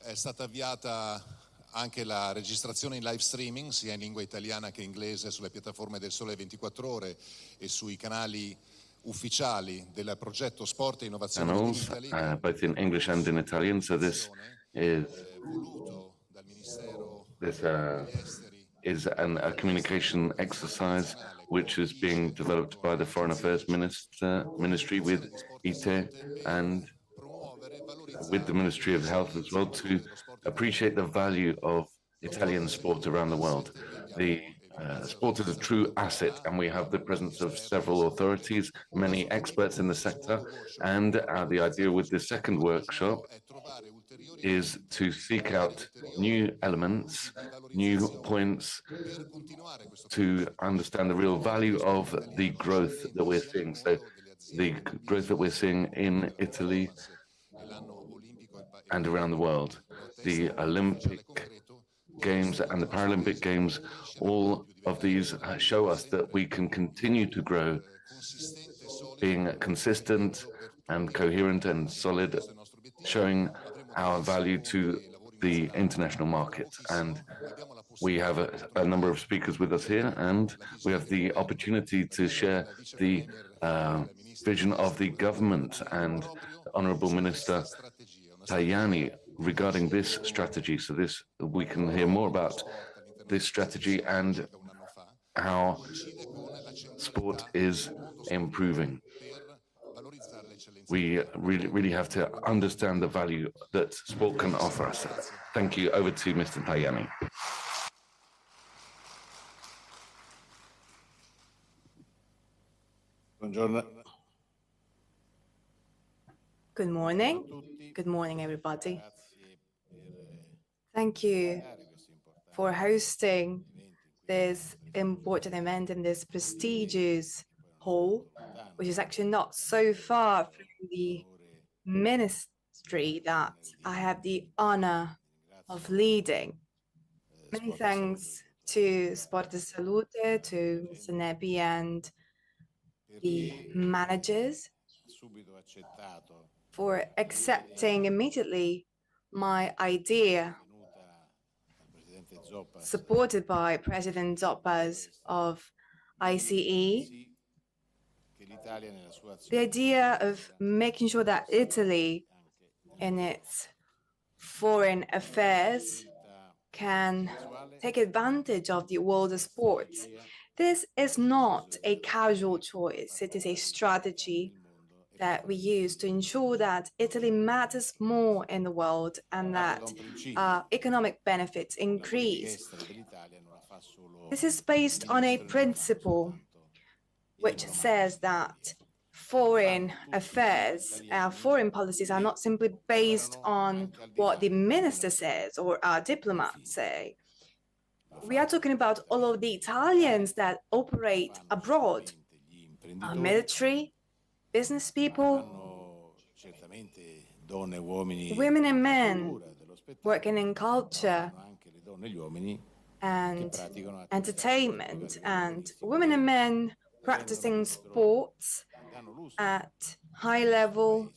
È stata avviata anche la registrazione in live streaming, sia in lingua italiana che inglese, sulle piattaforme del Sole 24 Ore e sui canali ufficiali del progetto Sport e Innovazione channels, both in English and in Italian. So this is a communication exercise which is being developed by the Foreign Affairs Ministry with ITE and with the Ministry of Health as well, to appreciate the value of Italian sport around the world. The sport is a true asset, and we have the presence of several authorities, many experts in the sector, and the idea with the second workshop is to seek out new elements, new points to understand the real value of the growth that we're seeing. So the growth that we're seeing in Italy and around the world. The Olympic Games and the Paralympic Games, all of these show us that we can continue to grow, being consistent and coherent and solid, showing our value to the international market. And we have a number of speakers with us here, and we have the opportunity to share the vision of the government and Honourable Minister Tajani regarding this strategy. So we can hear more about this strategy and how sport is improving. We really have to understand the value that sport can offer us. Thank you. Over to Mr. Tajani. Good morning. Good morning, everybody. Thank you for hosting this important event in this prestigious hall, which is actually not so far from the ministry that I have the honor of leading. Many thanks to Sport e Salute, to Mr. Nebi and the managers for accepting immediately my idea, supported by President Zoppas of ICE, the idea of making sure that Italy in its foreign affairs can take advantage of the world of sports. This is not a casual choice. It is a strategy that we use to ensure that Italy matters more in the world and that economic benefits increase. This is based on a principle which says that foreign affairs, our foreign policies are not simply based on what the minister says or our diplomats say. We are talking about all of the Italians that operate abroad, our military, business people, women and men working in culture and entertainment, and women and men practicing sports at high level,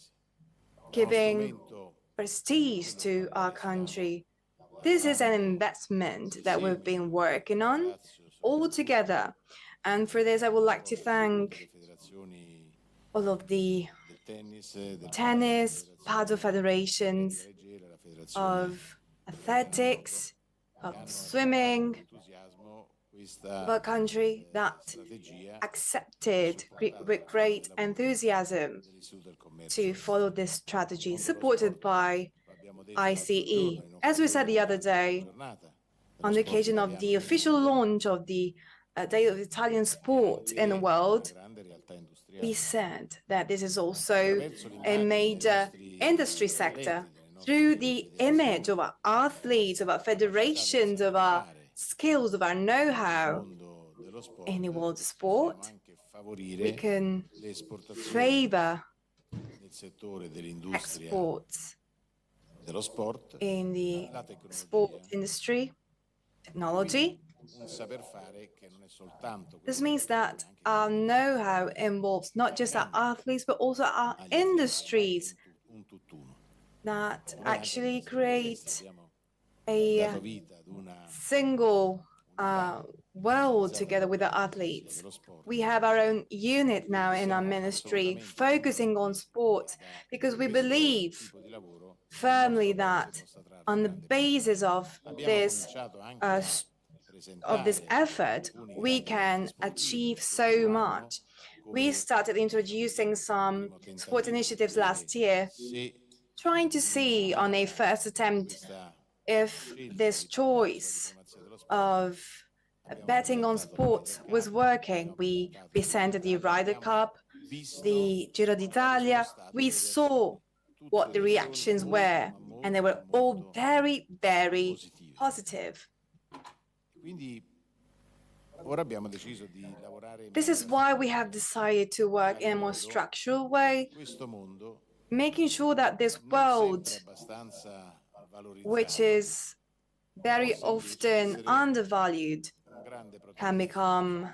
giving prestige to our country. This is an investment that we've been working on all together. And for this, I would like to thank all of the tennis, paddle federations, of athletics, of swimming, of our country that accepted with great enthusiasm to follow this strategy supported by ICE. As we said the other day, on the occasion of the official launch of the Day of Italian Sport in the world, we said that this is also a major industry sector. Through the image of our athletes, of our federations, of our skills, of our know-how in the world of sport, we can favor exports in the sport industry, technology. This means that our know-how involves not just our athletes, but also our industries. that actually create a single world together with the athletes. We have our own unit now in our ministry focusing on sport because we believe firmly that on the basis of this effort, we can achieve so much. We started introducing some sport initiatives last year, trying to see on a first attempt if this choice of betting on sports was working. We presented the Ryder Cup, the Giro d'Italia. We saw what the reactions were, and they were all very, very positive. This is why we have decided to work in a more structural way, making sure that this world, which is very often undervalued, can become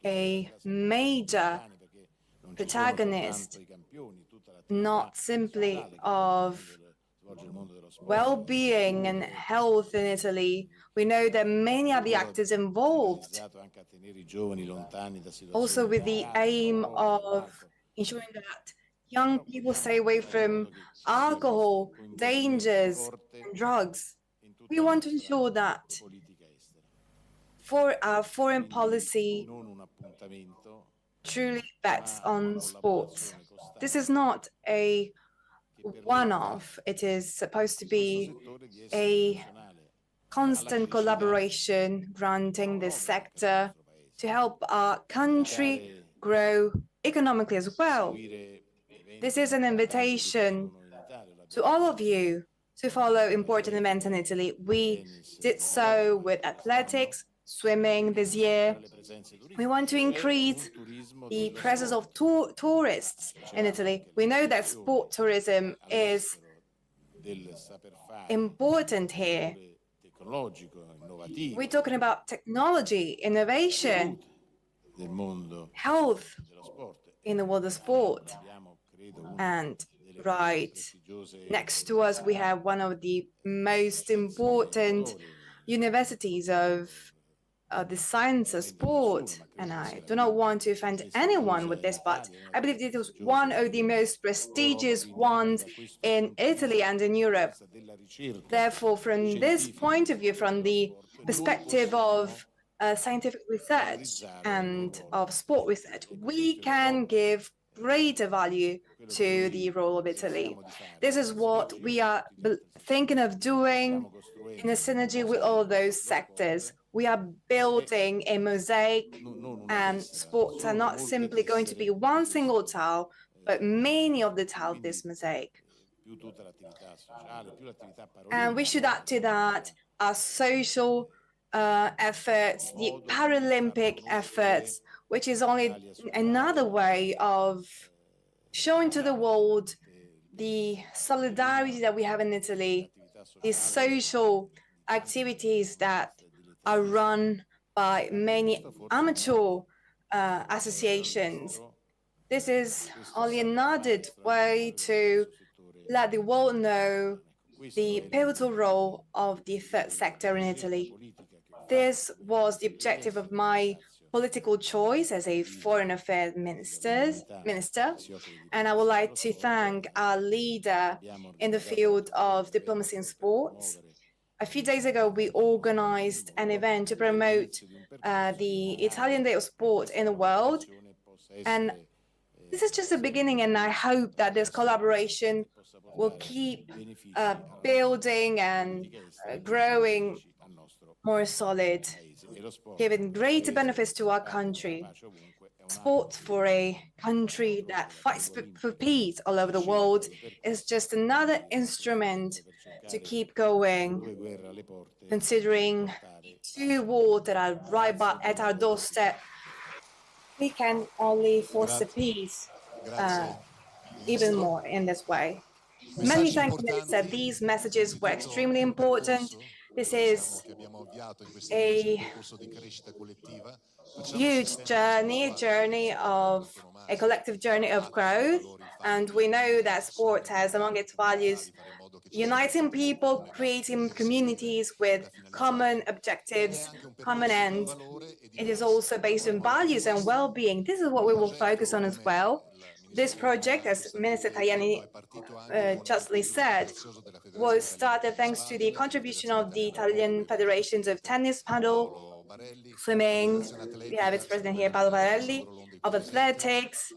a major protagonist, not simply of well-being and health in Italy. We know that many are the actors involved, also with the aim of ensuring that young people stay away from alcohol, dangers, and drugs. We want to ensure that for our foreign policy truly bets on sports. This is not a one-off. It is supposed to be a constant collaboration granting this sector to help our country grow economically as well. This is an invitation to all of you to follow important events in Italy. We did so with athletics, swimming this year. We want to increase the presence of tourists in Italy. We know that sport tourism is important here. We're talking about technology, innovation, health in the world of sport. And right next to us, we have one of the most important universities of the science of sport. And I do not want to offend anyone with this, but I believe it was one of the most prestigious ones in Italy and in Europe. Therefore, from this point of view, from the perspective of scientific research and of sport research, we can give greater value to the role of Italy. This is what we are thinking of doing in a synergy with all those sectors. We are building a mosaic, and sports are not simply going to be one single tile, but many of the tiles of this mosaic. And we should add to that our social efforts, the Paralympic efforts, which is only another way of showing to the world the solidarity that we have in Italy, the social activities that are run by many amateur associations. This is only another way to let the world know the pivotal role of the third sector in Italy. This was the objective of my political choice as a foreign affairs minister, and I would like to thank our leader in the field of diplomacy and sports. A few days ago, we organized an event to promote the Italian Day of Sport in the world. And this is just the beginning, and I hope that this collaboration will keep building and growing more solid, giving greater benefits to our country. Sport for a country that fights for peace all over the world is just another instrument to keep going, considering two wars that are right at our doorstep. We can only foster peace even more in this way. Many thanks, Minister. These messages were extremely important. This is a huge journey of a collective journey of growth. And we know that sport has among its values uniting people, creating communities with common objectives, common ends. It is also based on values and well-being. This is what we will focus on as well. This project, as Minister Tajani justly said, was started thanks to the contribution of the Italian federations of tennis, paddle, swimming. We have its president here, Paolo Barelli, of athletics.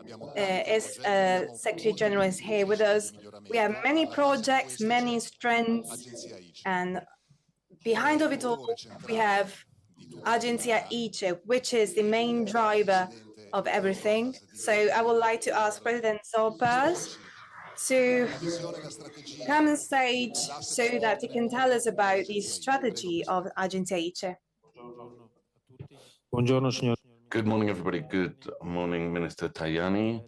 Secretary General is here with us. We have many projects, many strengths, and behind of it all, we have Agenzia ICE, which is the main driver of everything. So I would like to ask President Zoppas to come on stage so that he can tell us about the strategy of Agenzia ICE. Good morning, everybody. Good morning, Minister Tajani.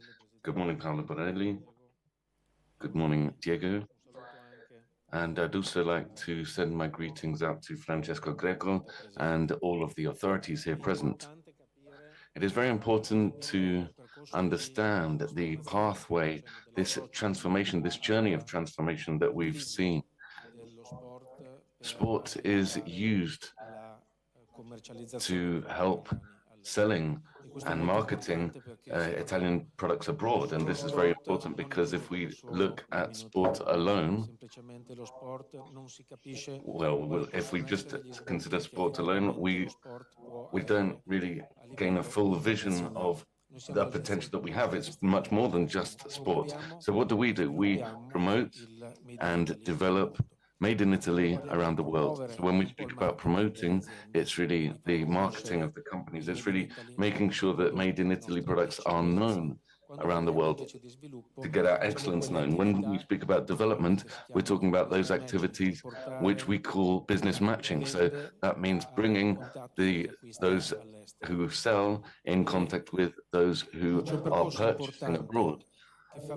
Good morning, Paolo Barelli. Good morning, Diego. And I'd also like to send my greetings out to Francesco Greco and all of the authorities here present. It is very important to understand the pathway, this transformation, this journey of transformation that we've seen. Sport is used to help selling and marketing Italian products abroad. And this is very important because if we look at sport alone, well, if we just consider sport alone, we don't really gain a full vision of the potential that we have. It's much more than just sport. So what do? We promote and develop Made in Italy around the world. So when we speak about promoting, it's really the marketing of the companies. It's really making sure that Made in Italy products are known around the world to get our excellence known. When we speak about development, we're talking about those activities which we call business matching. So that means bringing those who sell in contact with those who are purchasing abroad.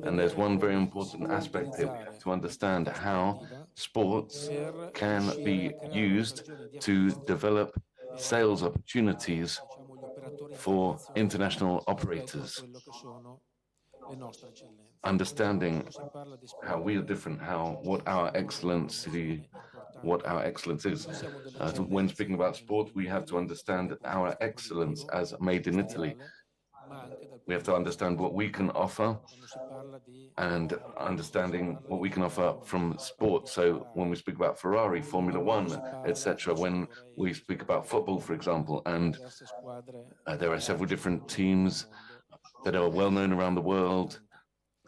And there's one very important aspect here. We have to understand how sports can be used to develop sales opportunities for international operators. Understanding how we are different, what our excellence is. When speaking about sport, we have to understand our excellence as Made in Italy. We have to understand what we can offer and understanding what we can offer from sport. So when we speak about Ferrari, Formula One, etc., when we speak about football, for example, and there are several different teams that are well known around the world,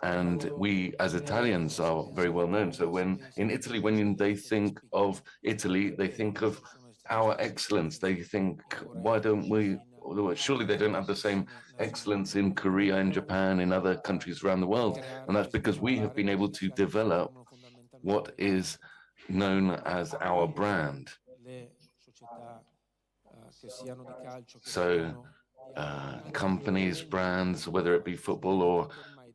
and we as Italians are very well known. So when in Italy, when they think of Italy, they think of our excellence. They think, why don't we? Surely they don't have the same excellence in Korea, in Japan, in other countries around the world. And that's because we have been able to develop what is known as our brand. So companies, brands, whether it be football or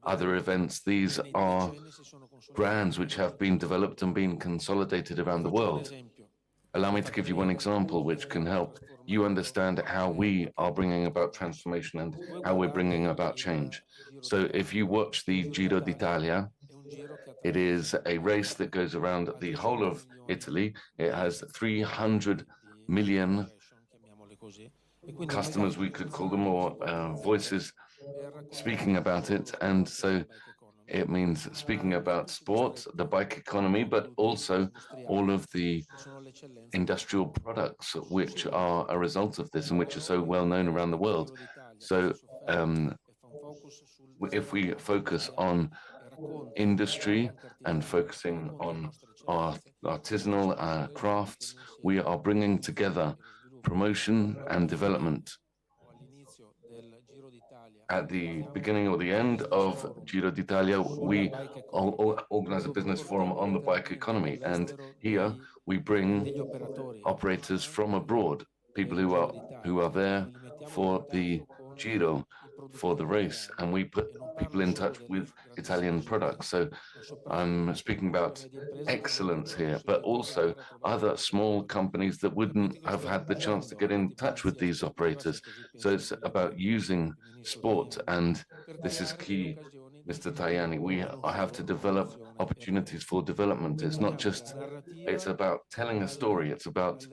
other events, these are brands which have been developed and been consolidated around the world. Allow me to give you one example which can help you understand how we are bringing about transformation and how we're bringing about change. So if you watch the Giro d'Italia, it is a race that goes around the whole of Italy. It has 300 million customers, we could call them, or voices speaking about it. And so it means speaking about sport, the bike economy, but also all of the industrial products which are a result of this and which are so well known around the world. So if we focus on industry and focusing on our artisanal crafts, we are bringing together promotion and development. At the beginning or the end of Giro d'Italia, we organize a business forum on the bike economy. And here we bring operators from abroad, people who are there for the Giro, for the race, and we put people in touch with Italian products. So I'm speaking about excellence here, but also other small companies that wouldn't have had the chance to get in touch with these operators. So it's about using sport, and this is key Mr. Tajani, we have to develop opportunities for development. It's not just, it's about telling a story. It's about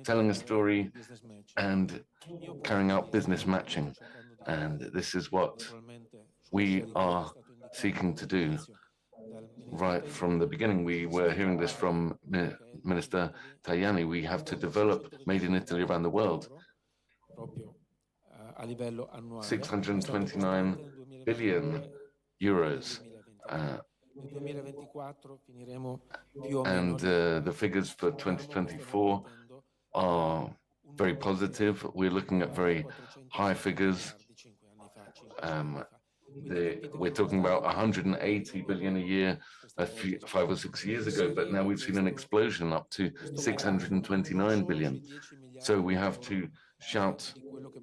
telling a story and carrying out business matching. And this is what we are seeking to do. Right from the beginning, we were hearing this from Minister Tajani. We have to develop Made in Italy around the world. 629 billion euros. And the figures for 2024 are very positive. We're looking at very high figures. We're talking about 180 billion a year 5 or 6 years ago, but now we've seen an explosion up to 629 billion. So we have to shout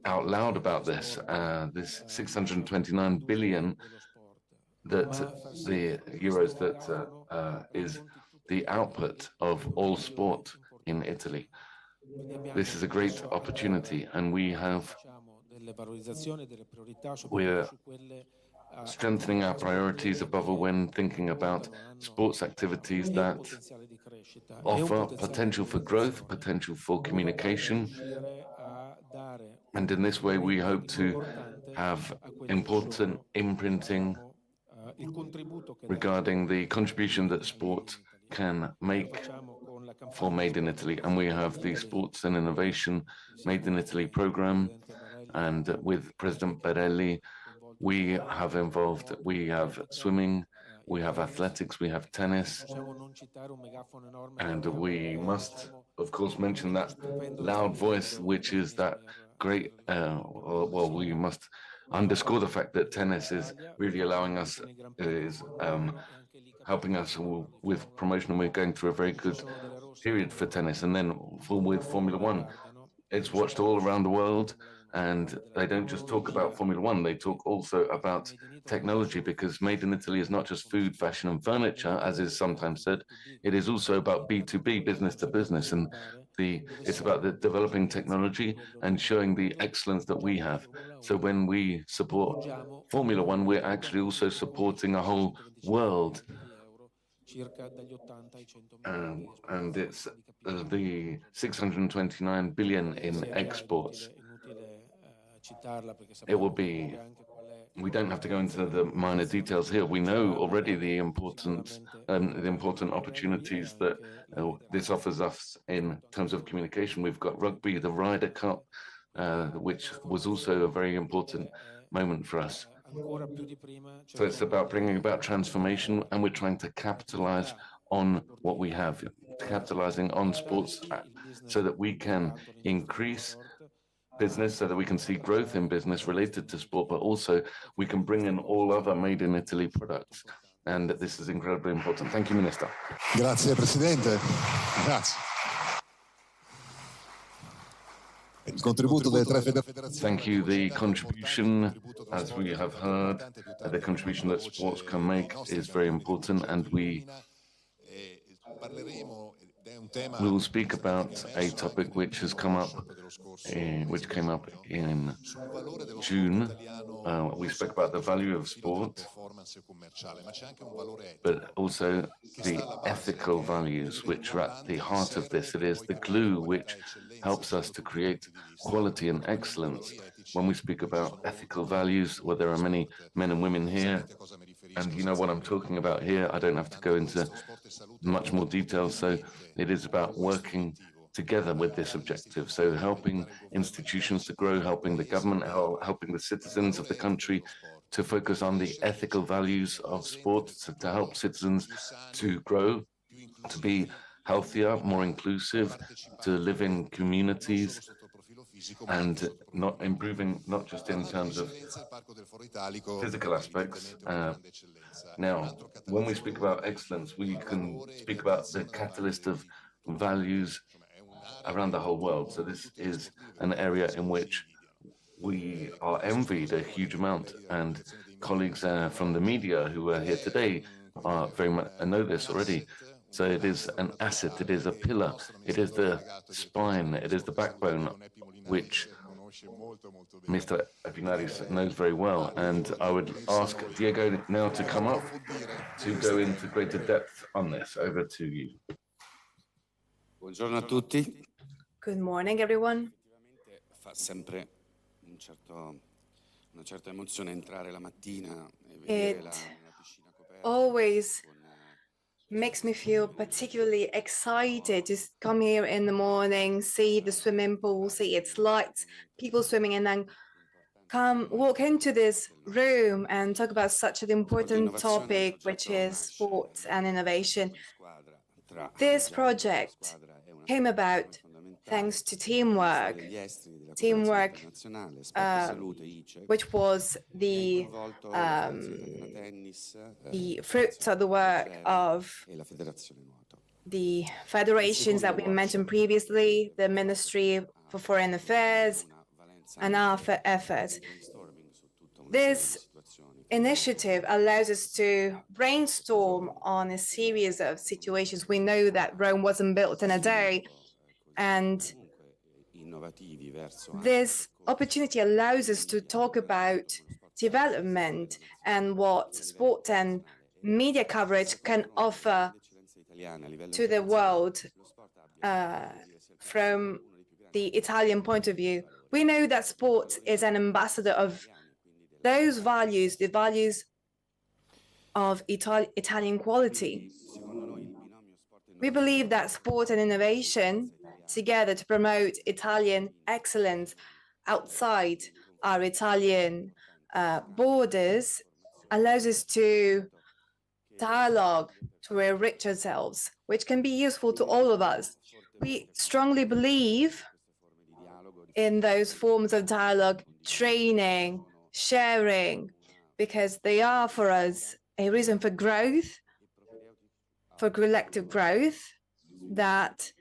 out loud about this. This 629 billion that the euros that is the output of all sport in Italy. This is a great opportunity, and we're strengthening our priorities above all when thinking about sports activities that offer potential for growth, potential for communication. And in this way, we hope to have important imprinting regarding the contribution that sport can make for Made in Italy. And we have the Sports and Innovation Made in Italy program. And with President Barelli, we have swimming, we have athletics, we have tennis. And we must, of course, mention that loud voice, which is that great, well, we must underscore the fact that tennis is really allowing us, is helping us with promotion, and we're going through a very good period for tennis. And then with Formula One, it's watched all around the world, and they don't just talk about Formula One, they talk also about technology, because Made in Italy is not just food, fashion and furniture, as is sometimes said. It is also about B2B, business to business, and it's about the developing technology and showing the excellence that we have. So when we support Formula One, we're actually also supporting a whole world. And it's the 629 billion in exports. It will be, we don't have to go into the minor details here. We know already the important opportunities that this offers us in terms of communication. We've got rugby, the Ryder Cup, which was also a very important moment for us. So it's about bringing about transformation, and we're trying to capitalize on what we have, capitalizing on sports so that we can increase business, so that we can see growth in business related to sport, but also we can bring in all other Made in Italy products. And this is incredibly important. Thank you, Minister. Grazie, Presidente. Grazie. Thank you. The contribution, as we have heard, the contribution that sports can make is very important, and we will speak about a topic which has come up, which came up in June. We spoke about the value of sport, but also the ethical values which are at the heart of this. It is the glue which helps us to create quality and excellence. When we speak about ethical values, well, there are many men and women here, and you know what I'm talking about here. I don't have to go into much more detail. So it is about working together with this objective. So helping institutions to grow, helping the government, helping the citizens of the country to focus on the ethical values of sport, to help citizens to grow, to be healthier, more inclusive, to live in communities, and not improving, not just in terms of physical aspects. Now, when we speak about excellence, we can speak about the catalyst of values around the whole world. So this is an area in which we are envied a huge amount, and colleagues from the media who are here today are very much know this already. So it is an asset, it is a pillar, it is the spine, it is the backbone which Mr. Epinaris knows very well, and I would ask Diego now to come up to go into greater depth on this. Over to you. Buongiorno a tutti. Good morning, everyone. Fa sempre una certa emozione entrare la mattina e vedere la piscina coperta. Always makes me feel particularly excited to come here in the morning, see the swimming pool, see its lights, people swimming, and then walk into this room and talk about such an important topic, which is sports and innovation. This project came about thanks to teamwork, which was the fruits of the work of the federations that we mentioned previously, the Ministry for Foreign Affairs, and our effort. This initiative allows us to brainstorm on a series of situations. We know that Rome wasn't built in a day, and this opportunity allows us to talk about development and what sport and media coverage can offer to the world from the Italian point of view. We know that sport is an ambassador of those values, the values of Italian quality. We believe that sport and innovation together to promote Italian excellence outside our Italian borders allows us to dialogue, to enrich ourselves, which can be useful to all of us. We strongly believe in those forms of dialogue, training, sharing, because they are for us a reason for growth, for collective growth that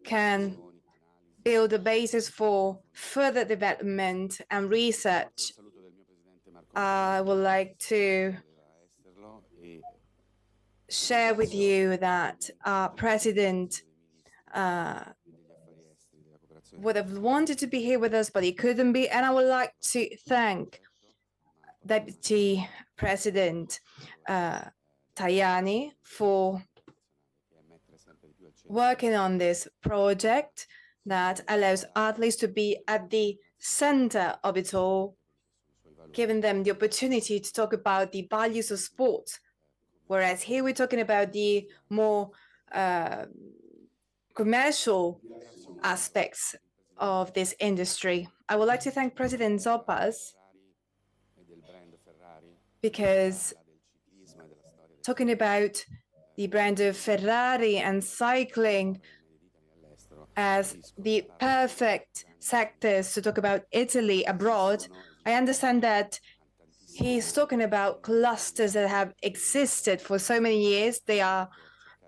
can build a basis for further development and research. I would like to share with you that our president would have wanted to be here with us, but he couldn't be. And I would like to thank Deputy President Tajani for working on this project that allows athletes to be at the center of it all, giving them the opportunity to talk about the values of sport. Whereas here we're talking about the more commercial aspects of this industry. I would like to thank President Zoppas because talking about the brand of Ferrari and cycling as the perfect sectors to talk about Italy abroad, I understand that he's talking about clusters that have existed for so many years. They are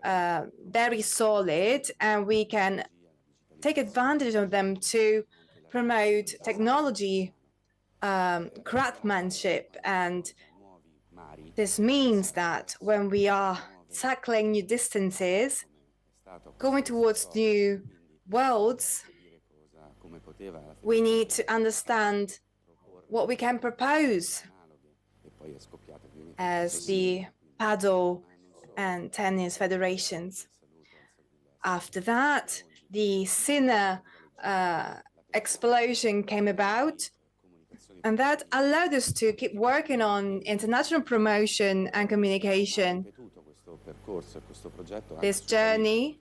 very solid, and we can take advantage of them to promote technology, craftsmanship. And this means that when we are tackling new distances, going towards new worlds, we need to understand what we can propose as the paddle and tennis federations. After that, the Sinner explosion came about, and that allowed us to keep working on international promotion and communication. This journey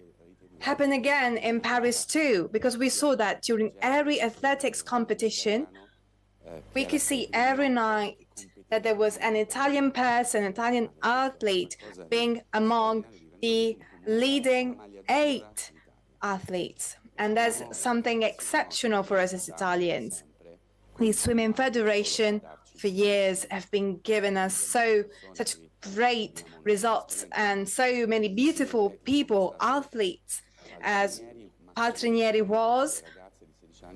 happened again in Paris too, because we saw that during every athletics competition, we could see every night that there was an Italian person, Italian athlete being among the leading 8 athletes. And that's something exceptional for us as Italians. The Swimming Federation for years have been giving us such great results and so many beautiful people, athletes, as Paltrinieri was,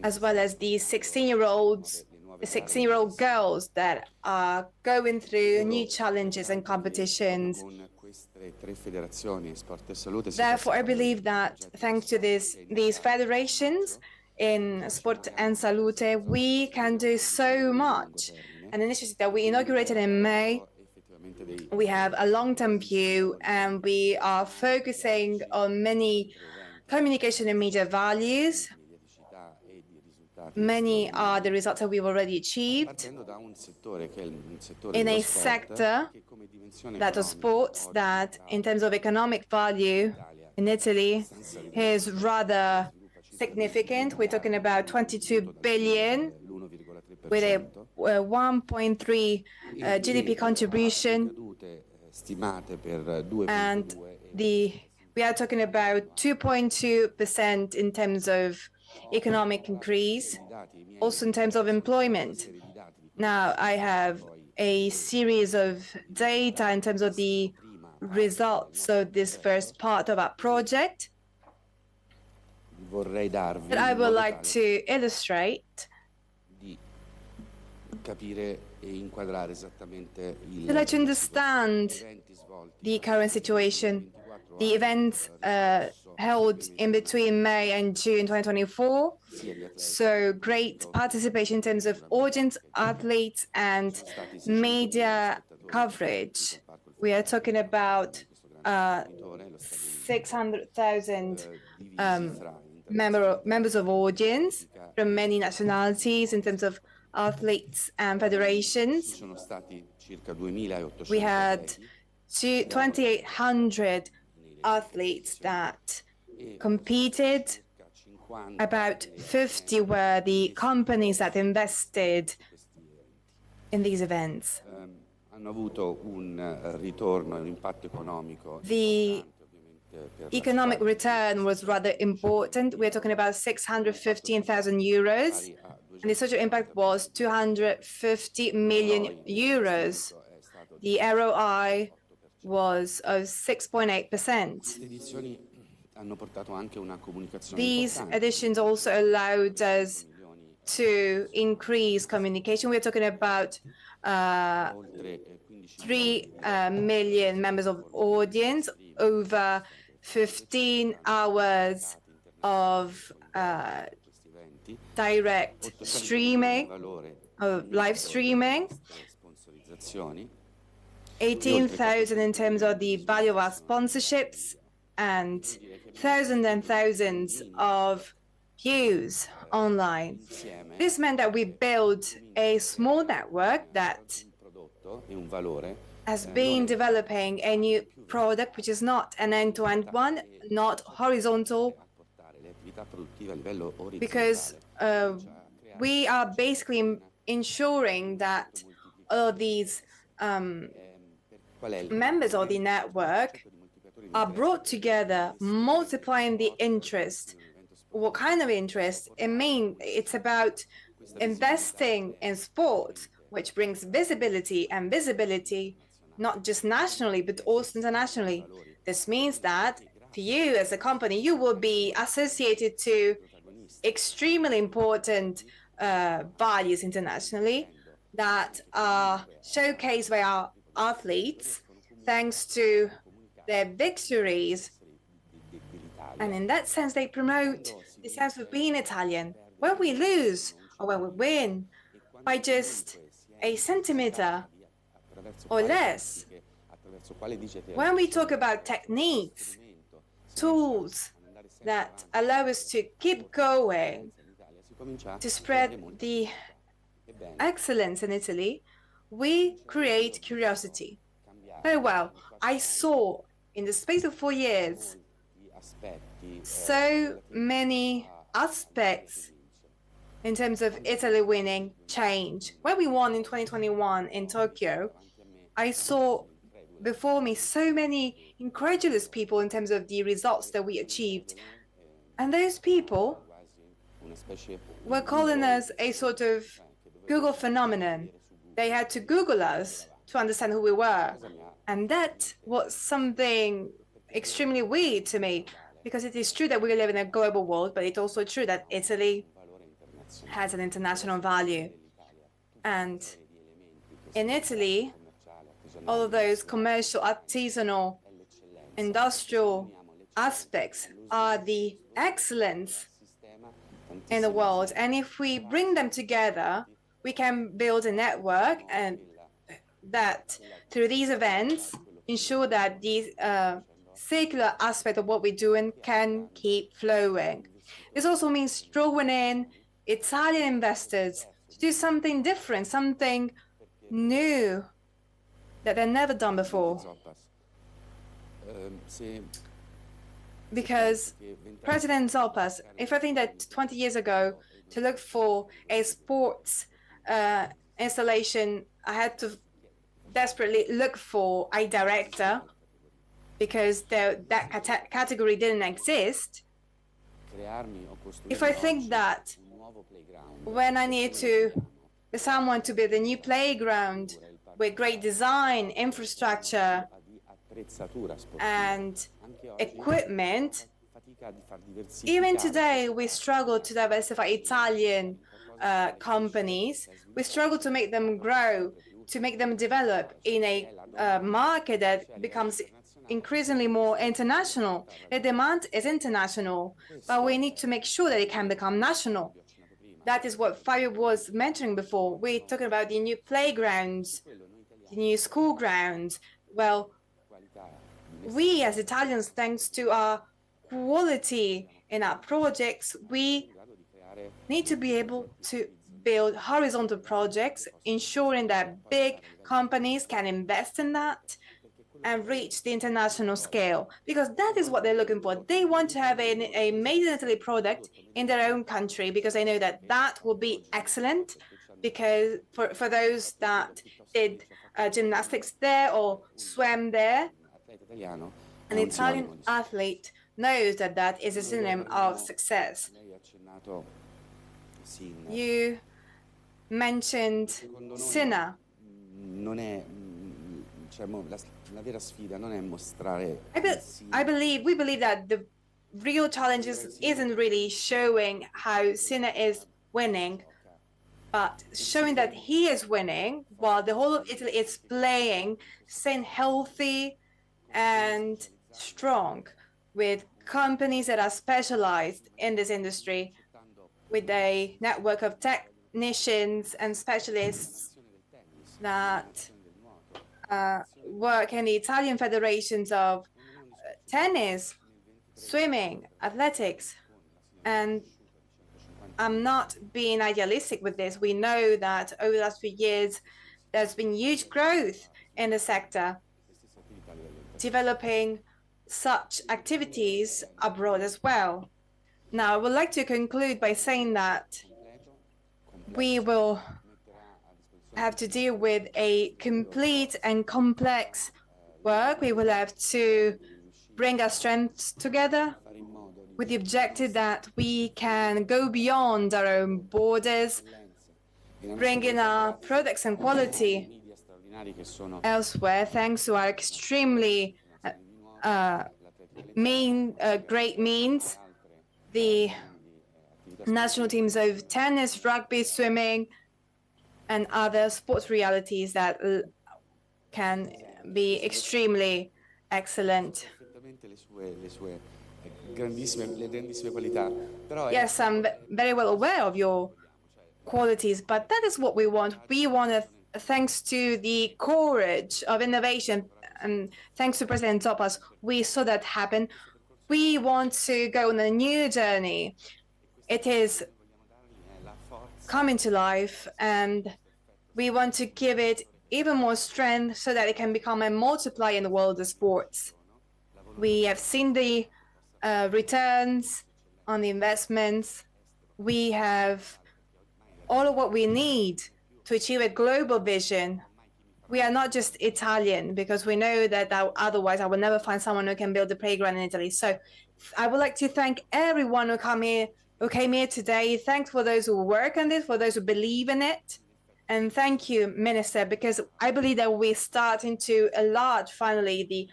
as well as the 16-year-old girls that are going through new challenges and competitions. Therefore, I believe that thanks to these federations, in Sport and Salute, we can do so much. An initiative that we inaugurated in May. We have a long-term view, and we are focusing on many communication and media values. Many are the results that we've already achieved in a sector, that of sports, that in terms of economic value in Italy is rather significant. We're talking about 22 billion with a 1.3 GDP contribution, and we are talking about 2.2% in terms of economic increase, also in terms of employment. Now, I have a series of data in terms of the results of this first part of our project that I would like to illustrate. To let you understand the current situation. The events held in between May and June 2024, so great participation in terms of audience, athletes, and media coverage. We are talking about 600,000 members of audience from many nationalities in terms of athletes and federations. We had 2,800 athletes that competed. About 50 were the companies that invested in these events. The economic return was rather important. We're talking about 615,000 euros, and the social impact was 250 million euros. The ROI was of 6.8%. These additions also allowed us to increase communication. We're talking about 3 million members of audience, over 15 hours of direct streaming, of live streaming, 18,000 in terms of the value of our sponsorships, and thousands and thousands of views online. This meant that we built a small network that has been developing a new product, which is not an end-to-end one, not horizontal, because we are basically ensuring that all of these members of the network are brought together, multiplying the interest. What kind of interest? It's about investing in sport, which brings visibility, and visibility not just nationally, but also internationally. This means that for you as a company, you will be associated to extremely important values internationally that are showcased by our athletes thanks to their victories. And in that sense, they promote the sense of being Italian. When we lose or when we win by just a centimeter or less, when we talk about techniques, tools that allow us to keep going, to spread the excellence in Italy, we create curiosity. Very well, I saw in the space of 4 years so many aspects in terms of Italy winning change. When we won in 2021 in Tokyo, I saw before me so many incredulous people in terms of the results that we achieved. And those people were calling us a sort of Google phenomenon. They had to Google us to understand who we were. And that was something extremely weird to me, because it is true that we live in a global world, but it's also true that Italy has an international value. And in Italy, all of those commercial, artisanal, industrial aspects are the excellence in the world. And if we bring them together, we can build a network, and that through these events, ensure that these circular aspect of what we're doing can keep flowing. This also means drawing in Italian investors to do something different, something new that they've never done before. Because President Zoppas, if I think that 20 years ago, to look for a sports installation, I had to desperately look for a director because that category didn't exist. If I think that when I need someone to build a new playground with great design, infrastructure, and equipment, even today we struggle to diversify Italian companies. We struggle to make them grow, to make them develop in a market that becomes increasingly more international. The demand is international, but we need to make sure that it can become national. That is what Fabio was mentioning before. We're talking about the new playgrounds, the new school grounds. Well, we as Italians, thanks to our quality in our projects, we need to be able to build horizontal projects, ensuring that big companies can invest in that and reach the international scale, because that is what they're looking for. They want to have a made in Italy product in their own country, because they know that that will be excellent, because for those that did gymnastics there or swam there, an Italian athlete knows that that is a synonym of success. You mentioned Sinner. We believe that the real challenge isn't really showing how Sinner is winning, but showing that he is winning while the whole of Italy is playing, staying healthy and strong, with companies that are specialized in this industry, with a network of technicians and specialists that work in the Italian federations of tennis, swimming, athletics. And I'm not being idealistic with this. We know that over the last few years, there's been huge growth in the sector, developing such activities abroad as well. Now, I would like to conclude by saying that we will have to deal with a complete and complex work. We will have to bring our strengths together with the objective that we can go beyond our own borders, bring in our products and quality elsewhere, thanks to our extremely great means, the national teams of tennis, rugby, swimming, and other sports realities that can be extremely excellent. Yes, I'm very well aware of your qualities, but that is what we want. We want to, thanks to the courage of innovation, and thanks to President Zoppas, we saw that happen. We want to go on a new journey. It is coming to life, and we want to give it even more strength so that it can become a multiplier in the world of sports. We have seen the returns on the investments. We have all of what we need to achieve a global vision. We are not just Italian, because we know that otherwise I will never find someone who can build a playground in Italy. So I would like to thank everyone who came here today. Thanks for those who work on this, for those who believe in it. And thank you, Minister, because I believe that we're starting to enlarge finally the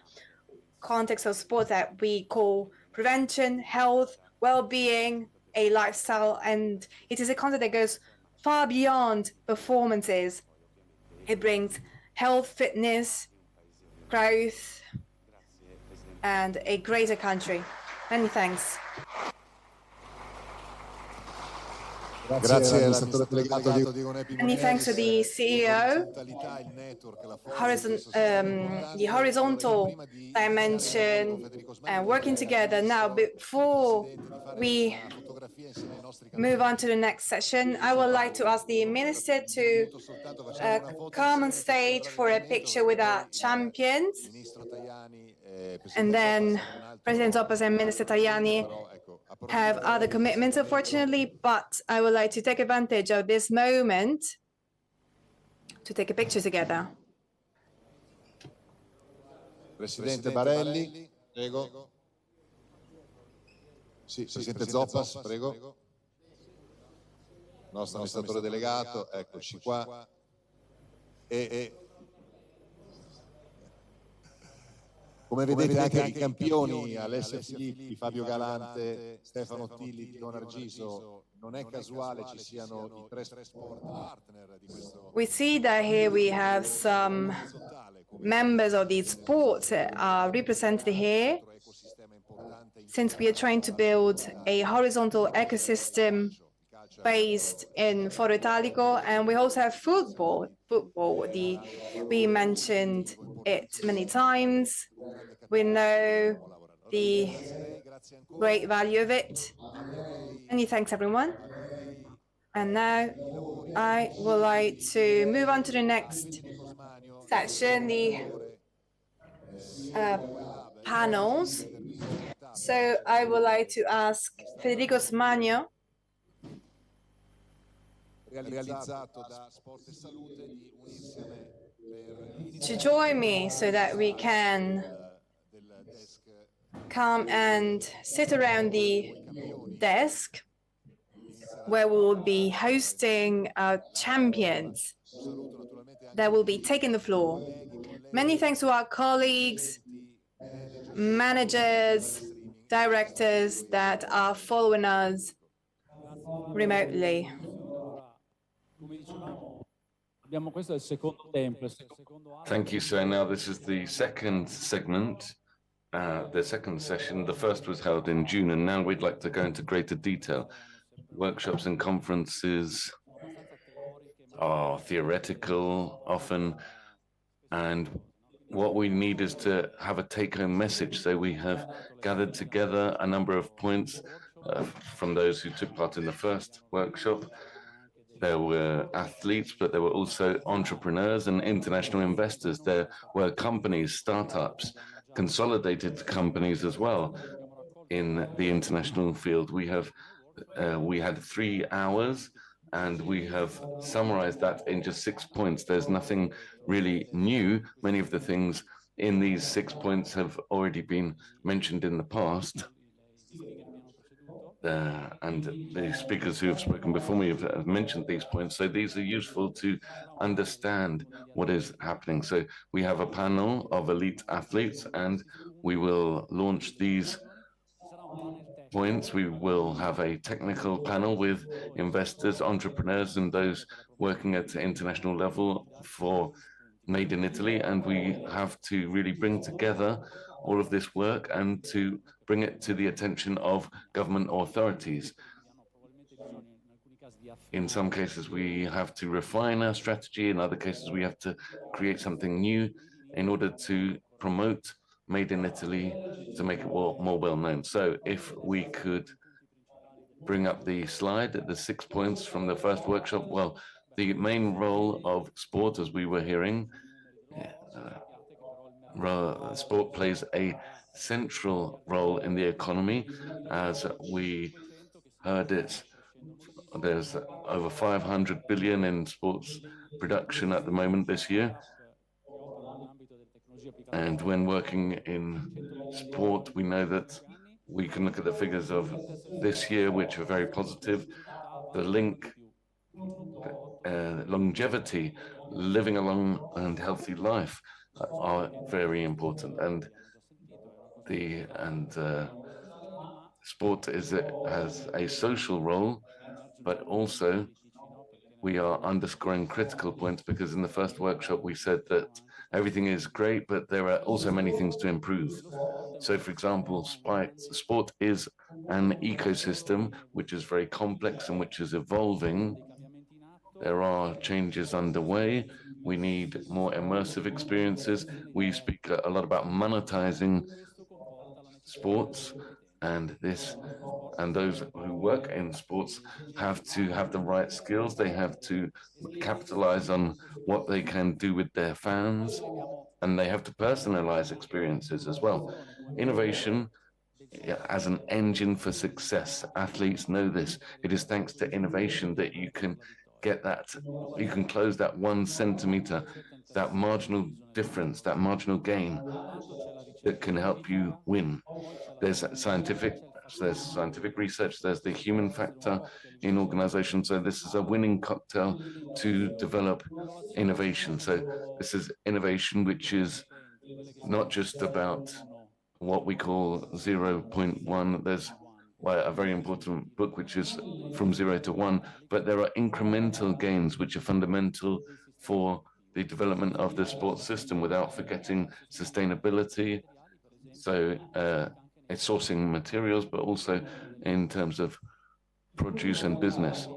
context of sport that we call prevention, health, well-being, a lifestyle. And it is a concept that goes far beyond performances. It brings health, fitness, growth, and a greater country. Many thanks. Many thanks to the CEO. The horizontal dimension and working together. Now, before we move on to the next session, I would like to ask the Minister to come on stage for a picture with our champions. And then President Zoppas and Minister Tajani have other commitments, unfortunately, but I would like to take advantage of this moment to take a picture together. Presidente Barelli, prego. Sì, Presidente Zoppas, prego. Nostro amministratore delegato, eccoci qua. Come vedete anche i campioni, Alessia Filippi, Fabio Galante, Stefano, Tilli, Nargiso, non è casuale ci siano i 3 sport partner di questo. We see that here we have some members of these sports are represented here, since we are trying to build a horizontal ecosystem based in Foro Italico, and we also have football. We mentioned it many times. We know the great value of it. Many thanks, everyone. And now I would like to move on to the next section, the panels. So I would like to ask Federico Smanio to join me so that we can come and sit around the desk where we will be hosting our champions that will be taking the floor. Many thanks to our colleagues, managers, directors that are following us remotely. Thank you. So now this is the second segment, the second session. The first was held in June, and now we'd like to go into greater detail. Workshops and conferences are theoretical often, and what we need is to have a take-home message. So we have gathered together a number of points from those who took part in the first workshop. There were athletes, but there were also entrepreneurs and international investors. There were companies, startups, consolidated companies as well in the international field. We had 3 hours, and we have summarized that in just 6 points. There's nothing really new. Many of the things in these 6 points have already been mentioned in the past. And the speakers who have spoken before me have mentioned these points. So these are useful to understand what is happening. So we have a panel of elite athletes, and we will launch these points. We will have a technical panel with investors, entrepreneurs, and those working at the international level for Made in Italy. And we have to really bring together all of this work and to bring it to the attention of government authorities. In some cases, we have to refine our strategy. In other cases, we have to create something new in order to promote Made in Italy, to make it more well known. So if we could bring up the slide, the 6 points from the first workshop. Well, the main role of sport, as we were hearing, sport plays a central role in the economy. As we heard it, there's over 500 billion in sports production at the moment this year. And when working in sport, we know that we can look at the figures of this year, which are very positive. The link, longevity, living a long and healthy life are very important. And sport has a social role, but also we are underscoring critical points, because in the first workshop we said that everything is great, but there are also many things to improve. So, for example, sport is an ecosystem which is very complex and which is evolving. There are changes underway. We need more immersive experiences. We speak a lot about monetizing sports, and those who work in sports have to have the right skills. They have to capitalize on what they can do with their fans, and they have to personalize experiences as well. Innovation as an engine for success. Athletes know this. It is thanks to innovation that you can you can close that 1 centimeter, that marginal difference, that marginal gain that can help you win. There's scientific research, there's the human factor in organizations. So this is a winning cocktail to develop innovation. So this is innovation which is not just about what we call 0.1. There's a very important book which is from 0 to 1, but there are incremental gains which are fundamental for the development of the sports system without forgetting sustainability. So it's sourcing materials, but also in terms of produce and business.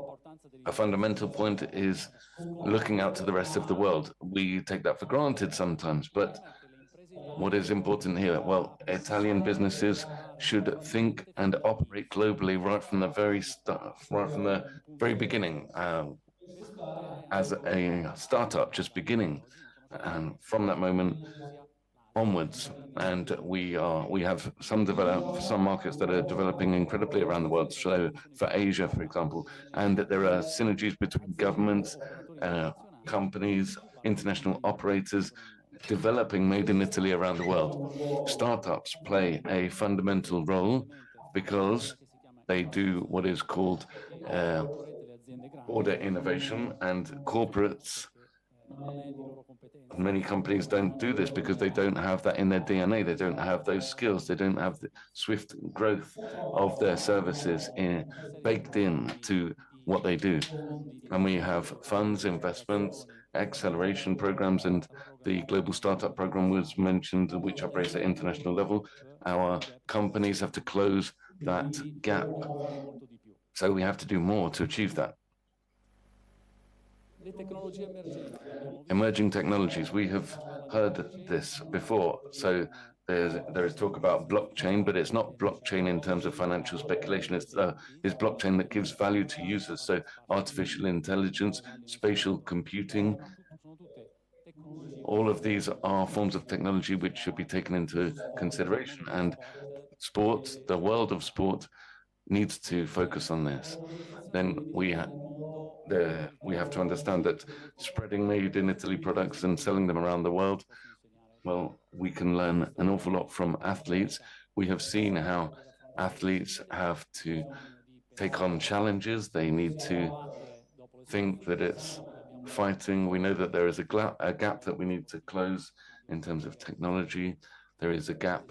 A fundamental point is looking out to the rest of the world. We take that for granted sometimes, but what is important here? Well, Italian businesses should think and operate globally right from the very start, right from the very beginning, as a startup, just beginning, and from that moment onwards. And we have some markets that are developing incredibly around the world. So for Asia, for example, and that there are synergies between governments, companies, international operators, developing made in Italy around the world. Startups play a fundamental role because they do what is called order innovation, and corporates, many companies don't do this because they don't have that in their DNA. They don't have those skills. They don't have the swift growth of their services baked in to what they do. And we have funds, investments, acceleration programs, and the Global Startup Program was mentioned, which operates at international level. Our companies have to close that gap. So we have to do more to achieve that. Emerging technologies, we have heard this before. So there is talk about blockchain, but it's not blockchain in terms of financial speculation. It's blockchain that gives value to users. So artificial intelligence, spatial computing, all of these are forms of technology which should be taken into consideration. And sport, the world of sport, needs to focus on this. Then we have to understand that spreading made in Italy products and selling them around the world, well, we can learn an awful lot from athletes. We have seen how athletes have to take on challenges. They need to think that it's fighting. We know that there is a gap that we need to close in terms of technology. There is a gap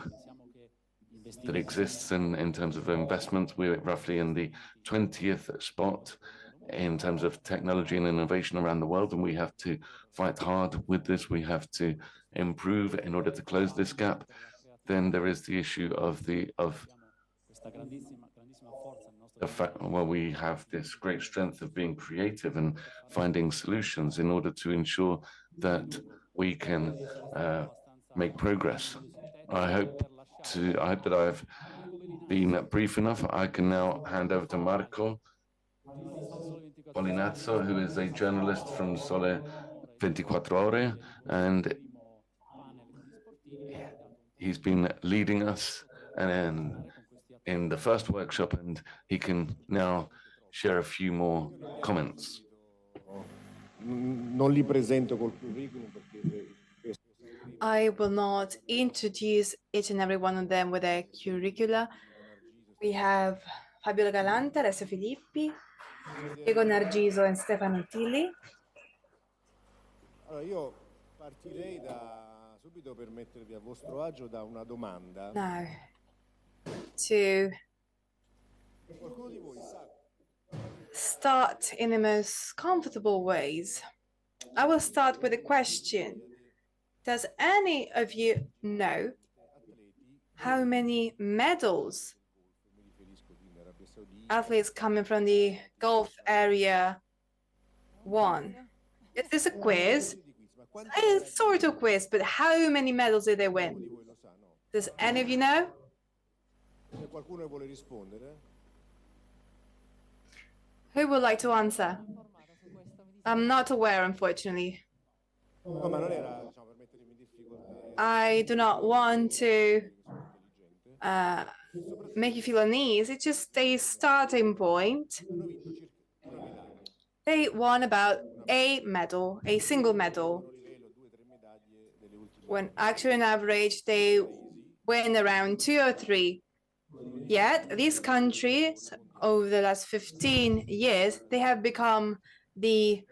that exists in terms of investment. We're roughly in the 20th spot in terms of technology and innovation around the world, and we have to fight hard with this. We have to improve in order to close this gap. Then there is the issue of the fact, well, we have this great strength of being creative and finding solutions in order to ensure that we can make progress. I hope that I've been brief enough. I can now hand over to Marco Bellinazzo, who is a journalist from Sole 24 Ore, and he's been leading us in the first workshop, and he can now share a few more comments. I will not introduce each and every one of them with a curricula. We have Fabio Galante, Alessia Filippi, Nargiso, and Stefano Tilli. Io partirei subito per mettervi a vostro agio da una domanda. Now, to start in the most comfortable ways, I will start with a question. Does any of you know how many medals athletes coming from the Gulf area won? Is this a quiz? It's sort of quiz, but how many medals did they win? Does any of you know? Who would like to answer? I'm not aware, unfortunately. I do not want to make you feel uneasy. It's just a starting point. They won about a medal, a single medal, when actually on average they win around 2 or 3. Yet these countries, over the last 15 years, they have become the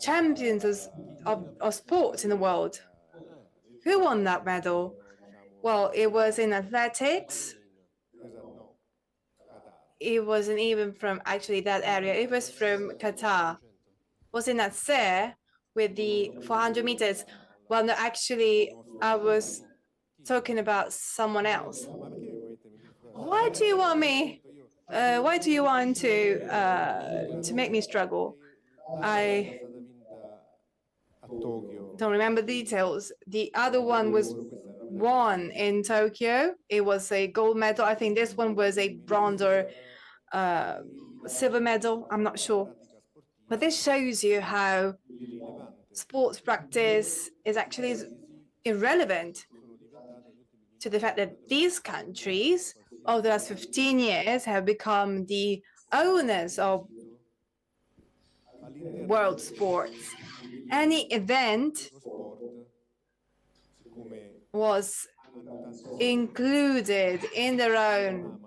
champions of sports in the world. Who won that medal? Well, it was in athletics. It wasn't even from actually that area. It was from Qatar. It was in Nasser with the 400 meters. Well, no, actually, I was talking about someone else. Why do you want me? Why do you want to make me struggle? I don't remember details. The other one was won in Tokyo. It was a gold medal. I think this one was a bronze or silver medal. I'm not sure. But this shows you how sports practice is actually irrelevant to the fact that these countries over the last 15 years have become the owners of world sports. Any event was included in their own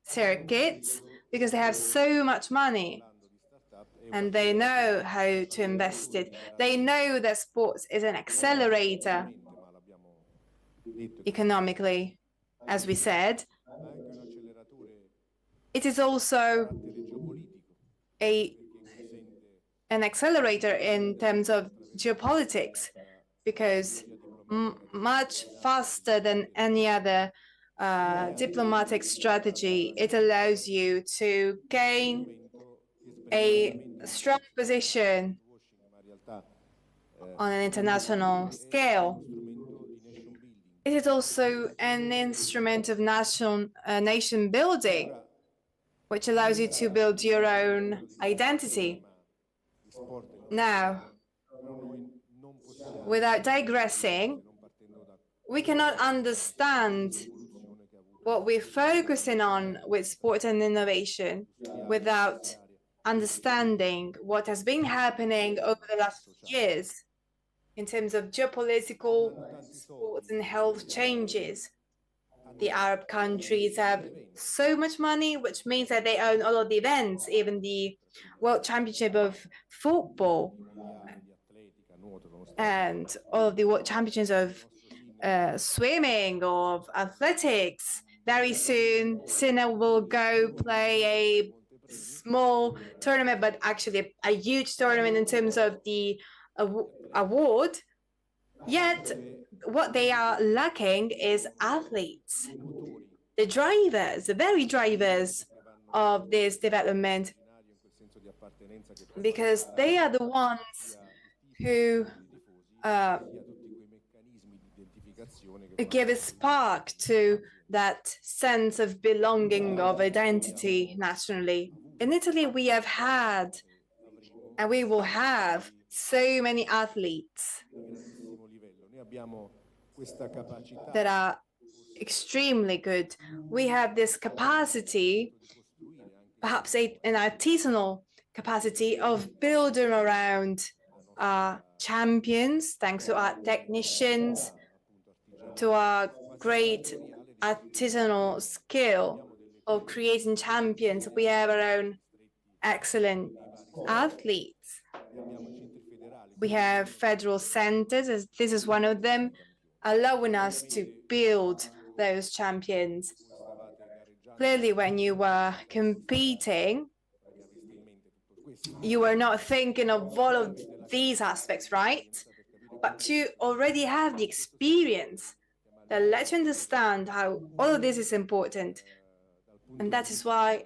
circuits because they have so much money and they know how to invest it. They know that sports is an accelerator economically, as we said. It is also an accelerator in terms of geopolitics, because much faster than any other diplomatic strategy, it allows you to gain a strong position on an international scale. It is also an instrument of nation building, which allows you to build your own identity. Now, without digressing, we cannot understand what we're focusing on with sport and innovation without understanding what has been happening over the last years in terms of geopolitical, sports and health changes. The Arab countries have so much money, which means that they own all of the events, even the World Championship of football and all of the World Championships of swimming, of athletics. Very soon, Sina will go play a small tournament, but actually a huge tournament in terms of the award. Yet, what they are lacking is athletes, the drivers, the very drivers of this development, because they are the ones who give a spark to that sense of belonging, of identity nationally. In Italy, we have had, and we will have, so many athletes that are extremely good. We have this capacity, perhaps an artisanal capacity, of building around champions, thanks to our technicians, to our great artisanal skill of creating champions. We have our own excellent athletes. We have federal centers, as this is one of them, allowing us to build those champions. Clearly, when you were competing, you were not thinking of all of these aspects, right? but to already have the experience that lets you understand how all of this is important. And that is why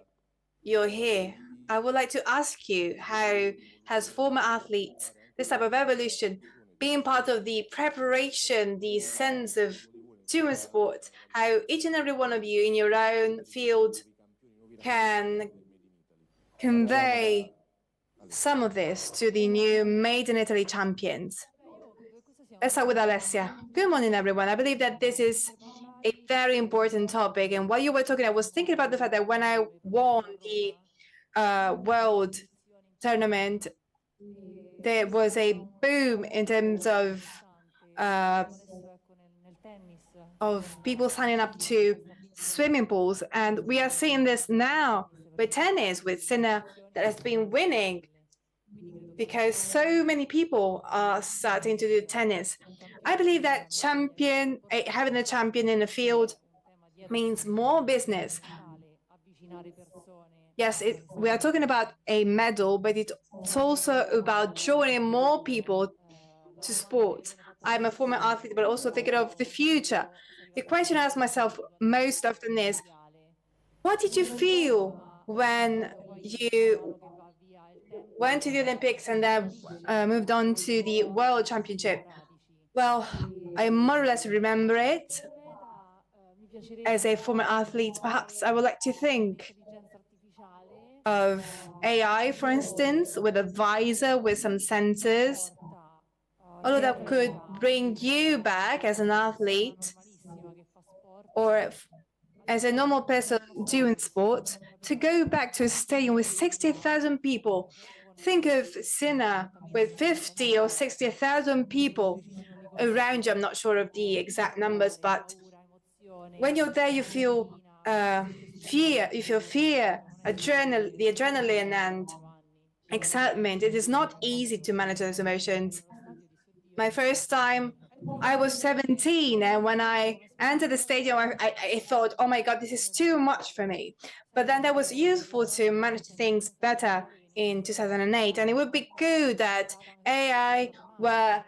you're here. I would like to ask you, how has former athletes, this type of evolution, being part of the preparation, the sense of doing sports, how each and every one of you in your own field can convey some of this to the new Made in Italy champions? Let's start with Alessia. Good morning, everyone. I believe that this is a very important topic. And while you were talking, I was thinking about the fact that when I won the world tournament, there was a boom in terms of people signing up to swimming pools. And we are seeing this now with tennis, with Sinner that has been winning, because so many people are starting to do tennis. I believe that having a champion in the field means more business. Yes, we are talking about a medal, but it's also about drawing more people to sports. I'm a former athlete, but also thinking of the future. The question I ask myself most often is, what did you feel when you went to the Olympics and then moved on to the World Championship? Well, I more or less remember it. As a former athlete, perhaps I would like to think of AI, for instance, with a visor, with some sensors. All of that could bring you back as an athlete or as a normal person doing sport, to go back to a stadium with 60,000 people. Think of Sinner with 50 or 60,000 people around you. I'm not sure of the exact numbers, but when you're there, you feel fear. You feel fear, the adrenaline and excitement. It is not easy to manage those emotions. My first time, I was 17, and when I entered the stadium, I thought, oh my God, this is too much for me. But then that was useful to manage things better in 2008, and it would be good that AI were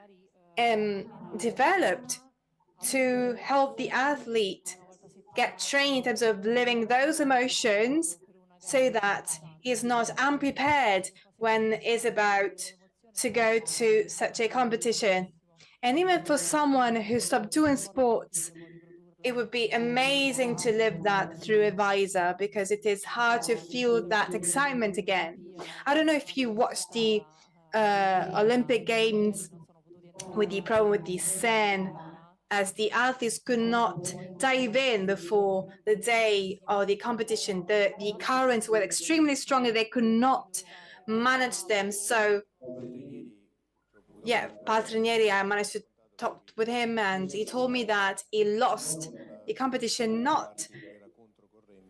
developed to help the athlete get trained in terms of living those emotions so that he's not unprepared when it's about to go to such a competition. And even for someone who stopped doing sports, it would be amazing to live that through a visor, because it is hard to feel that excitement again. I don't know if you watched the Olympic Games with the problem with the sand, as the athletes could not dive in before the day of the competition. The currents were extremely strong and they could not manage them. So yeah, Paltrinieri, I managed to talk with him and he told me that he lost the competition not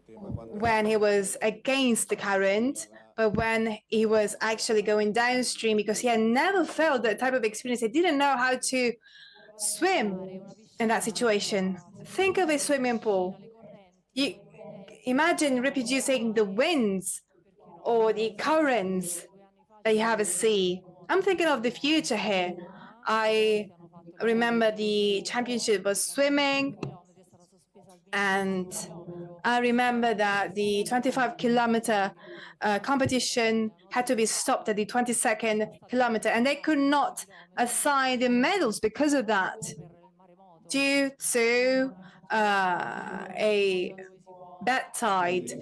when he was against the current, but when he was actually going downstream, because he had never felt that type of experience. He didn't know how to swim in that situation. Think of a swimming pool. You imagine reproducing the winds or the currents that you have at sea. I'm thinking of the future here. I remember the championship was swimming, and I remember that the 25-kilometer competition had to be stopped at the 22nd kilometer, and they could not assign the medals because of that, due to a bad tide.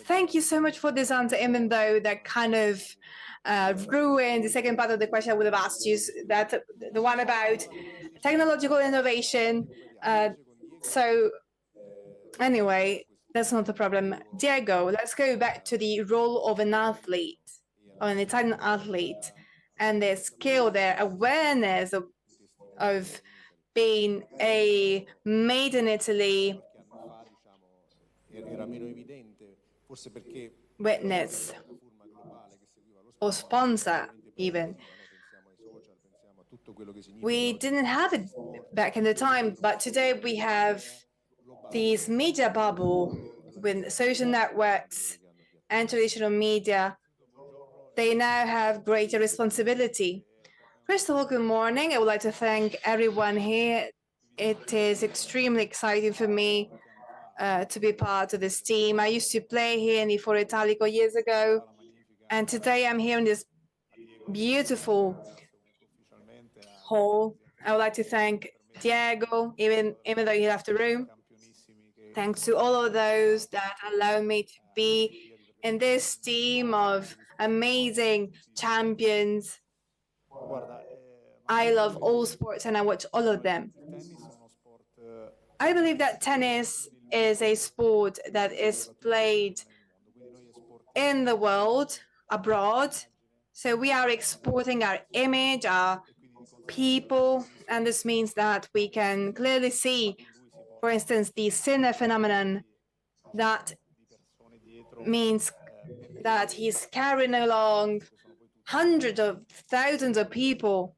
Thank you so much for this answer, even though that kind of ruined the second part of the question I would have asked you, that the one about technological innovation. So anyway, that's not a problem. Diego, let's go back to the role of an athlete, or an Italian athlete, and their skill, their awareness of being a made in Italy witness or sponsor even. We didn't have it back in the time, but today we have these media bubble with social networks and traditional media. They now have greater responsibility. First of all, good morning. I would like to thank everyone here. It is extremely exciting for me to be part of this team. I used to play here in the Foro Italico years ago, and today I'm here in this beautiful hall. I would like to thank Diego, even though he left the room. Thanks to all of those that allow me to be in this team of amazing champions. I love all sports and I watch all of them. I believe that tennis is a sport that is played in the world, abroad. So we are exporting our image, our people, and this means that we can clearly see, for instance, the Sinner phenomenon. That means that he's carrying along hundreds of thousands of people,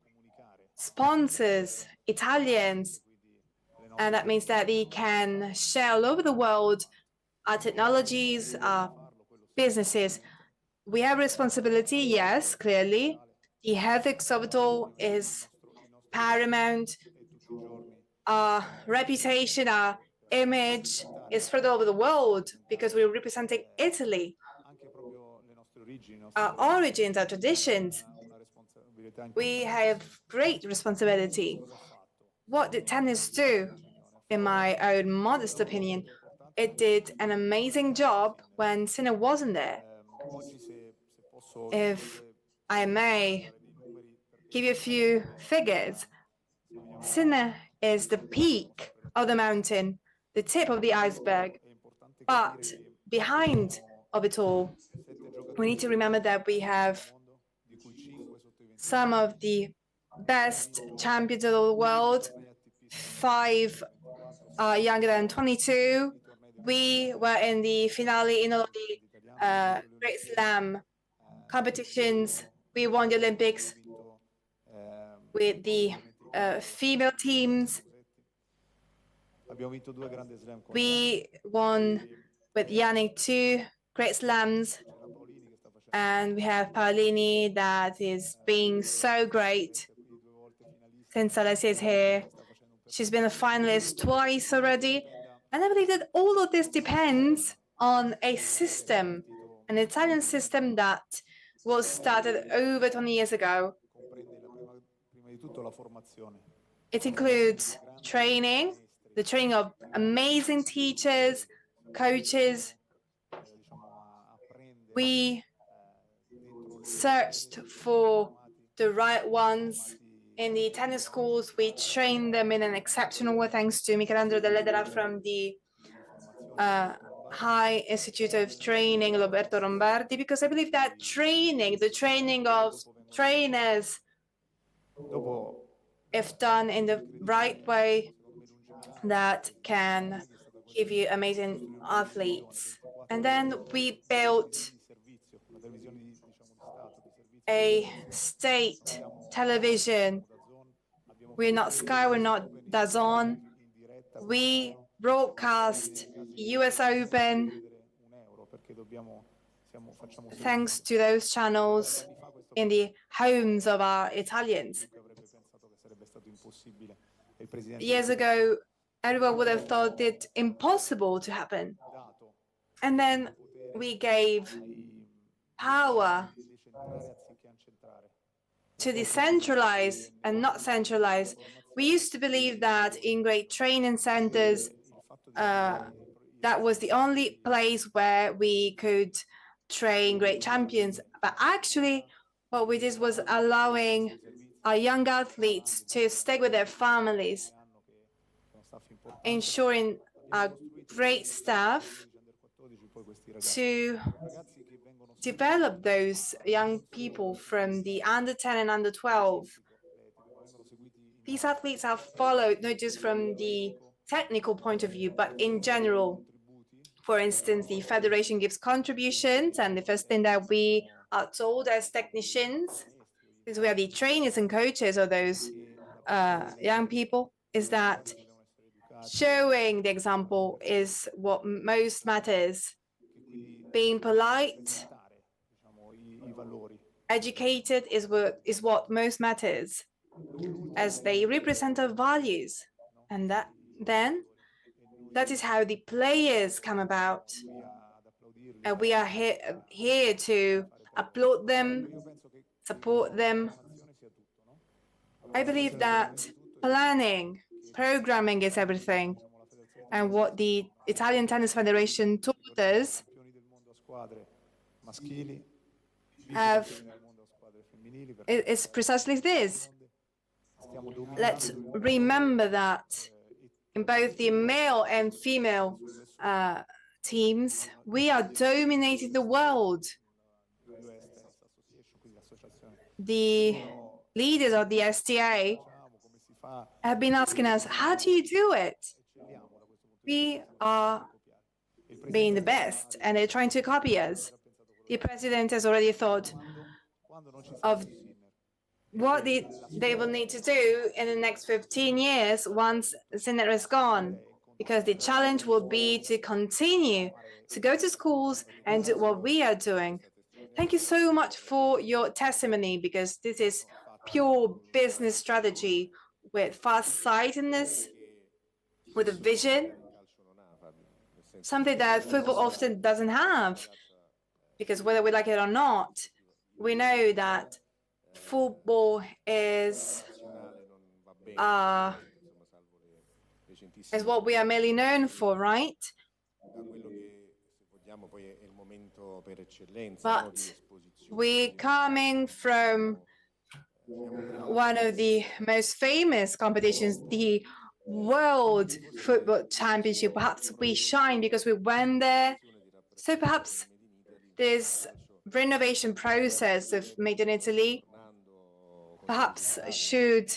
sponsors, Italians, and that means that they can share all over the world our technologies, our businesses. We have responsibility, yes, clearly. The ethics of it all is paramount. Our reputation, our image is spread all over the world because we're representing Italy. Our origins, our traditions. We have great responsibility. What did tennis do? In my own modest opinion, it did an amazing job when Sinner wasn't there. If I may give you a few figures, Sinner is the peak of the mountain, the tip of the iceberg, but behind of it all, we need to remember that we have some of the best champions of the world, 5 younger than 22. We were in the finale in all the Great Slam competitions. We won the Olympics with the female teams. We won with Yannick 2 Great Slams. And we have Paolini that is being so great since Alessia is here. She's been a finalist twice already. And I believe that all of this depends on a system, an Italian system that was started over 20 years ago. It includes training, the training of amazing teachers, coaches. We searched for the right ones in the tennis schools. We trained them in an exceptional way, thanks to Michelangelo Dell'Edera from the High Institute of Training, Roberto Lombardi, because I believe that training, the training of trainers, if done in the right way, that can give you amazing athletes. And then we built a state television. We're not Sky, we're not DAZN. We broadcast US Open thanks to those channels in the homes of our Italians. Years ago, everyone would have thought it impossible to happen. And then we gave power to decentralize and not centralize. We used to believe that in great training centers, that was the only place where we could train great champions. But actually, what we did was allowing our young athletes to stay with their families, ensuring a great staff to develop those young people from the under 10 and under 12. These athletes are followed not just from the technical point of view, but in general. For instance, the federation gives contributions, and the first thing that we are told as technicians, because we are the trainers and coaches of those young people, is that showing the example is what most matters. Being polite, educated is what most matters, as they represent our values. And then that is how the players come about. And we are here to applaud them, support them. I believe that planning, programming is everything. And what the Italian Tennis Federation taught us is precisely this. Let's remember that in both the male and female teams, we are dominating the world. The leaders of the STA have been asking us, how do you do it? We are being the best, and they're trying to copy us. The president has already thought of what they will need to do in the next 15 years once Sinner is gone, because the challenge will be to continue to go to schools and do what we are doing. Thank you so much for your testimony, because this is pure business strategy with fast-sightedness, with a vision, something that football often doesn't have, because whether we like it or not, we know that football is what we are mainly known for, right? But we're coming from one of the most famous competitions, the World Football Championship. Perhaps we shine because we went there. So perhaps this renovation process of Made in Italy perhaps should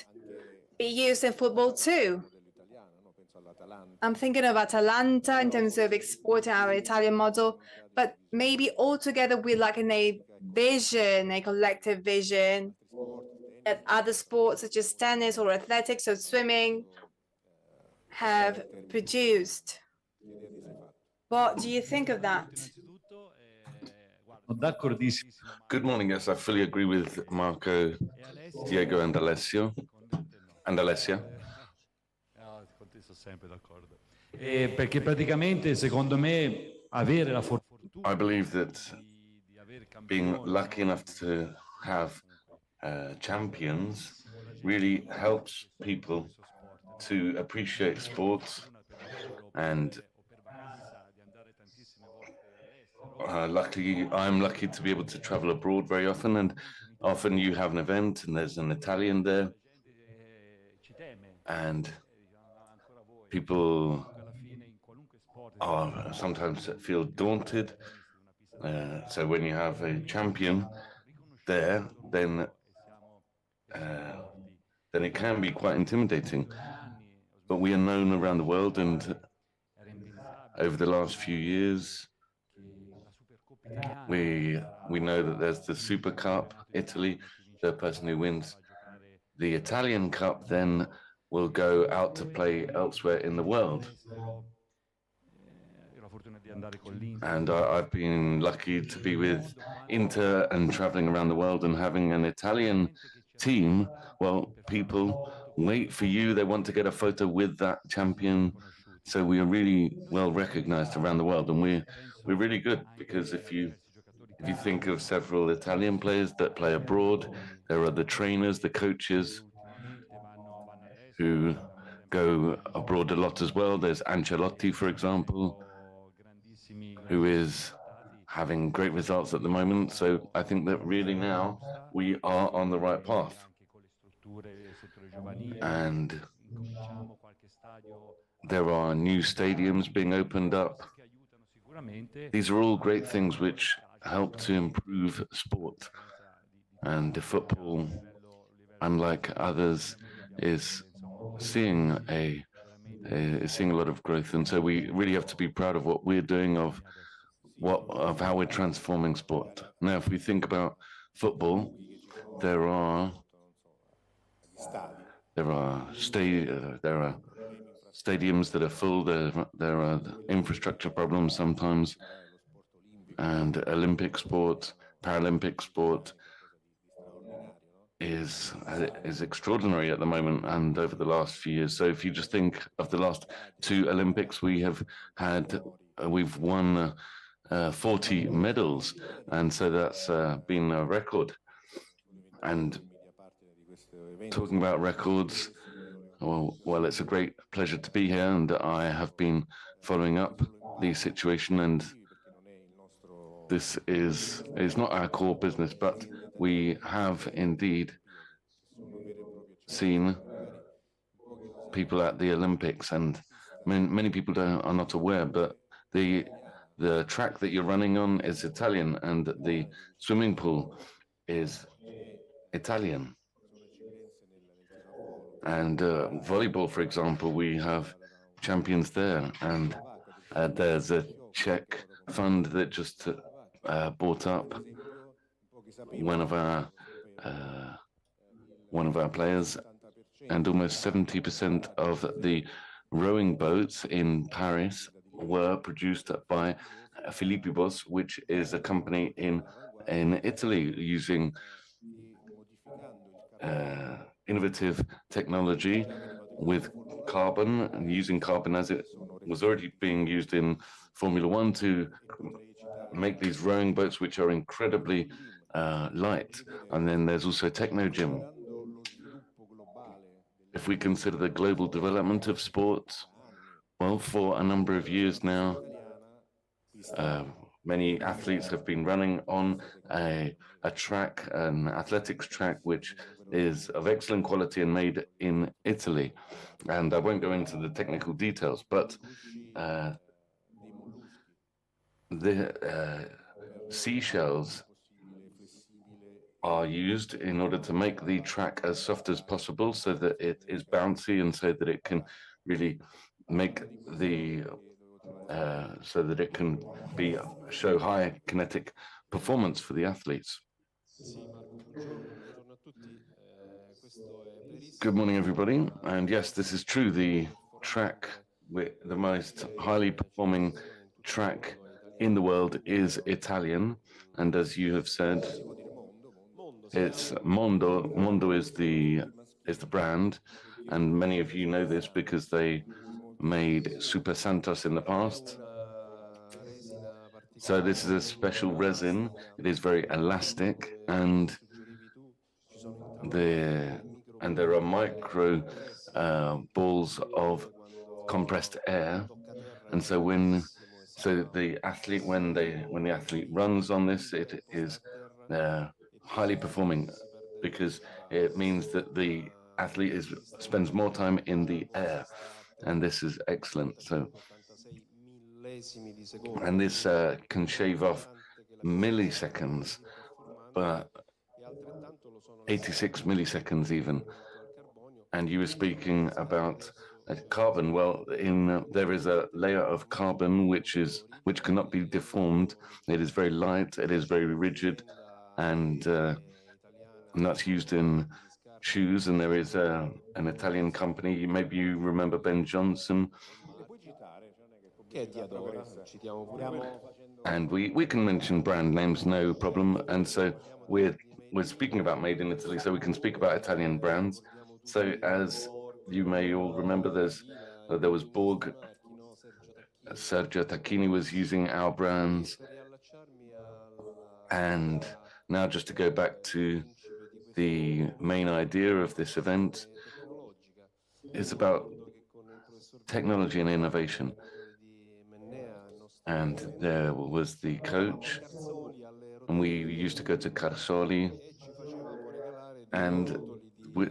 be used in football too. I'm thinking of Atalanta in terms of exporting our Italian model, but maybe altogether we lack a vision, a collective vision that other sports such as tennis or athletics or swimming have produced. What do you think of that? Good morning. Yes, I fully agree with Marco, Diego, and Alessia. Perché praticamente, secondo me, avere la fortuna. I believe that being lucky enough to have champions really helps people to appreciate sports, and luckily, I'm lucky to be able to travel abroad very often, and often you have an event and there's an Italian there, and people sometimes feel daunted. So when you have a champion there, then it can be quite intimidating. But we are known around the world, and over the last few years, we know that there's the Super Cup, Italy. The person who wins the Italian Cup then will go out to play elsewhere in the world. And I've been lucky to be with Inter and traveling around the world and having an Italian team. Well, people wait for you. They want to get a photo with that champion. So we are really well recognized around the world, and we're really good, because if you think of several Italian players that play abroad, there are the trainers, the coaches who go abroad a lot as well. There's Ancelotti, for example, who is having great results at the moment. So I think that really now we are on the right path. And there are new stadiums being opened up. These are all great things which help to improve sport. And football, unlike others, is seeing a lot of growth. And so we really have to be proud of what we're doing, of how we're transforming sport. Now, if we think about football, there are stadiums that are full. There are infrastructure problems sometimes, and Olympic sport, Paralympic sport, is extraordinary at the moment and over the last few years. So if you just think of the last two Olympics, we've won 40 medals, and so that's been a record. And talking about records, well, it's a great pleasure to be here, and I have been following up the situation, and this is not our core business, but we have indeed seen people at the Olympics, and many people are not aware, but the track that you're running on is Italian, and the swimming pool is Italian. And volleyball, for example, we have champions there, and there's a Czech fund that just bought up one of our players, and almost 70% of the rowing boats in Paris were produced by Filippi, which is a company in Italy using innovative technology with carbon, and using carbon as it was already being used in Formula One to make these rowing boats, which are incredibly light. And then there's also Technogym. If we consider the global development of sports, well, for a number of years now, many athletes have been running on a track, an athletics track, which is of excellent quality and made in Italy. And I won't go into the technical details, but the seashells are used in order to make the track as soft as possible so that it is bouncy and so that it can really make the so that it can show high kinetic performance for the athletes. Good morning, everybody. And yes, this is true. The track with the most highly performing track in the world is Italian. And as you have said, it's Mondo. Mondo is the brand. And many of you know this because they made Super Santos in the past. So this is a special resin. It is very elastic, and there are micro balls of compressed air, and so when the athlete runs on this, it is highly performing because it means that the athlete spends more time in the air, and this is excellent. So, and this can shave off milliseconds, but 86 milliseconds even. And you were speaking about carbon. Well, there is a layer of carbon which cannot be deformed. It is very light. It is very rigid, and that's used in shoes. And there is an Italian company. Maybe you remember Ben Johnson. And we can mention brand names, no problem. And so we're speaking about made in Italy, so we can speak about Italian brands. So as you may all remember, there was Borg. Sergio Tacchini was using our brands. And now just to go back to the main idea of this event, is about technology and innovation. And there was the coach, and we used to go to Carsoli, and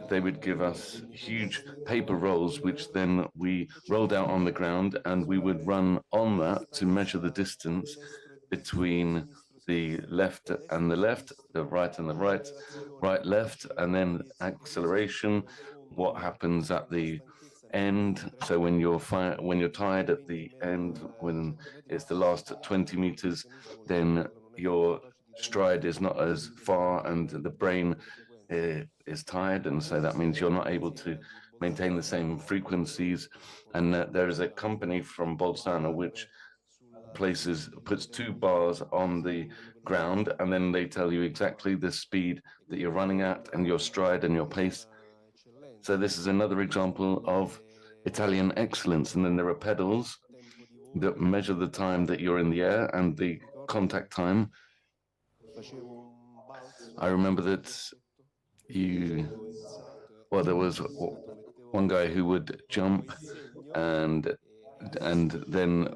they would give us huge paper rolls, which then we rolled out on the ground, and we would run on that to measure the distance between the left and the left, the right and the right, right, left, and then acceleration, what happens at the end. So when you're tired at the end, when it's the last 20 meters, then your stride is not as far and the brain is tired, and so that means you're not able to maintain the same frequencies. And there is a company from Bolzano which puts 2 bars on the ground, and then they tell you exactly the speed that you're running at and your stride and your pace. So this is another example of Italian excellence. And then there are pedals that measure the time that you're in the air and the contact time. I remember that there was one guy who would jump and then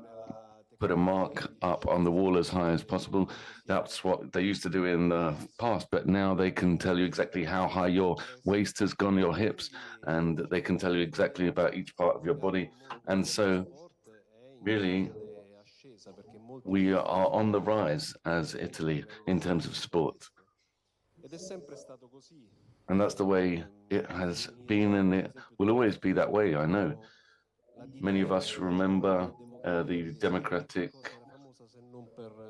put a mark up on the wall as high as possible. That's what they used to do in the past, but now they can tell you exactly how high your waist has gone, your hips, and they can tell you exactly about each part of your body. And so really, we are on the rise as Italy in terms of sport. And that's the way it has been, and it will always be that way, I know. Many of us remember the Democratic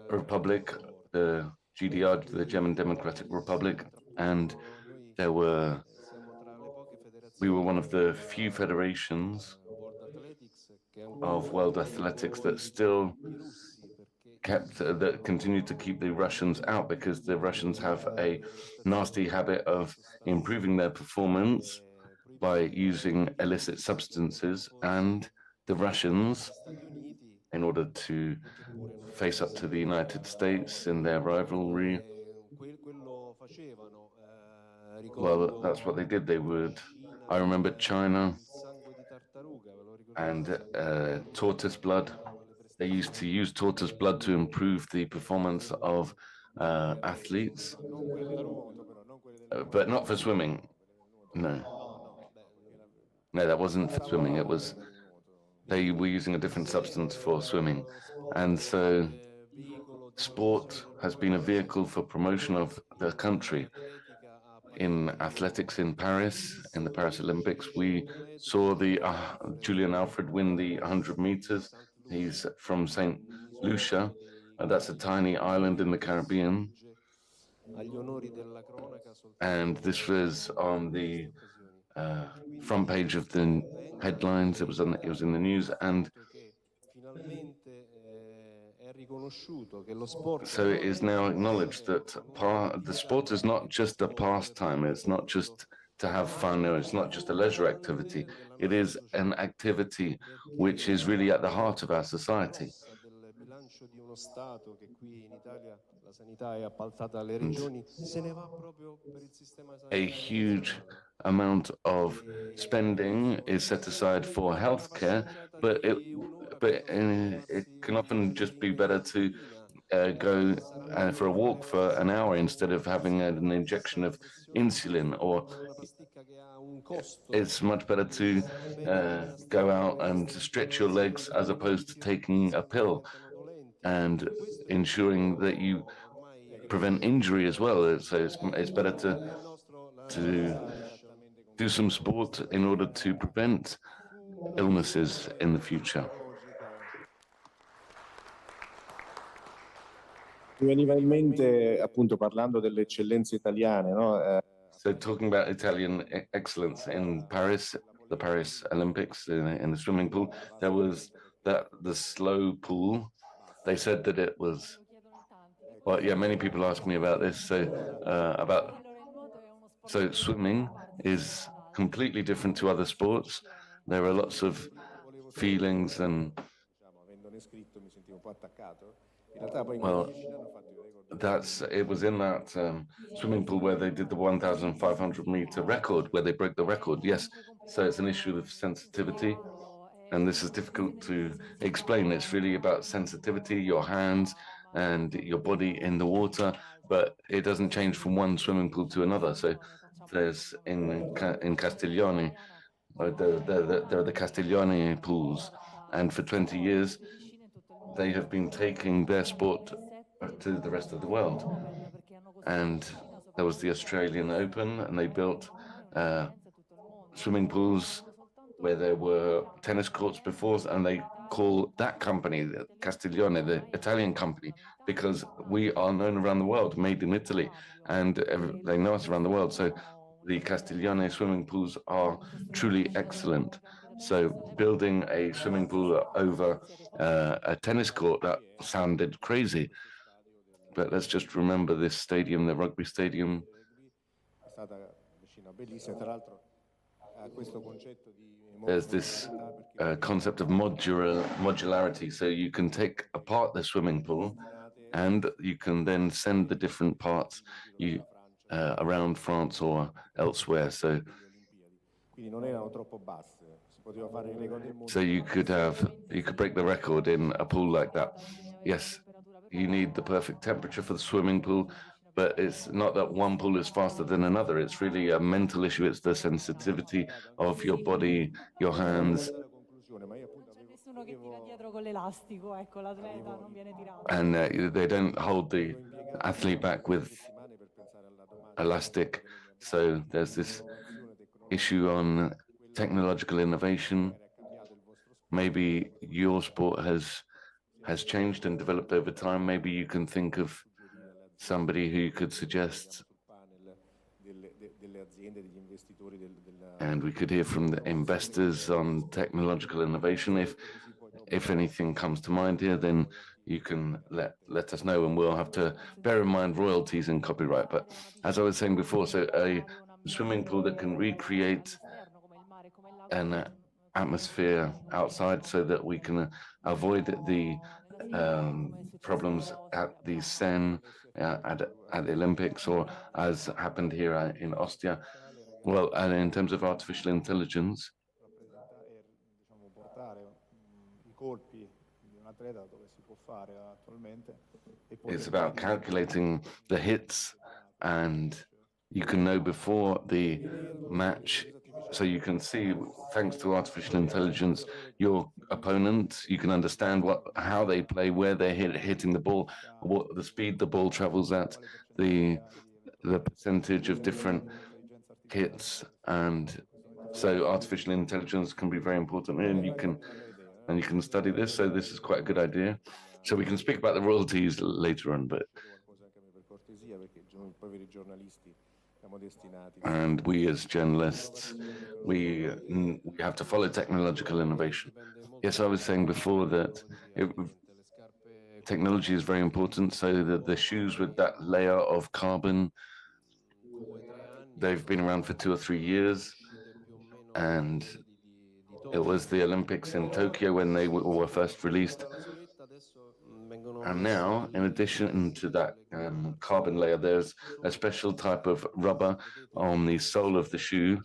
Republic, the GDR, the German Democratic Republic, and we were one of the few federations of world athletics that still that continued to keep the Russians out, because the Russians have a nasty habit of improving their performance by using illicit substances, and the Russians, in order to face up to the United States in their rivalry, well, that's what they did. I remember China and tortoise blood. They used to use tortoise blood to improve the performance of athletes, but not for swimming. No, that wasn't for swimming. They were using a different substance for swimming. And so sport has been a vehicle for promotion of the country. In athletics in Paris, in the Paris Olympics, we saw the Julian Alfred win the 100 meters. He's from St. Lucia, and that's a tiny island in the Caribbean. And this was on the front page of the headlines. It was in the news, and so it is now acknowledged that the sport is not just a pastime. It's not just to have fun, or it's not just a leisure activity. It is an activity which is really at the heart of our society. A huge amount of spending is set aside for healthcare, but it can often just be better to go for a walk for an hour instead of having an injection of insulin, or it's much better to go out and stretch your legs as opposed to taking a pill, and ensuring that you prevent injury as well. So it's better to do some sport in order to prevent illnesses in the future. Mi veniva in mente, appunto, parlando delle eccellenze italiane, no? So talking about Italian excellence in Paris, the Paris Olympics in the swimming pool, there was the slow pool. They said that it was, well, yeah, many people ask me about this. So swimming is completely different to other sports. There are lots of feelings and, well, it was in that swimming pool where they did the 1,500 meter record, where they broke the record. Yes, so it's an issue of sensitivity, and this is difficult to explain. It's really about sensitivity, your hands and your body in the water, but it doesn't change from one swimming pool to another. So there's in Castiglione, there are the Castiglione pools, and for 20 years they have been taking their sport to the rest of the world. And there was the Australian Open, and they built swimming pools where there were tennis courts before, and they call that company Castiglione, the Italian company, because we are known around the world, made in Italy, and they know us around the world. So the Castiglione swimming pools are truly excellent. So building a swimming pool over a tennis court, that sounded crazy. But let's just remember this stadium, the rugby stadium. There's this concept of modularity. So you can take apart the swimming pool and you can then send the different parts around France or elsewhere. So you could break the record in a pool like that. Yes, you need the perfect temperature for the swimming pool, but it's not that one pool is faster than another. It's really a mental issue. It's the sensitivity of your body, your hands. And they don't hold the athlete back with elastic. So there's this issue on technological innovation. Maybe your sport has changed and developed over time. Maybe you can think of somebody who you could suggest. And we could hear from the investors on technological innovation. If anything comes to mind here, then you can let us know, and we'll have to bear in mind royalties and copyright. But as I was saying before, so a swimming pool that can recreate an atmosphere outside so that we can avoid the problems at the Seine, at the Olympics, or as happened here in Ostia. Well, and in terms of artificial intelligence, it's about calculating the hits, and you can know before the match. So you can see, thanks to artificial intelligence, your opponent. You can understand how they play, where they're hitting the ball, what the speed the ball travels at, the percentage of different hits, and so artificial intelligence can be very important, and you can study this. So this is quite a good idea. So we can speak about the royalties later on, but. And we as journalists, we have to follow technological innovation. Yes, I was saying before that technology is very important. So that the shoes with that layer of carbon, they've been around for 2 or 3 years. And it was the Olympics in Tokyo when they were first released. And now, in addition to that carbon layer, there's a special type of rubber on the sole of the shoe,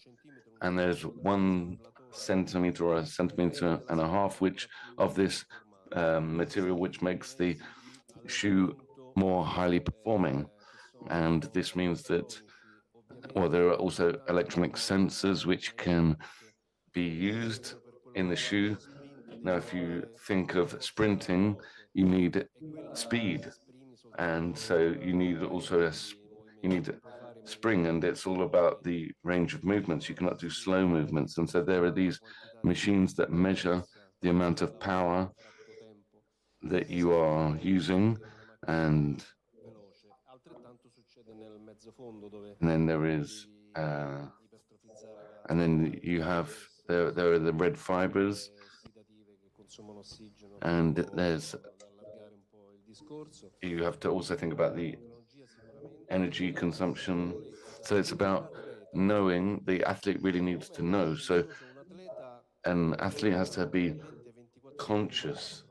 and there's 1 centimeter or 1.5 centimeters which of this material, which makes the shoe more highly performing. And this means that, well, there are also electronic sensors which can be used in the shoe. Now, if you think of sprinting, you need speed, and so you need also spring, and it's all about the range of movements. You cannot do slow movements, and so there are these machines that measure the amount of power that you are using, and then there is and then you have there are the red fibers, and you have to also think about the energy consumption. So it's about knowing. The athlete really needs to know. So an athlete has to be conscious.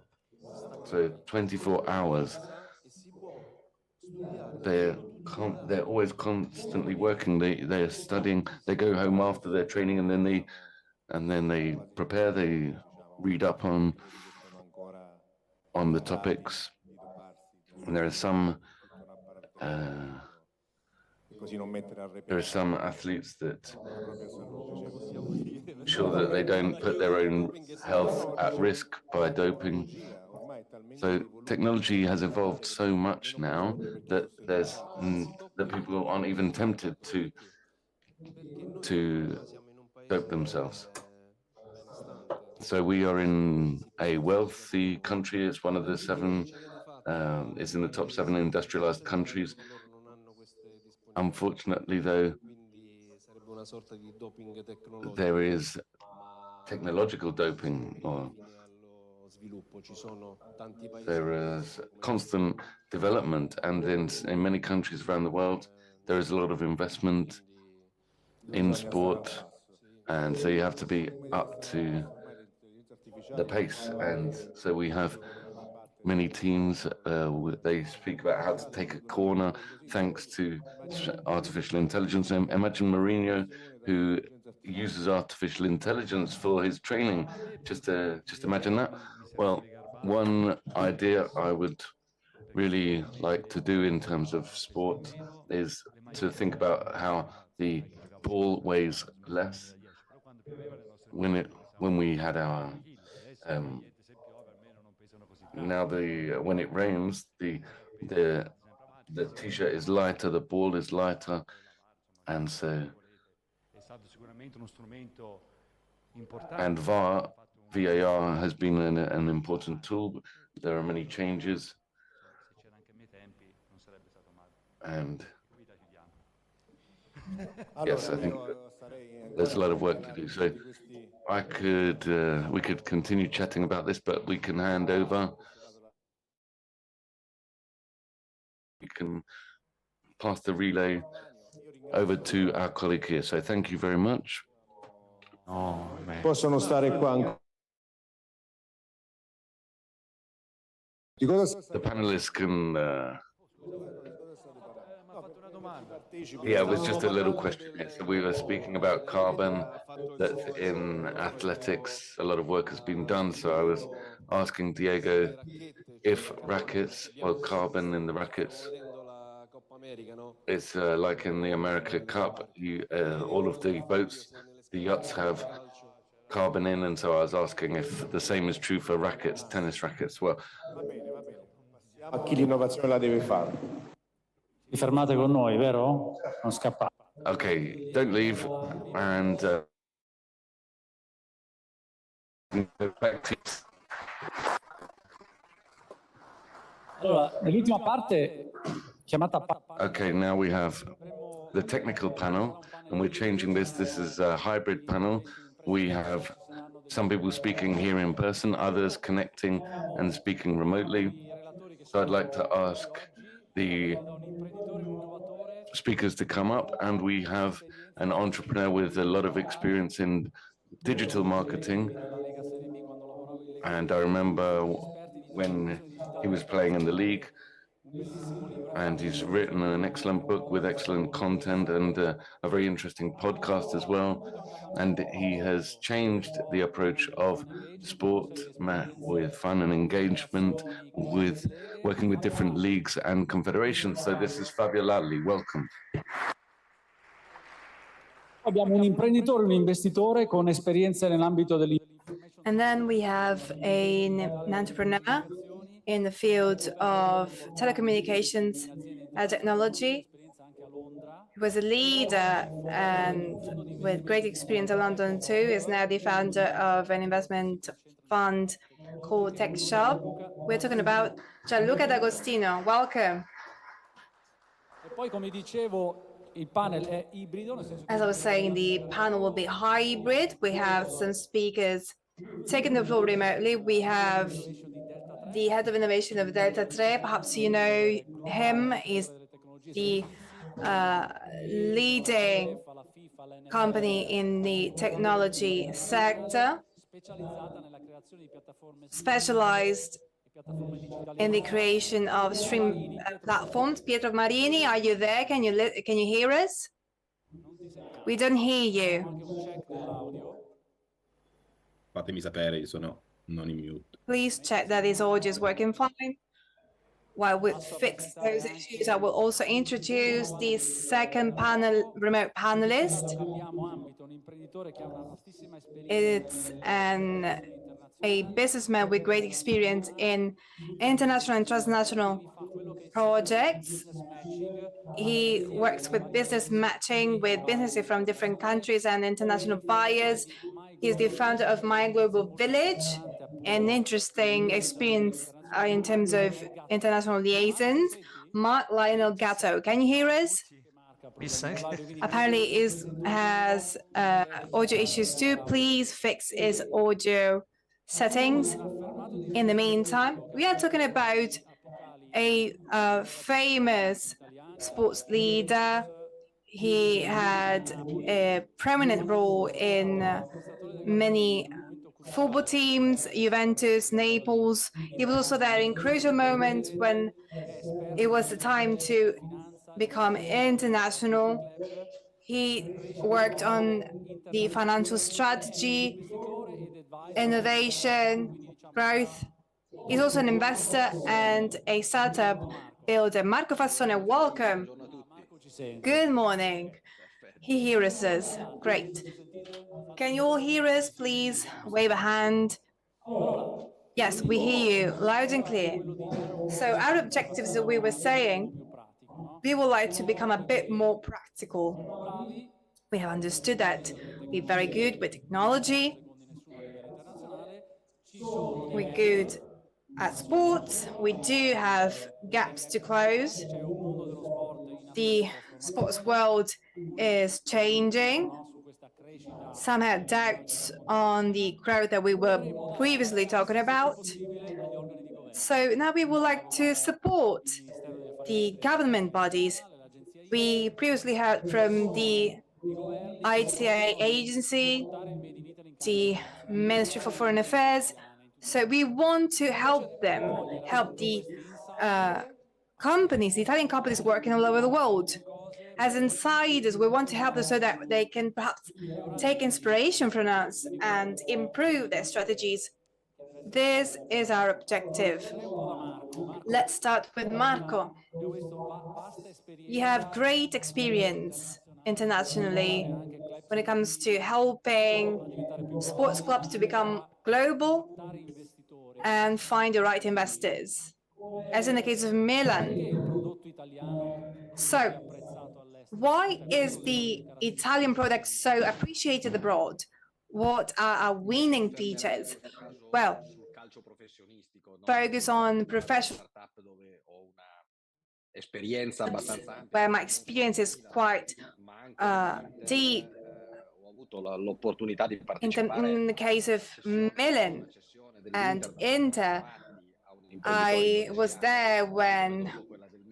So 24 hours. They're always constantly working. They're studying. They go home after their training, and then they prepare. They read up on the topics. And there are some athletes that ensure that they don't put their own health at risk by doping. So technology has evolved so much now that that people aren't even tempted to dope themselves. So we are in a wealthy country. It's one of the 7. It's in the top 7 industrialized countries. Unfortunately, though, there is technological doping, or there is constant development, and in many countries around the world, there is a lot of investment in sport, and so you have to be up to the pace. And so we have many teams, they speak about how to take a corner thanks to artificial intelligence. Imagine Mourinho, who uses artificial intelligence for his training. Just imagine that. Well, one idea I would really like to do in terms of sport is to think about how the ball weighs less. When we had our when it rains, the t-shirt is lighter, the ball is lighter, and so and VAR has been an important tool. There are many changes, and yes, I think there's a lot of work to do. So we could continue chatting about this, but we can hand over. We can pass the relay over to our colleague here. So thank you very much. Possono stare qua. The panelists can. Yeah, it was just a little question. So we were speaking about carbon, that in athletics, a lot of work has been done. So I was asking Diego if rackets, well, carbon in the rackets, it's like in the America Cup, all of the boats, the yachts have carbon in. And so I was asking if the same is true for rackets, tennis rackets. Well, A chi l'innovazione la deve fare. Vi fermate con noi, vero? Non scappate. Okay, don't leave, and back to. Allora, nell'ultima parte chiamata. Okay, now we have the technical panel, and we're changing this. This is a hybrid panel. We have some people speaking here in person, others connecting and speaking remotely. So I'd like to ask the speakers to come up, and we have an entrepreneur with a lot of experience in digital marketing. And I remember when he was playing in the league, and he's written an excellent book with excellent content and a very interesting podcast as well. And he has changed the approach of sport with fun and engagement, with working with different leagues and confederations. So this is Fabio Lalli. Welcome. Abbiamo un imprenditore, un investitore con esperienza nell'ambito And then we have an entrepreneur in the field of telecommunications and technology. He was a leader and with great experience in London too, is now the founder of an investment fund called TechShop. We're talking about Gianluca D'Agostino. Welcome. As I was saying, the panel will be hybrid. We have some speakers taking the floor remotely. We have the head of innovation of DELTATRE. Perhaps you know him. He's the leading company in the technology sector, specialized in the creation of stream platforms. Pietro Marini, are you there? Can you hear us? We don't hear you. Fatemi sapere, io sono non in mute. Please check that his audio is working fine. While we fix those issues, I will also introduce the second remote panelist. It's a businessman with great experience in international and transnational projects. He works with business matching with businesses from different countries and international buyers. He's the founder of My Global Village, an interesting experience in terms of international liaisons. Marc Lionel Gatto, can you hear us? apparently has audio issues too. Please fix his audio settings. In the meantime, we are talking about a famous sports leader. He had a prominent role in many football teams, Juventus, Naples. He was also there in crucial moments when it was the time to become international. He worked on the financial strategy, innovation, growth. He's also an investor and a startup builder. Marco Fassone, welcome. Good morning. He hears us. Great. Can you all hear us? Please wave a hand. Yes, we hear you loud and clear. So our objectives that we were saying, we would like to become a bit more practical. We have understood that we're very good with technology. We're good at sports. We do have gaps to close. The sports world is changing. Some had doubts on the growth that we were previously talking about. So now we would like to support the government bodies. We previously heard from the ITA agency, the Ministry for Foreign Affairs. So we want to help them, help the companies, the Italian companies working all over the world. As insiders, we want to help them so that they can perhaps take inspiration from us and improve their strategies. This is our objective. Let's start with Marco. You have great experience internationally when it comes to helping sports clubs to become global and find the right investors, as in the case of Milan. So, why is the Italian product so appreciated abroad? What are our winning features? Well, focus on professional, where my experience is quite deep. In the case of Milan and Inter, I was there when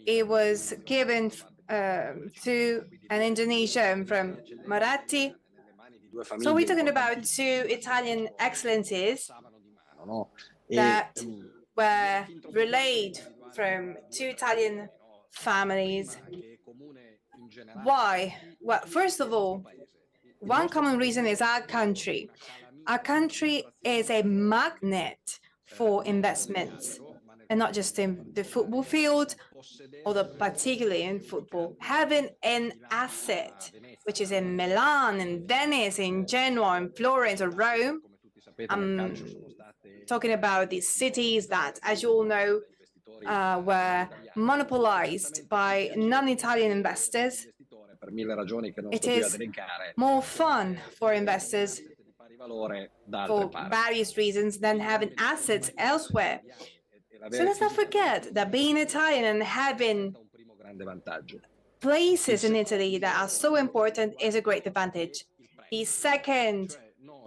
it was given to an Indonesian from Marathi. So we're talking about two Italian excellencies that were relayed from two Italian families. Why? Well, first of all, one common reason is our country. Our country is a magnet for investments, and not just in the football field, although particularly in football. Having an asset, which is in Milan, in Venice, in Genoa, in Florence, or Rome, I'm talking about these cities that, as you all know, were monopolized by non-Italian investors. It is more fun for investors for various reasons than having assets elsewhere. So let's not forget that being Italian and having places in Italy that are so important is a great advantage. The second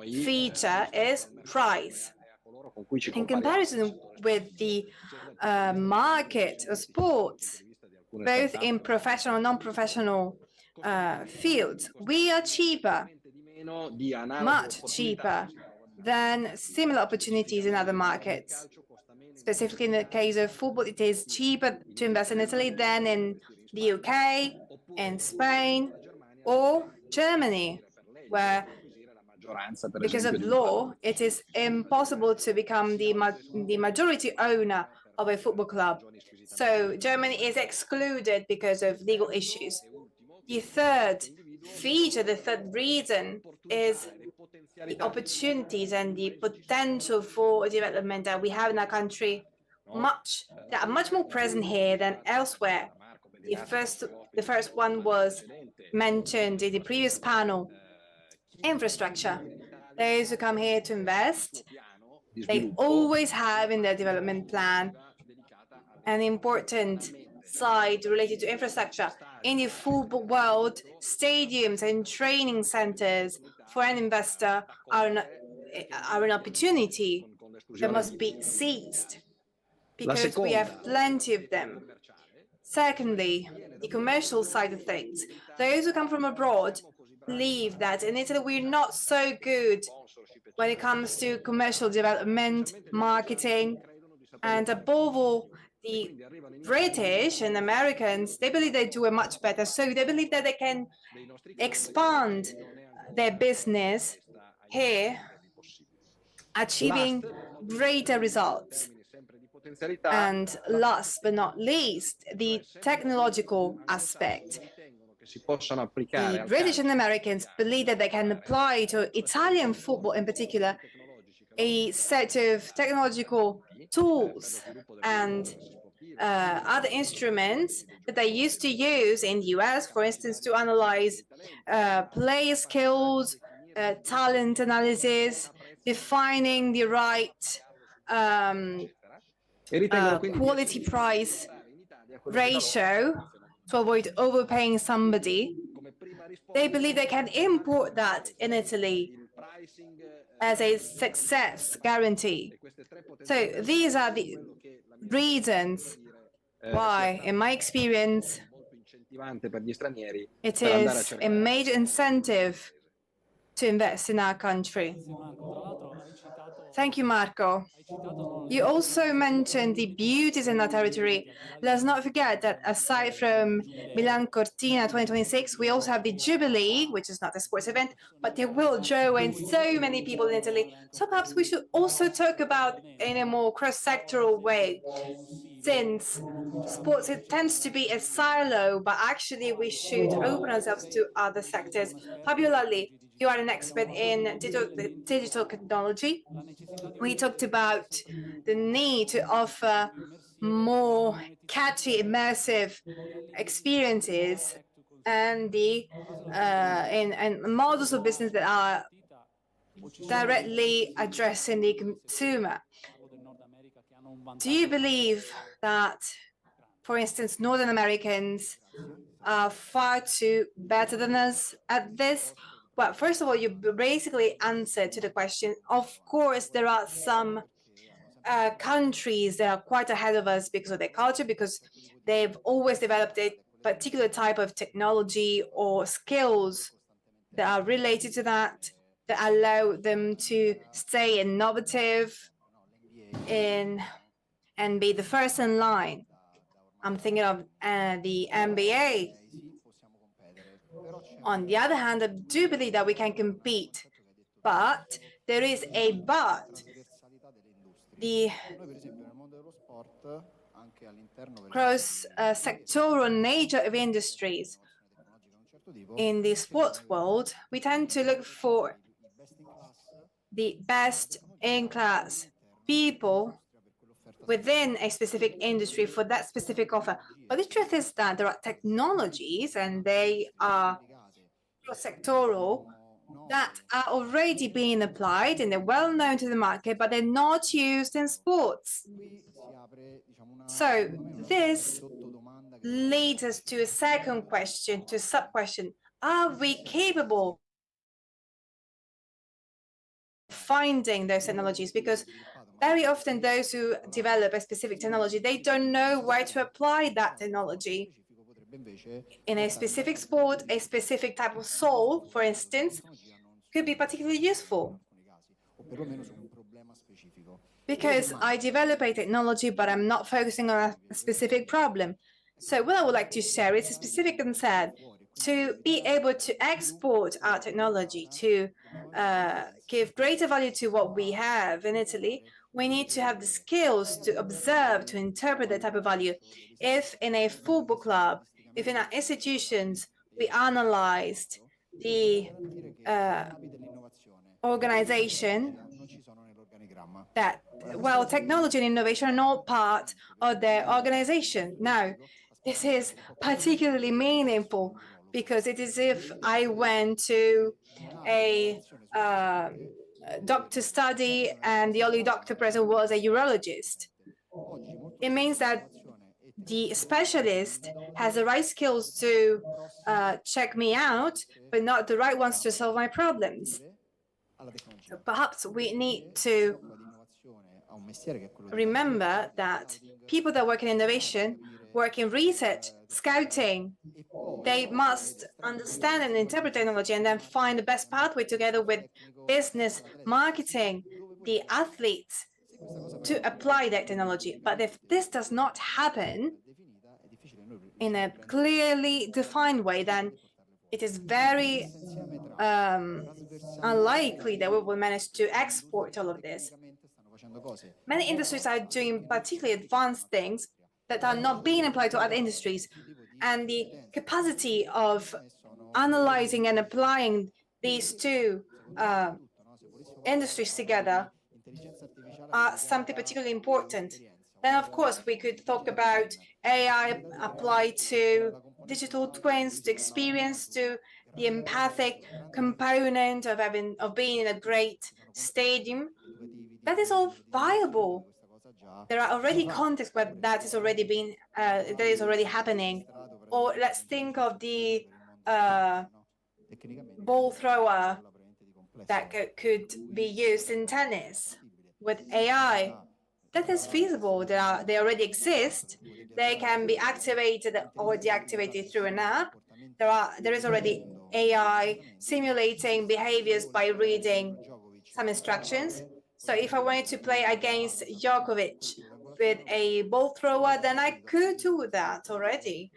feature is price. In comparison with the market of sports, both in professional and non-professional fields, we are cheaper, much cheaper than similar opportunities in other markets. Specifically in the case of football, it is cheaper to invest in Italy than in the UK, in Spain, or Germany, where because of law, it is impossible to become the majority owner of a football club. So Germany is excluded because of legal issues. The third feature, the third reason is the opportunities and the potential for development that we have in our country, that are much more present here than elsewhere. The first one was mentioned in the previous panel, infrastructure. Those who come here to invest, they always have in their development plan an important side related to infrastructure. in the football world, stadiums and training centers for an investor are an opportunity that must be seized because we have plenty of them. Secondly, the commercial side of things. Those who come from abroad believe that in Italy we're not so good when it comes to commercial development, marketing, and above all, the British and Americans, they believe they do it much better. So they believe that they can expand their business here, achieving greater results. And last but not least, the technological aspect. The British and Americans believe that they can apply to Italian football in particular a set of technological tools and other instruments that they used to use in the US, for instance, to analyze player skills, talent analysis, defining the right quality price ratio to avoid overpaying somebody. They believe they can import that in Italy as a success guarantee. So these are the reasons why, in my experience, it is a major incentive to invest in our country. Thank you, Marco. You also mentioned the beauties in our territory. Let's not forget that aside from Milan Cortina 2026, we also have the Jubilee, which is not a sports event, but it will draw in so many people in Italy. So perhaps we should also talk about in a more cross-sectoral way, since sports, it tends to be a silo, but actually we should open ourselves to other sectors. Fabio Lalli, you are an expert in digital technology. We talked about the need to offer more catchy, immersive experiences and the and models of business that are directly addressing the consumer. Do you believe that, for instance, Northern Americans are far too better than us at this? Well, first of all, you basically answered to the question. Of course, there are some countries that are quite ahead of us because of their culture, because they've always developed a particular type of technology or skills that are related to that, that allow them to stay innovative and be the first in line. I'm thinking of the NBA. On the other hand, I do believe that we can compete, but there is a but. The cross-sectoral nature of industries. In the sports world, we tend to look for the best in-class people within a specific industry for that specific offer. But the truth is that there are technologies, and they are cross-sectoral, that are already being applied and they're well known to the market, but they're not used in sports. So this leads us to a second question, to a sub-question. Are we capable of finding those technologies? Because very often those who develop a specific technology, they don't know where to apply that technology. In a specific sport, a specific type of soul, for instance, could be particularly useful. Because I develop a technology, but I'm not focusing on a specific problem. So what I would like to share is a specific concern to be able to export our technology, to give greater value to what we have in Italy. We need to have the skills to observe, to interpret that type of value. If in a football club, if in our institutions, we analyzed the organization, that, well, technology and innovation are not part of their organization. Now, this is particularly meaningful because it is if I went to a doctor study and the only doctor present was a urologist. It means that the specialist has the right skills to check me out, but not the right ones to solve my problems. So perhaps we need to remember that people that work in innovation, work in research, scouting, they must understand and interpret technology and then find the best pathway together with business, marketing, the athletes to apply that technology. But if this does not happen in a clearly defined way, then it is very unlikely that we will manage to export all of this. Many industries are doing particularly advanced things that are not being applied to other industries, and the capacity of analyzing and applying these two industries together are something particularly important. Then, of course, we could talk about AI applied to digital twins, to experience, to the empathic component of being in a great stadium. That is all viable. There are already contexts where that is already happening. Or let's think of the ball thrower that could be used in tennis with AI. That is feasible. They already exist. They can be activated or deactivated through an app. There is already AI simulating behaviors by reading some instructions. So if I wanted to play against Djokovic with a ball thrower, then I could do that already.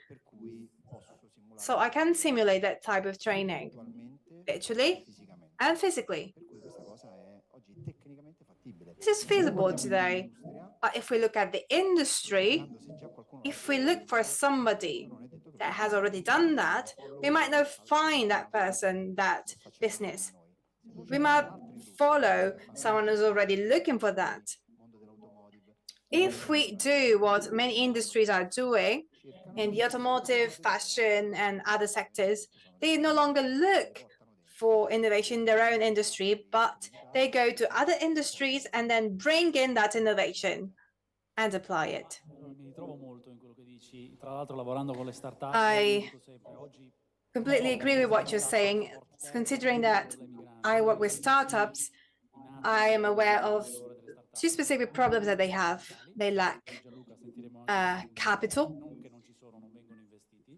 So I can simulate that type of training, virtually and physically. This is feasible today. But if we look at the industry, if we look for somebody that has already done that, we might not find that person, that business. We might follow someone who's already looking for that. If we do what many industries are doing in the automotive, fashion, and other sectors, they no longer look for innovation in their own industry, but they go to other industries and then bring in that innovation and apply it. I completely agree with what you're saying. Considering that I work with startups, I am aware of two specific problems that they have. They lack capital.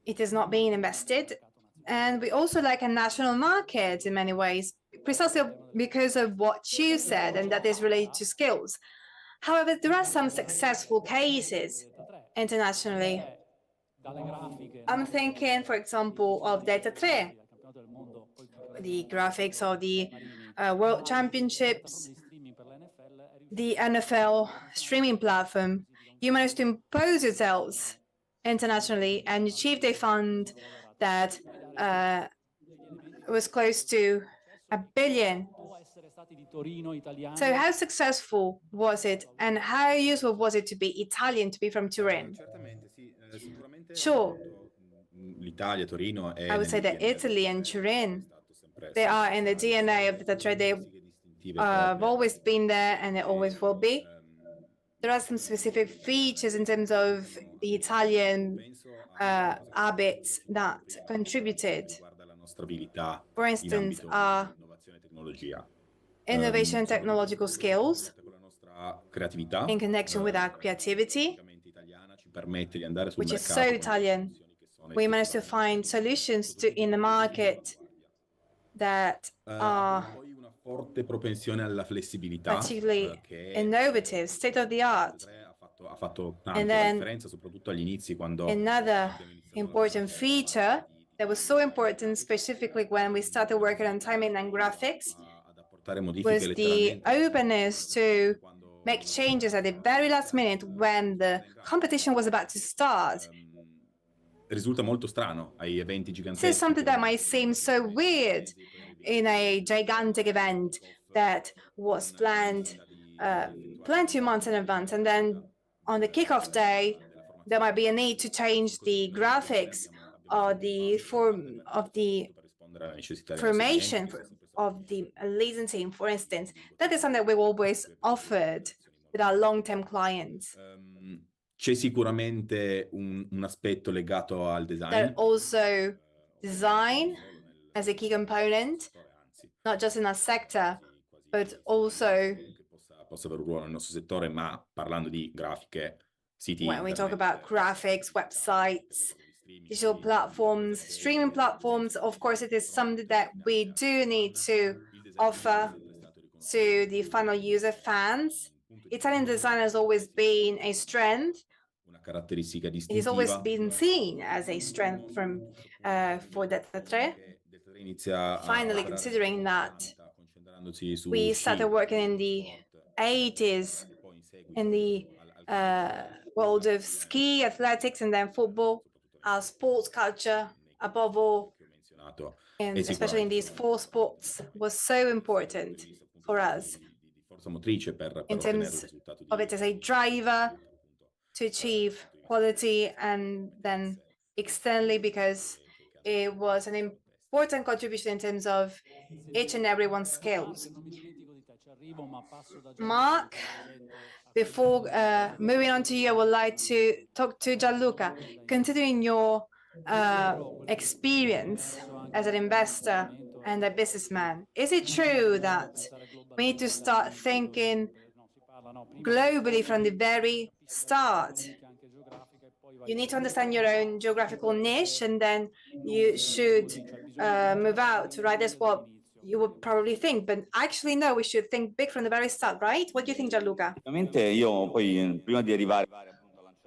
It is not being invested. And we also lack a national market in many ways, precisely because of what you said, and that is related to skills. However, there are some successful cases internationally. I'm thinking, for example, of DELTATRE, the graphics of the World Championships, the NFL streaming platform. You managed to impose yourselves internationally and achieved a fund that was close to $1 billion. So how successful was it, and how useful was it to be Italian, to be from Turin? Sure. I would say that Italy and Turin, they are in the DNA of the DELTATRE. They've always been there and they always will be. There are some specific features in terms of the Italian habits that contributed. For instance, our innovation and technological skills in connection with our creativity, which is so Italian. We managed to find solutions in the market that are particularly innovative, state-of-the-art. And then another important feature that was so important, specifically when we started working on timing and graphics, was the openness to make changes at the very last minute when the competition was about to start. This is something that might seem so weird in a gigantic event that was planned plenty of months in advance, and then on the kickoff day there might be a need to change the graphics or the form of the formation of the leasing team, for instance. That is something that we've always offered with our long-term clients. C'è sicuramente un aspetto legato al design. That also design as a key component, not just in our sector, but also possa avere un ruolo nel nostro settore, ma parlando di grafiche, siti when we talk internet, about graphics, websites, digital platforms, streaming platforms. Of course, it is something that we do need to offer to the final user fans. Italian design has always been a strength. una caratteristica It has always distintiva. been seen as a strength for DELTATRE. Finally, considering that we started working in the 80s in the world of ski, athletics, and then football, our sports culture, above all, and especially in these four sports, was so important for us in terms of it as a driver to achieve quality, and then externally because it was an important contribution in terms of each and everyone's skills. Mark, before moving on to you, I would like to talk to Gianluca. Considering your experience as an investor and a businessman, is it true that we need to start thinking globally from the very start? You need to understand your own geographical niche, and then you should move out, right? That's what you would probably think, but actually, no, we should think big from the very start, right? What do you think, Gianluca?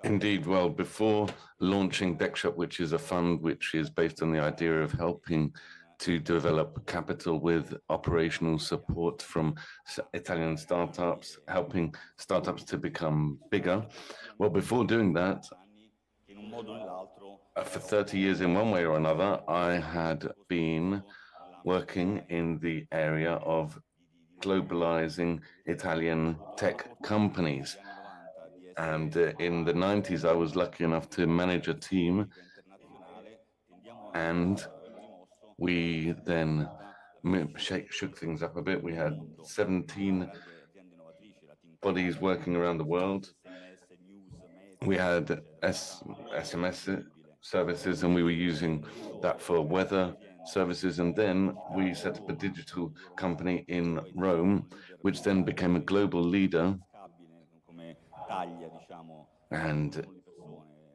Indeed, well, before launching TechShop, which is a fund which is based on the idea of helping to develop capital with operational support from Italian startups, helping startups to become bigger. Well, before doing that, for 30 years in one way or another, I had been working in the area of globalizing Italian tech companies. And in the 90s, I was lucky enough to manage a team, and we then shook things up a bit. We had 17 bodies working around the world. We had SMS services, and we were using that for weather services. And then we set up a digital company in Rome, which then became a global leader. And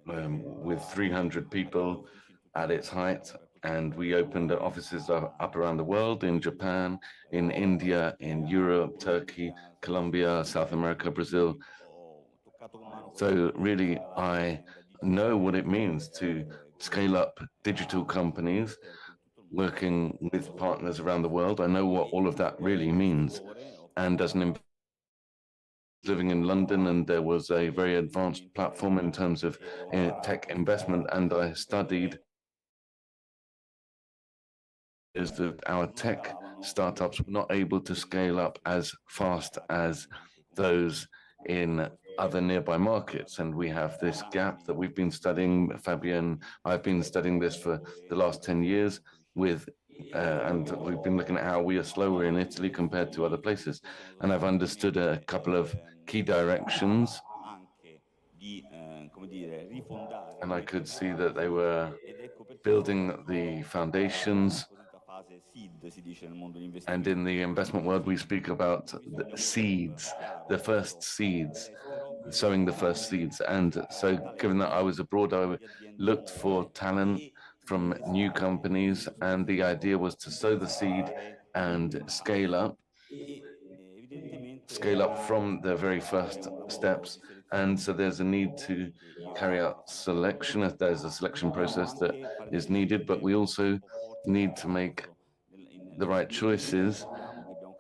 with 300 people at its height, and we opened offices up around the world, in Japan, in India, in Europe, Turkey, Colombia, South America, Brazil. So really, I know what it means to scale up digital companies, working with partners around the world. I know what all of that really means. And as an living in London, and there was a very advanced platform in terms of tech investment, and I studied is that our tech startups were not able to scale up as fast as those in other nearby markets. And we have this gap that we've been studying. Fabio and I've been studying this for the last 10 years with and we've been looking at how we are slower in Italy compared to other places. And I've understood a couple of key directions. And I could see that they were building the foundations. And in the investment world, we speak about the seeds, the first seeds, sowing the first seeds. And so given that I was abroad, I looked for talent from new companies, and the idea was to sow the seed and scale up from the very first steps. And so there's a need to carry out selection, if there's a selection process that is needed, but we also need to make the right choices.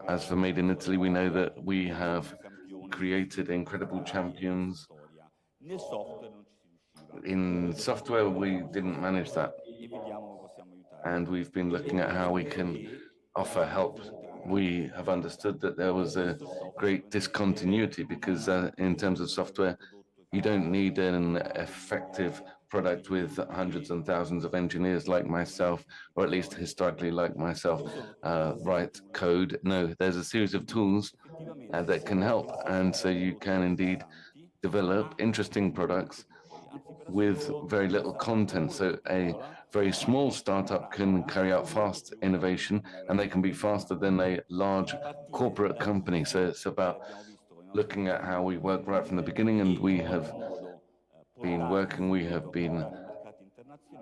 As for Made in Italy, we know that we have created incredible champions. In software, we didn't manage that. And we've been looking at how we can offer help. We have understood that there was a great discontinuity because in terms of software, you don't need an effective product with hundreds and thousands of engineers like myself, or at least historically like myself, write code. No, there's a series of tools that can help. And so you can indeed develop interesting products with very little content. So a very small startup can carry out fast innovation, and they can be faster than a large corporate company. So it's about looking at how we work right from the beginning, and we have been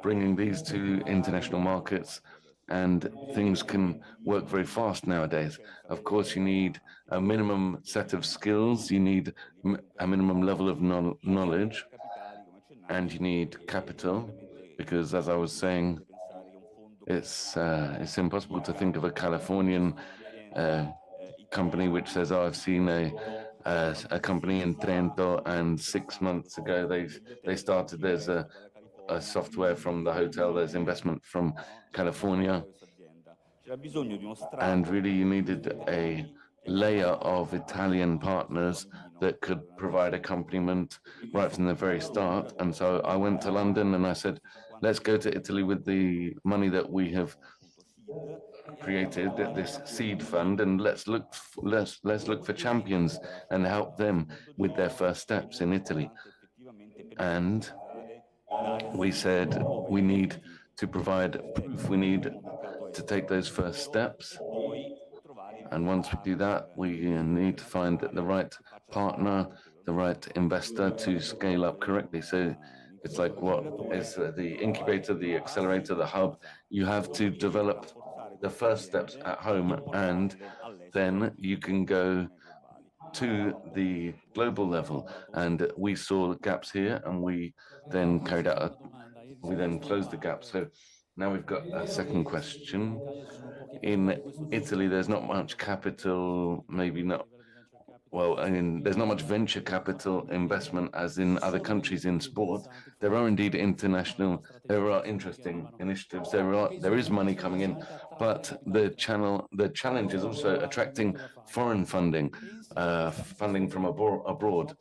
bringing these to international markets, and things can work very fast nowadays. Of course, you need a minimum set of skills, you need a minimum level of knowledge, and you need capital, because as I was saying, it's impossible to think of a Californian company which says, "Oh, I've seen a company in Trento, and 6 months ago they started. There's a software from the hotel. There's investment from California." And really, you needed a layer of Italian partners that could provide accompaniment right from the very start. And so I went to London and I said, let's go to Italy with the money that we have created, this seed fund, and let's look for champions and help them with their first steps in Italy. And we said we need to provide proof, we need to take those first steps. And once we do that, we need to find the right partner, the right investor to scale up correctly. So it's like, what is the incubator, the accelerator, the hub? You have to develop the first steps at home, and then you can go to the global level. And we saw gaps here, and we then closed the gap. So now we've got a second question. In Italy, there's not much capital, maybe not. Well, I mean, there's not much venture capital investment as in other countries in sport. There are indeed there are interesting initiatives. There is money coming in, but the challenge is also attracting foreign funding, funding from abroad.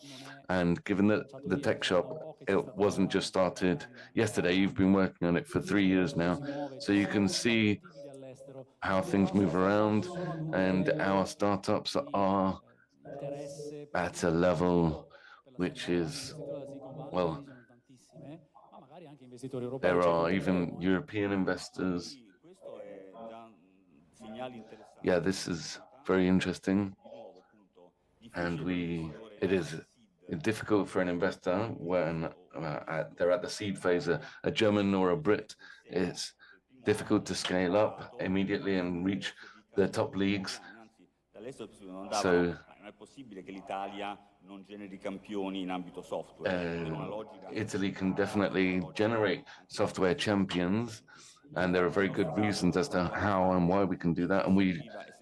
And given that the TechShop, it wasn't just started yesterday, you've been working on it for 3 years now. So you can see how things move around, and our startups are at a level which is, well, there are even European investors. Yeah, this is very interesting. And it is difficult for an investor when they're at the seed phase, a German or a Brit. It's difficult to scale up immediately and reach the top leagues. So Italy can definitely generate software champions, and there are very good reasons as to how and why we can do that. And we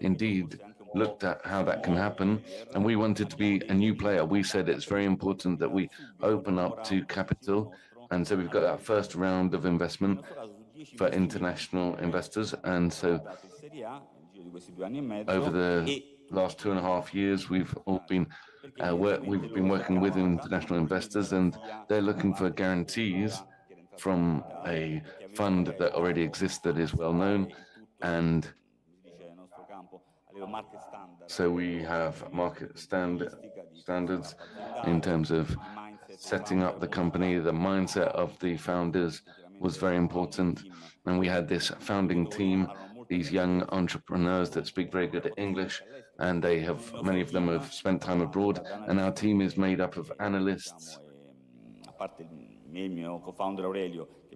indeed looked at how that can happen, and we wanted to be a new player. We said it's very important that we open up to capital, and so we've got that first round of investment for international investors. And so over the last 2.5 years, we've been working with international investors, and they're looking for guarantees from a fund that already exists, that is well known. And so we have market standards in terms of setting up the company. The mindset of the founders was very important, and we had this founding team, these young entrepreneurs that speak very good English, and many of them have spent time abroad. And our team is made up of analysts.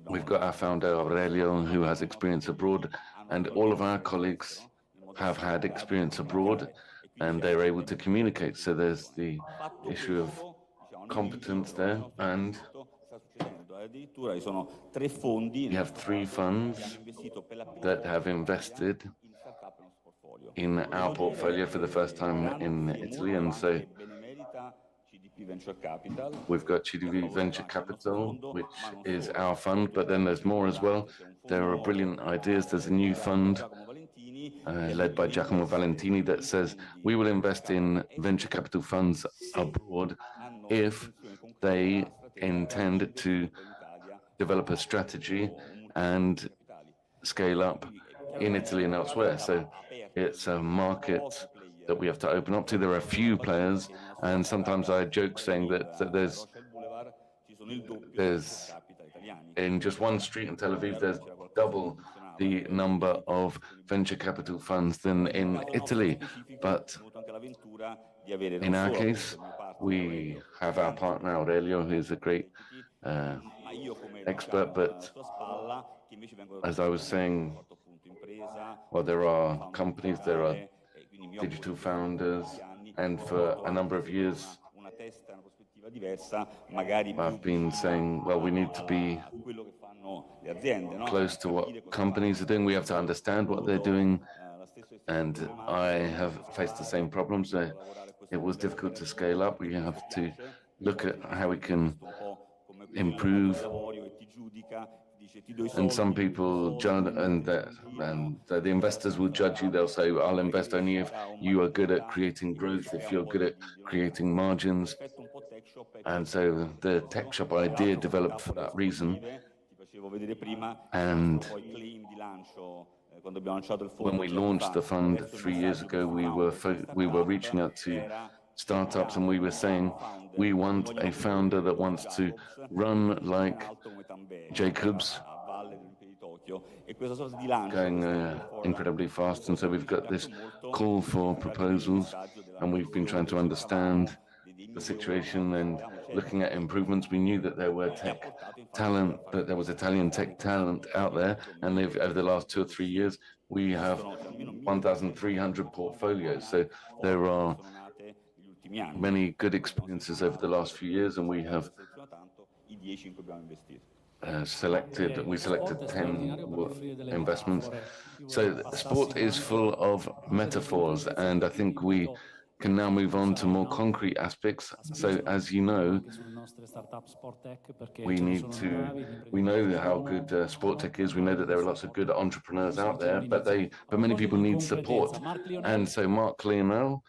We've got our founder Aurelio, who has experience abroad, and all of our colleagues have had experience abroad, and they're able to communicate. So there's the issue of competence there, and you have 3 funds that have invested in our portfolio for the first time in Italy. And so we've got CDV Venture Capital, which is our fund, but then there's more as well. There are brilliant ideas. There's a new fund led by Giacomo Valentini that says we will invest in venture capital funds abroad if they intend to develop a strategy and scale up in Italy and elsewhere. So it's a market that we have to open up to. There are few players, and sometimes I joke saying that there's in just one street in Tel Aviv, there's double the number of venture capital funds than in Italy. But in our case, we have our partner Aurelio, who's a great expert, but as I was saying, well, there are companies, there are digital founders, and for a number of years, I've been saying, well, we need to be close to what companies are doing. We have to understand what they're doing. And I have faced the same problems. It was difficult to scale up. We have to look at how we can improve. And some people judge, and the investors will judge you. They'll say, I'll invest only if you are good at creating growth, if you're good at creating margins. And so the TechShop idea developed for that reason. And when we launched the fund 3 years ago, we were reaching out to startups, and we were saying, we want a founder that wants to run like Jacobs, going incredibly fast. And so we've got this call for proposals, and we've been trying to understand the situation and looking at improvements. We knew that there were tech talent, that there was Italian tech talent out there, and over the last 2 or 3 years, we have 1,300 portfolios. So there are many good experiences over the last few years, and we have selected 10 investments. So sport is full of metaphors, and I think we can now move on to more concrete aspects. So as you know, we know how good sport tech is. We know that there are lots of good entrepreneurs out there, but many people need support. And so Marc Lionel,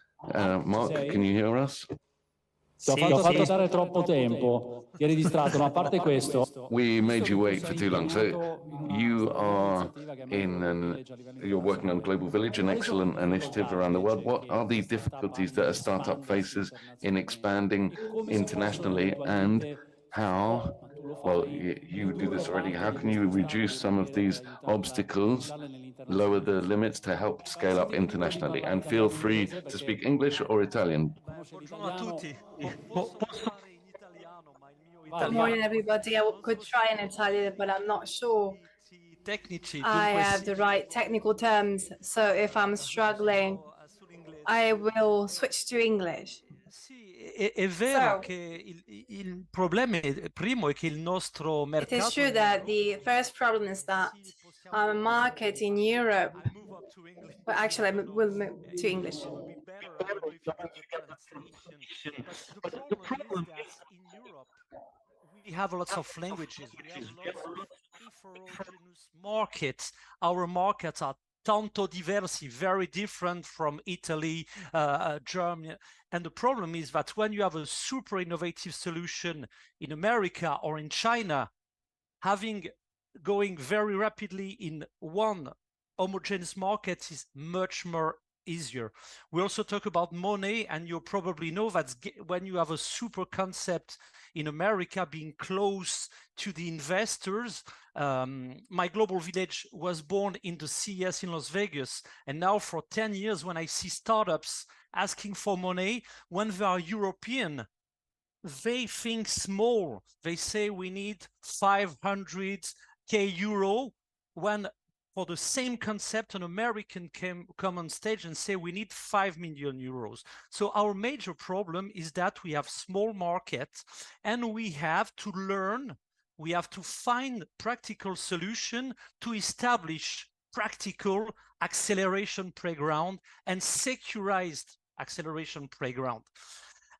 Marc, can you hear us? Ti ho fatto dare troppo tempo, ti eri distratto, ma a parte questo... We made you wait for too long. So you are you're working on Global Village, an excellent initiative around the world. What are the difficulties that a startup faces in expanding internationally, and how, well, you do this already, how can you reduce some of these obstacles, lower the limits to help scale up internationally? And feel free to speak English or Italian. Good morning, everybody. I could try in Italian, but I'm not sure I have the right technical terms. So if I'm struggling, I will switch to English. È vero che il problema primo è che il nostro mercato. It is true that the first problem is that our market in Europe. Well, actually, we'll move to English. But the problem is that in Europe, we have lots of languages. We have lots of heterogeneous markets. Our markets are tanto diversi, very different from Italy, Germany. And the problem is that when you have a super innovative solution in America or in China, going very rapidly in one homogeneous market is much more easier. We also talk about money, and you probably know that when you have a super concept in America being close to the investors, my global village was born in the CES in Las Vegas, and now for 10 years when I see startups asking for money, when they are European, they think small. They say we need 500k euro, when for the same concept, an American come on stage and say we need 5 million euros. So our major problem is that we have small markets, and we have to learn, we have to find practical solution to establish practical acceleration playground and securized acceleration playground.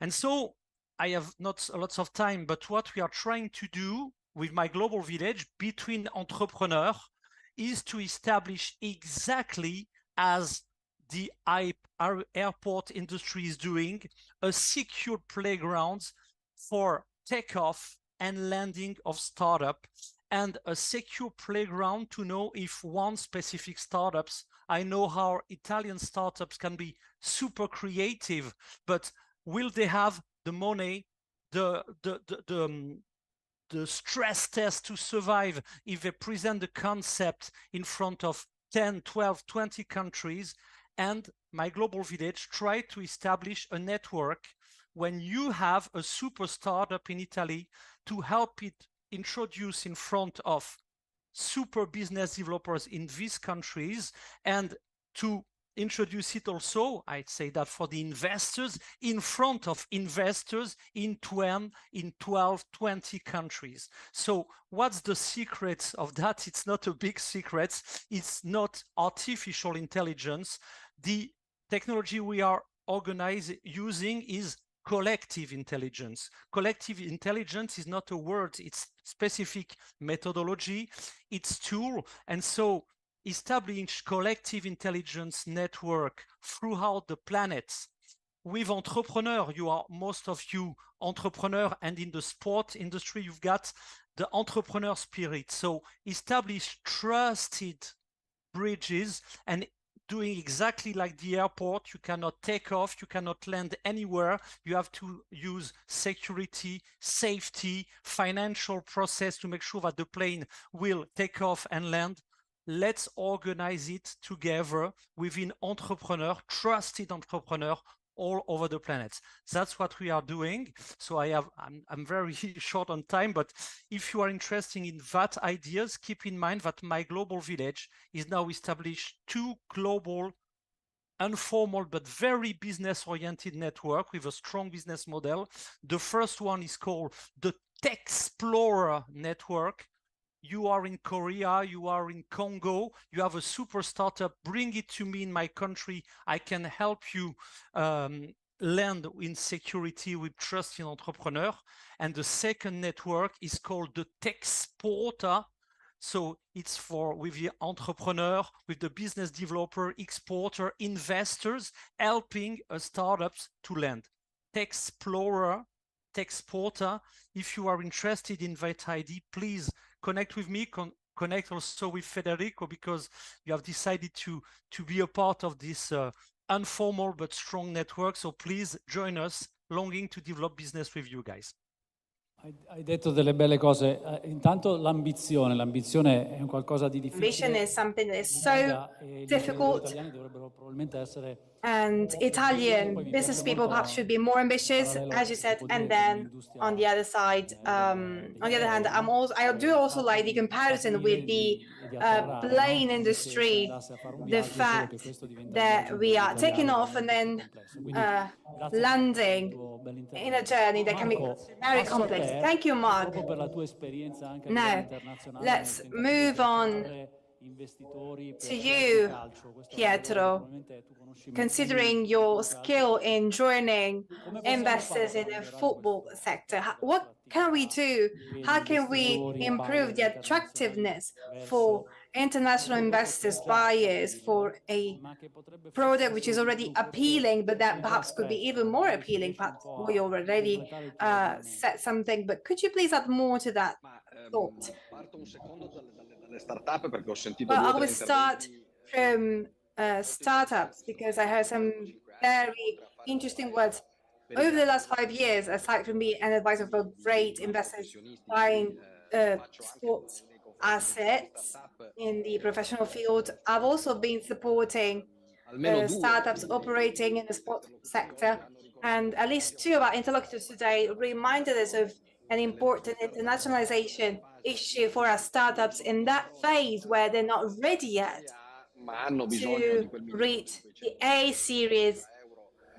And so I have not lots of time, but what we are trying to do with my global village between entrepreneurs is to establish, exactly as the airport industry is doing, a secure playground for takeoff and landing of startup, and a secure playground to know if one specific startups I know how Italian startups can be super creative, but will they have the money, the stress test to survive if they present the concept in front of 10, 12, 20 countries? And my global village tried to establish a network when you have a super startup in Italy to help it introduce in front of super business developers in these countries, and to introduce it also, I'd say that for the investors, in front of investors in 12, 20 countries. So what's the secret of that? It's not a big secret. It's not artificial intelligence. The technology we are using is collective intelligence. Collective intelligence is not a word, it's specific methodology, it's tool. And so establish collective intelligence network throughout the planet with entrepreneurs. You are, most of you, entrepreneur, and in the sport industry, you've got the entrepreneur spirit. So establish trusted bridges and doing exactly like the airport. You cannot take off, you cannot land anywhere. You have to use security, safety, financial process to make sure that the plane will take off and land. Let's organize it together within entrepreneur, trusted entrepreneur all over the planet. That's what we are doing. So I'm very short on time, but if you are interested in that ideas, keep in mind that my global village is now established 2 global, informal, but very business-oriented network with a strong business model. The first one is called the TechXplorer Network. You are in Korea, you are in Congo, you have a super startup, bring it to me in my country. I can help you land in security with trusted entrepreneur. And the second network is called the TechSporter. So it's for with the entrepreneur, with the business developer, exporter, investors, helping startups to land. TechXplorer, TechSporter. If you are interested in that ID, please connect with me, connect also with Federico, because you have decided to be a part of this informal but strong network. So please join us, longing to develop business with you guys. Hai detto delle belle cose. Intanto l'ambizione è un qualcosa di difficile. Ambition is something that is so difficult. Gli italiani dovrebbero probabilmente essere. And Italian business people perhaps should be more ambitious, as you said. And then on the other side, on the other hand, I do also like the comparison with the plane industry, the fact that we are taking off and then landing in a journey that can be very complex. Thank you, Mark. Now, let's move on to you, Pietro. Considering your skill in joining investors in the football sector, what can we do? How can we improve the attractiveness for international investors, buyers, for a product which is already appealing, but that perhaps could be even more appealing? Perhaps we already said something, but could you please add more to that thought? Well, I will start from startups, because I heard some very interesting words. Over the last 5 years, aside from being an advisor for great investors buying sports assets in the professional field, I've also been supporting startups operating in the sports sector. And at least 2 of our interlocutors today reminded us of an important internationalization issue for our startups in that phase where they're not ready yet to reach the A series,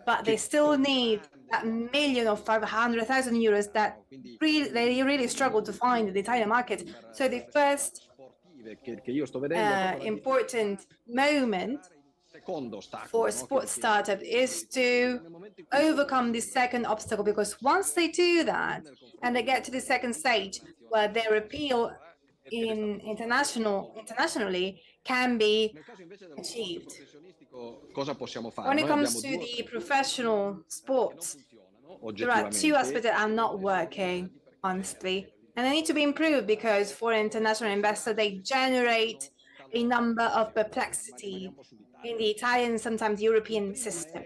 but they still need that million or 500,000 euros that they really struggle to find in the Italian market. So the first important moment for a sports startup is to overcome the second obstacle, because once they do that and they get to the second stage where their appeal internationally can be achieved. When it comes to the professional sports, there are 2 aspects that are not working, honestly, and they need to be improved, because for international investors, they generate a number of perplexity in the Italian, sometimes European system.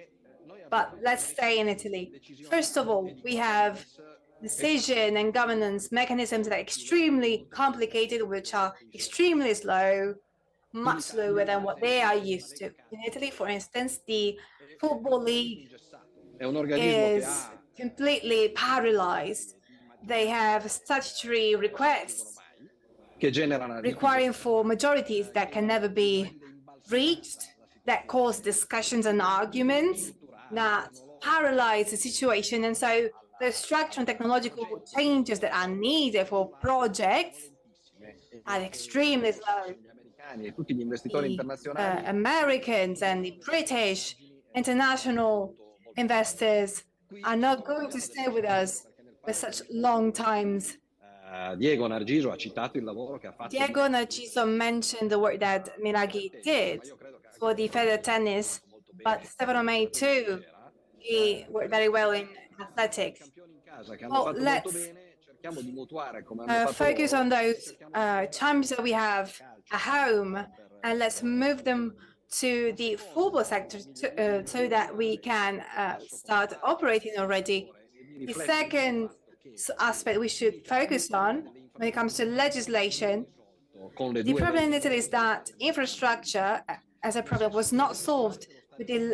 But let's stay in Italy. First of all, we have decision and governance mechanisms that are extremely complicated, which are extremely slow, much slower than what they are used to. In Italy, for instance, the Football League is completely paralyzed. They have statutory requests requiring for majorities that can never be reached, that cause discussions and arguments, that paralyze the situation. And so the structural and technological changes that are needed for projects are extremely slow. The Americans and the British international investors are not going to stay with us for such long times. Diego Nargiso mentioned the work that Milaghi did for the feather tennis, but Stefano may too. He worked very well in athletics. Well, let's focus on those champions that we have at home, and let's move them to the football sector so that we can start operating already. The second aspect we should focus on when it comes to legislation, the problem in Italy is that infrastructure as a problem was not solved with the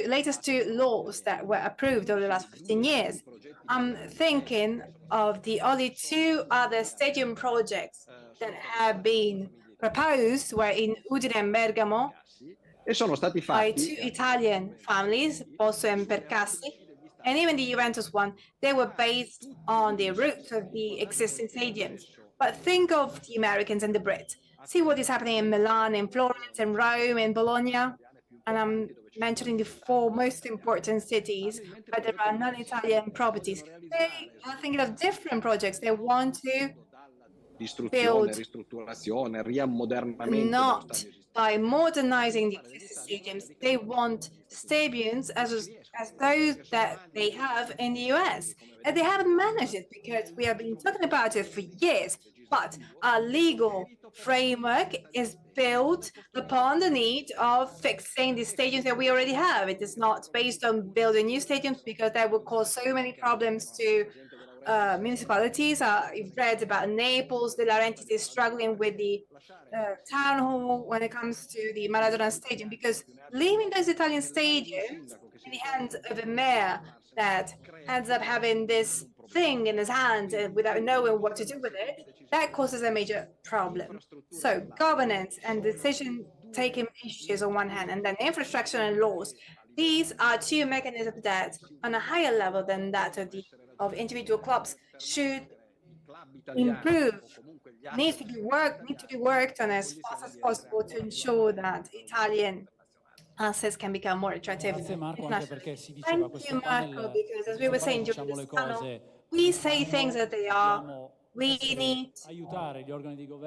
latest two laws that were approved over the last 15 years. I'm thinking of the only two other stadium projects that have been proposed were in Udine and Bergamo by two Italian families, Posso and Percassi, and even the Juventus one. They were based on the roots of the existing stadiums. But think of the Americans and the Brits. See what is happening in Milan, in Florence, in Rome, in Bologna. And I'm mentioning the four most important cities, but there are non-Italian properties. They are thinking of different projects. They want to build not by modernizing the existing stadiums. They want stadiums as those that they have in the US. And they haven't managed it because we have been talking about it for years. But our legal framework is built upon the need of fixing the stadiums that we already have. It is not based on building new stadiums because that would cause so many problems to municipalities. You've read about Naples, De Laurentiis is struggling with the town hall when it comes to the Maradona Stadium, because leaving those Italian stadiums in the hands of a mayor that ends up having this thing in his hand without knowing what to do with it, that causes a major problem. So governance and decision-taking issues on one hand, and then infrastructure and laws. These are two mechanisms that, on a higher level than that of individual clubs, should improve, need to be worked on as fast as possible to ensure that Italian assets can become more attractive. Thank you, Marco, because as we were saying during this panel, we say things that they are. We need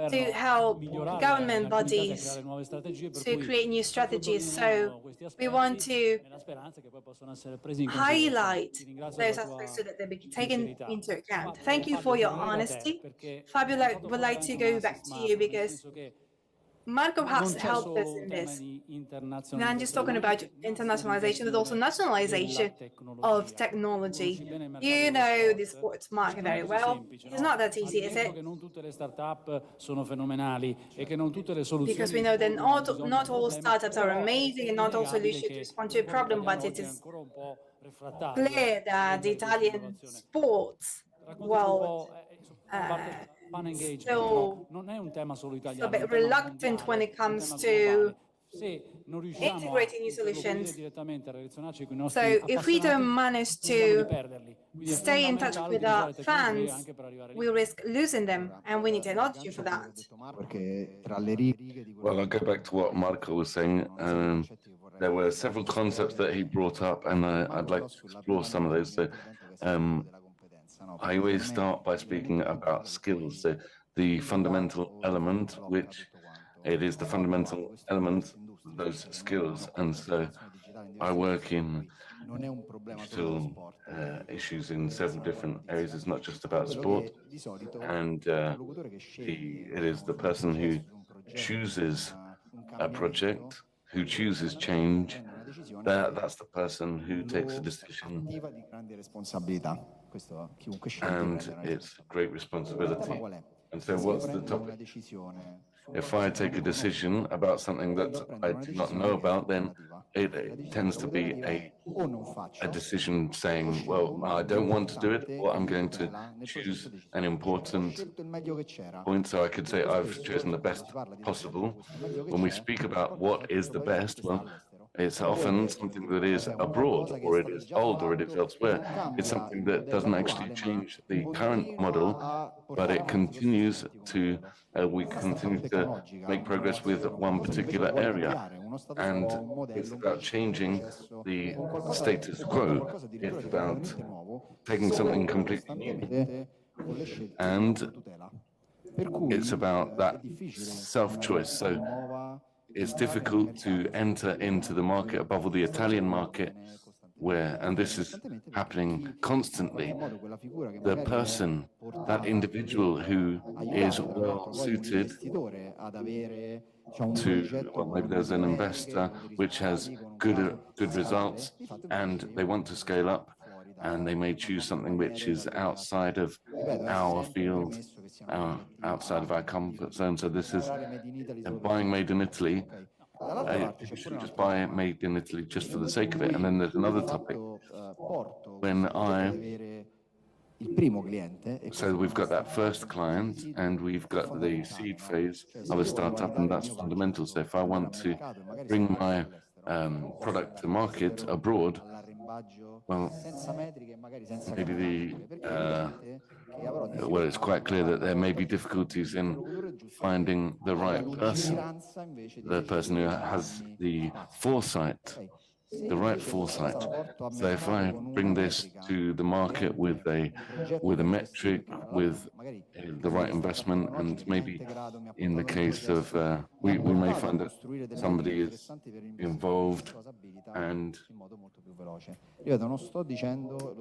to help government bodies to create new strategies. So we want to highlight those aspects so that they be taken into account. Thank you for your honesty. Fabio would like to go back to you because Marco has helped us in this. And I'm just talking about internationalization, but also nationalization of technology. You know the sports market very well. It's not that easy, is it? Because we know that not all startups are amazing and not all solutions respond to a problem, but it is clear that the Italian sports world still a bit reluctant when it comes to integrating new solutions. So if we don't manage to stay in touch with our fans, we risk losing them, and we need technology for that. Well, I'll go back to what Marco was saying. There were several concepts that he brought up, and I'd like to explore some of those. So, I always start by speaking about skills, the fundamental element, which it is the fundamental element of those skills. And so I work in digital issues in several different areas. It's not just about sport. And it is the person who chooses a project who chooses change, that's the person who takes a decision, and it's great responsibility. And so what's the topic? If I take a decision about something that I do not know about, then it tends to be a decision saying, well, I don't want to do it, or I'm going to choose an important point. So I could say I've chosen the best possible. When we speak about what is the best, well, it's often something that is abroad, or it is old, or it is elsewhere. It's something that doesn't actually change the current model, but it continues to, we continue to make progress with one particular area. And it's about changing the status quo. It's about taking something completely new. And it's about that self-choice. So it's difficult to enter into the market, above all the Italian market, where, and this is happening constantly, the person, that individual who is well suited to, well, maybe there's an investor which has good results and they want to scale up, and they may choose something which is outside of our field, outside of our comfort zone. So this is buying made in Italy. People shouldn't just buy made in Italy just for the sake of it. And then there's another topic. So we've got that first client, and we've got the seed phase of a startup, and that's fundamental. So if I want to bring my product to market abroad, well, maybe well, it's quite clear that there may be difficulties in finding the right person, the person who has the foresight, the right foresight. So if I bring this to the market with a metric, with the right investment, and maybe in the case of, we may find that somebody is involved, and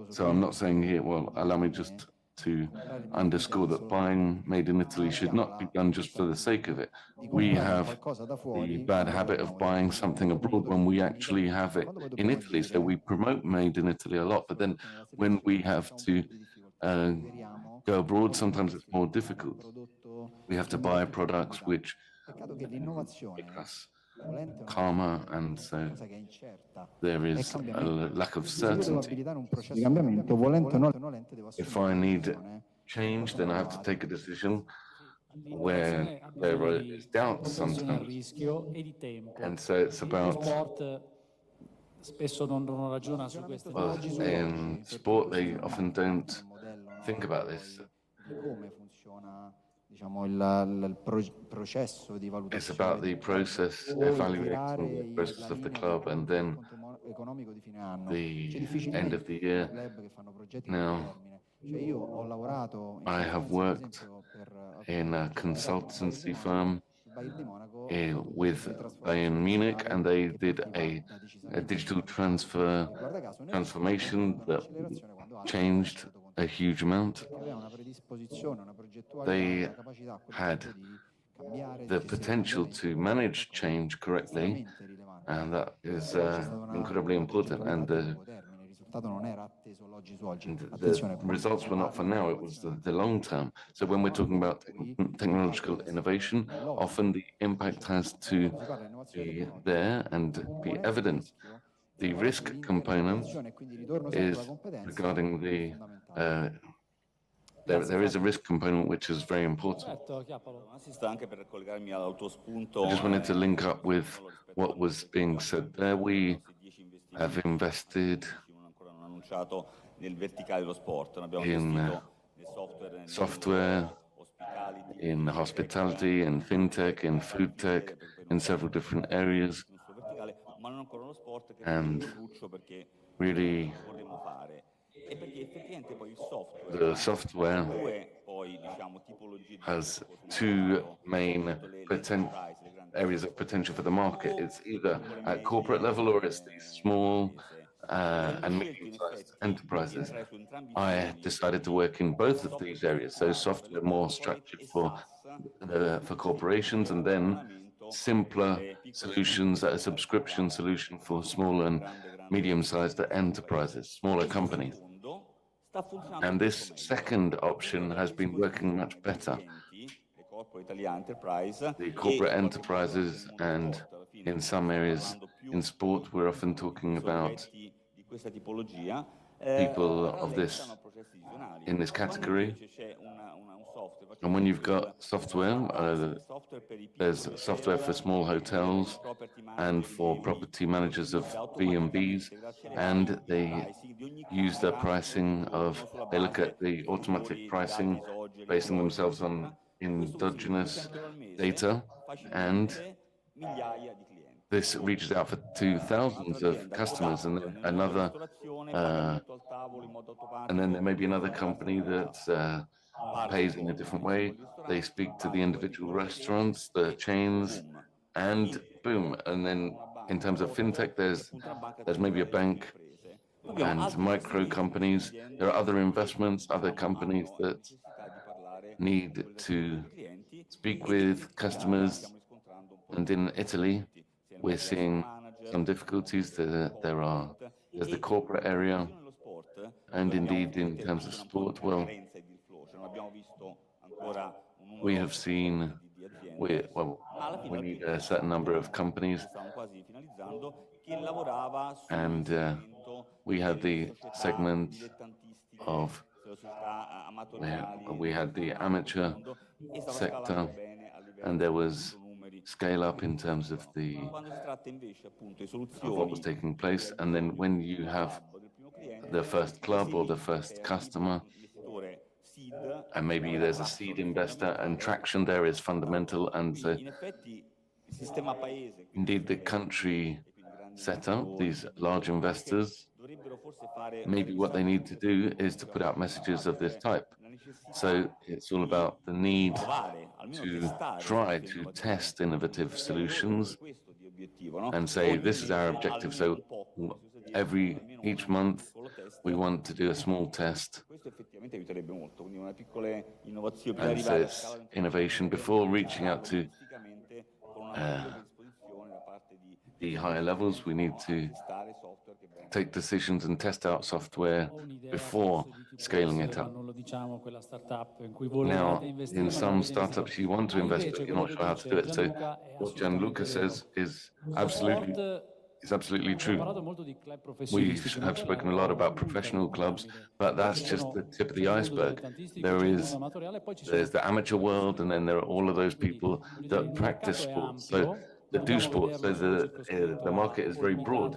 so I'm not saying here, well, allow me just to underscore that buying made in Italy should not be done just for the sake of it. We have the bad habit of buying something abroad when we actually have it in Italy. So we promote made in Italy a lot, but then when we have to go abroad, sometimes it's more difficult. We have to buy products which make us calmer, and so there is a lack of certainty. If I need change, then I have to take a decision where there is doubt sometimes, and so it's about, well, in sport they often don't think about this. It's about the process, evaluating the process of the club, and then the end of the year. Now, I have worked in a consultancy firm with Bayern Munich, and they did a digital transformation that changed a huge amount. They had the potential to manage change correctly, and that is incredibly important. And the results were not for now, it was the long term. So when we're talking about technological innovation, often the impact has to be there and be evident. The risk component is regarding the there is a risk component which is very important. I just wanted to link up with what was being said there. We have invested in software, in hospitality, in fintech, in food tech, in several different areas, and really the software has two main areas of potential for the market. It's either at corporate level, or it's these small and medium-sized enterprises. I decided to work in both of these areas. So software more structured for corporations, and then simpler solutions, a subscription solution for small and medium-sized enterprises, smaller companies. And this second option has been working much better. The corporate enterprises, and in some areas in sport, we're often talking about people of this, in this category. And when you've got software, there's software for small hotels and for property managers of B&Bs, and they use the pricing of, they look at the automatic pricing, basing themselves on endogenous data, and this reaches out to thousands of customers, and then another, and then there may be another company that pays in a different way. They speak to the individual restaurants, the chains, and boom. And then in terms of fintech, there's maybe a bank and micro companies. There are other investments, other companies that need to speak with customers. And in Italy, we're seeing some difficulties. There's the corporate area, and indeed in terms of sport, well, we have seen, we need a certain number of companies, and we had the segment of, we had the amateur sector, and there was scale up in terms of what was taking place. And then when you have the first club or the first customer, and maybe there's a seed investor, and traction there is fundamental. And so indeed the country setup, these large investors, maybe what they need to do is to put out messages of this type. So it's all about the need to try to test innovative solutions and say, this is our objective. So each month we want to do a small test. And so it's innovation before reaching out to the higher levels. We need to take decisions and test out software before scaling it up. Now, in some startups, you want to invest, but you're not sure how to do it. So what Gianluca says is absolutely true. We have spoken a lot about professional clubs, but that's just the tip of the iceberg. There's the amateur world, and then there are all of those people that practice sports, so that do sports. So the market is very broad.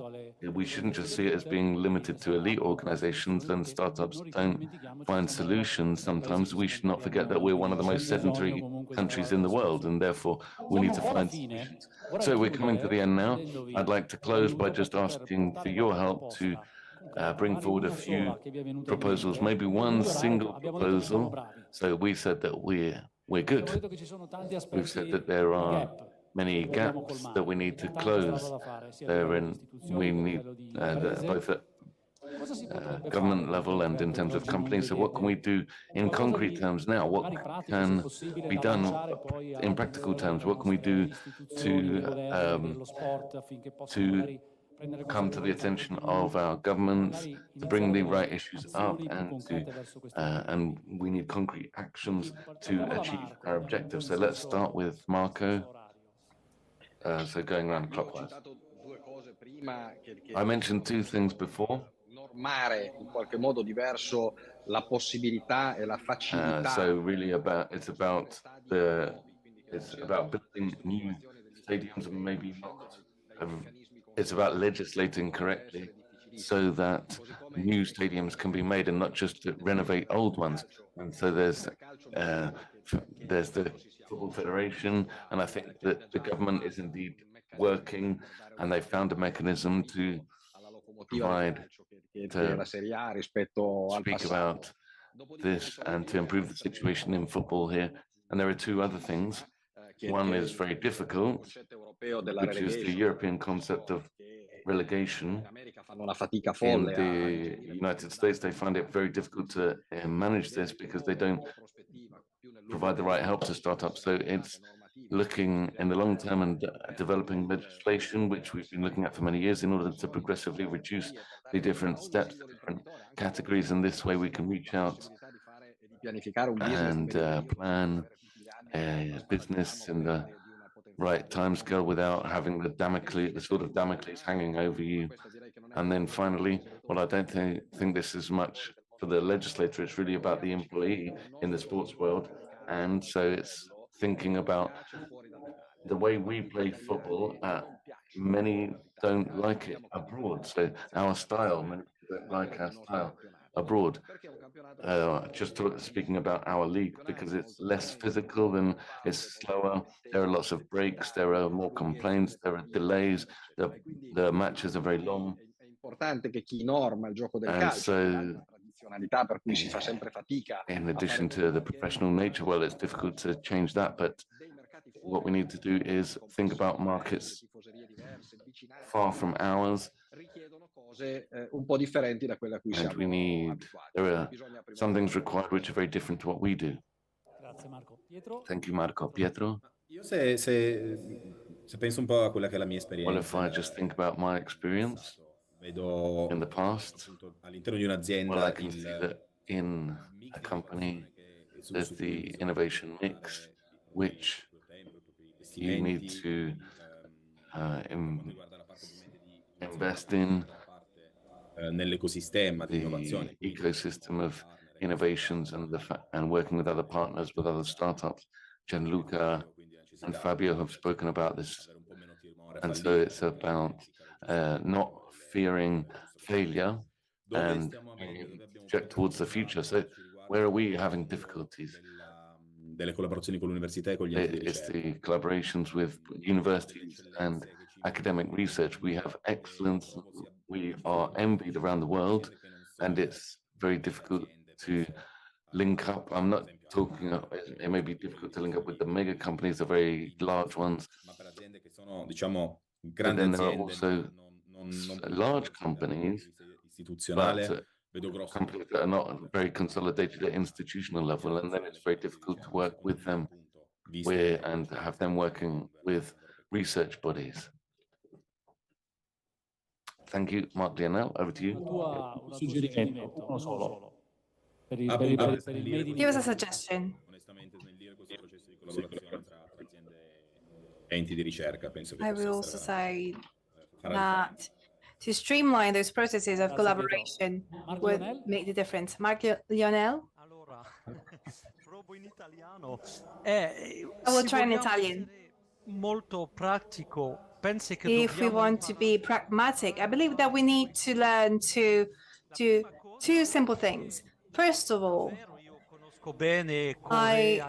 We shouldn't just see it as being limited to elite organizations, and startups don't find solutions. Sometimes we should not forget that we're one of the most sedentary countries in the world, and therefore we need to find solutions. So we're coming to the end now. I'd like to close by just asking for your help to bring forward a few proposals, maybe one single proposal. So we said that we're good. We've said that there are many gaps that we need to close. We need both at government level and in terms of companies. So what can we do in concrete terms now? What can be done in practical terms? What can we do to come to the attention of our governments, to bring the right issues up, and we need concrete actions to achieve our objectives. So let's start with Marco. So going around clockwise. I mentioned two things before. So really it's about building new stadiums, and maybe not. It's about legislating correctly so that new stadiums can be made and not just to renovate old ones. And so there's the Football Federation, and I think that the government is indeed working, and they found a mechanism to provide, to speak about this and to improve the situation in football here. And there are two other things. One is very difficult, which is the European concept of relegation. In the United States, they find it very difficult to manage this because they don't provide the right help to startups. So looking in the long term and developing legislation, which we've been looking at for many years in order to progressively reduce the different steps, the different categories, and this way we can reach out and plan a business in the right timescale without having the sort of Damocles hanging over you. And then finally, well, I don't think this is much for the legislator, it's really about the employee in the sports world. And so it's thinking about the way we play football. Many don't like it abroad. So our style, many people don't like our style abroad. Speaking about our league, because it's less physical and it's slower. There are lots of breaks, there are more complaints, there are delays, the matches are very long. And so, in addition to the professional nature, well, it's difficult to change that, but what we need to do is think about markets far from ours. And there are some things required which are very different to what we do. Thank you, Marco. Pietro? Io se penso un po' a quella che è la mia esperienza. Well, if I just think about my experience in the past, all'interno di un'azienda, well, I can see that in a company, there's the innovation mix, which you need to invest in nell'ecosistema di innovazione. The ecosystem of innovations and working with other partners, with other startups. Gianluca and Fabio have spoken about this. And so it's about not fearing failure and project towards the future. So where are we having difficulties? Delle collaborazioni con l'università e con gli enti di It's ricerca. the collaborations with universities and academic research. We have excellence. We are envied around the world, and it's very difficult to link up. I'm not talking, it may be difficult to link up with the mega companies, the very large ones. But then there are also large companies, but companies that are not very consolidated at institutional level, and then it's very difficult to work with them and have them working with research bodies. Thank you, Marc Lionel, over to you. Give us a suggestion. Enti di ricerca, penso che I will also say that to streamline those processes of collaboration would make the difference. Marc Lionel? Allora, provo in italiano. I will try in Italian. Molto pratico. Pensi che if we want to be pragmatic, I believe that we need to learn to do two simple things. First of all, I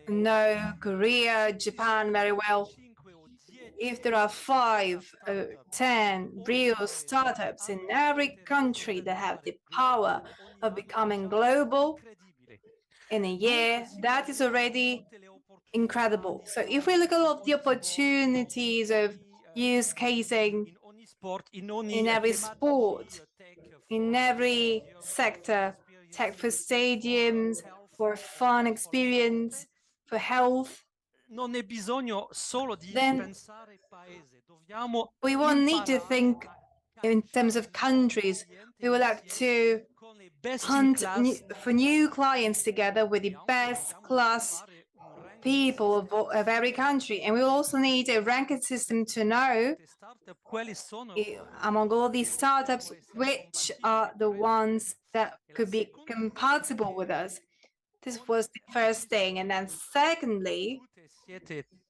know Korea, Japan very well. If there are 5 or 10 real startups in every country that have the power of becoming global in a year, that is already incredible. So if we look at all of the opportunities of use casing in every sport, in every sector, tech for stadiums, for fun experience, for health, then we won't need to think in terms of countries. We would like to hunt for new clients together with the best class people of every country. And we will also need a ranking system to know among all these startups which are the ones that could be compatible with us. This was the first thing. And then secondly,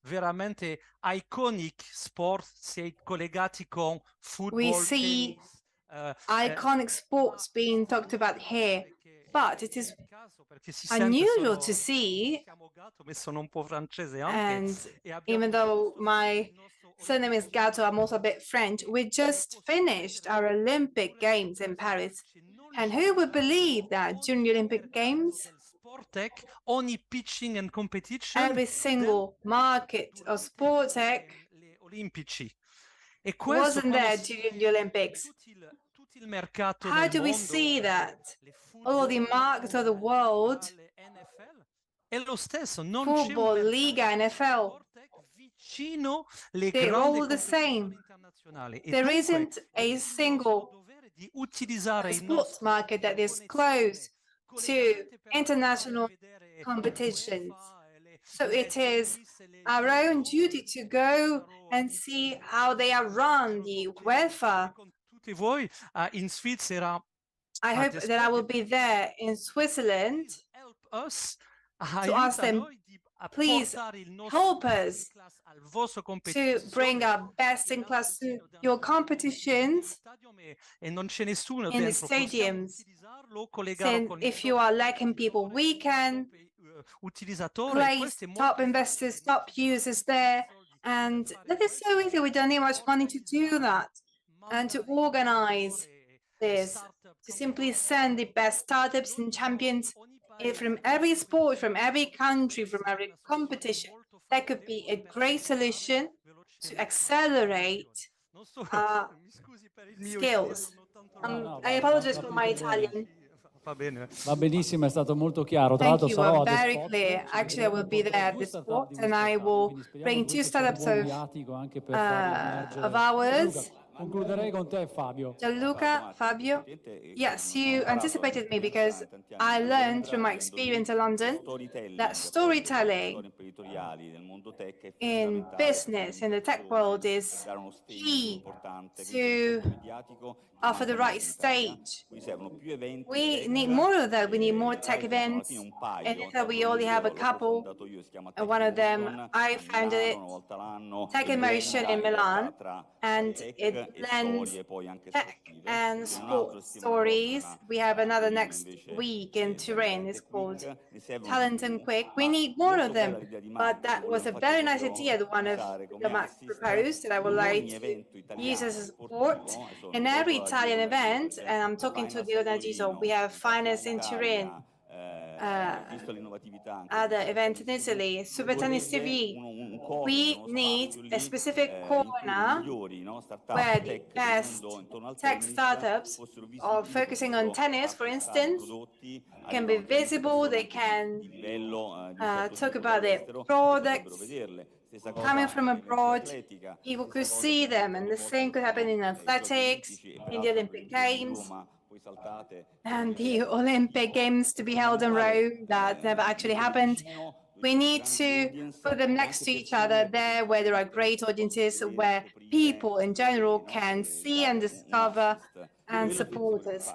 veramente iconic sport, sei collegati con football, we see iconic sports being talked about here, but it is unusual to see, and even though my surname is Gatto, I'm also a bit French, we just finished our Olympic Games in Paris. And who would believe that during the Olympic Games, every single market of sport tech wasn't there during the Olympics? How do we see that all the markets of the world lo stesso, non c'è un football, Liga, NFL. vicino le They're grandi all the same. competizioni internazionali. E There dunque isn't a single di utilizzare il sports nostro market that is close to international competitions. So it is our own duty to go and see how they are run, the UEFA. tutti voi in Svizzera. I hope that I will be there in Switzerland to ask them, please help us to bring our best in class to your competitions in the stadiums. Then if you are lacking people, we can place top investors, top users there. And that is so easy. We don't need much money to do that and to organize this, to simply send the best startups and champions from every sport, from every country, from every competition. That could be a great solution to accelerate skills. I apologize for my Italian. Va benissimo, è stato molto chiaro. Tra Thank l'altro you, sarò were a very Spot, clear. Actually, I will be there at the spot and I will bring 2 startups of ours. Concluderei con te, Fabio. Gianluca, Fabio, yes, you anticipated me because I learned through my experience in London that storytelling in business, in the tech world, is key to offer the right stage. We need more of that. We need more tech events. In Italy, we only have a couple. And one of them, I founded it, Tech in Motion in Milan, and it blends tech and sports stories. We have another next week in Turin. It's called Talent and Quick. We need more of them, but that was a very nice idea, the one of the Max proposed, that I would like to use as a support. In every Italian event, and I'm talking to the Nargiso, we have finest in Turin, other event in Italy, Super Tennis TV. We need a specific corner where the best tech startups are focusing on tennis, for instance, can be visible. They can talk about their products coming from abroad. People could see them, and the same could happen in athletics, in the Olympic Games. And the Olympic Games to be held in Rome, that never actually happened. We need to put them next to each other there where there are great audiences, where people in general can see and discover and support us.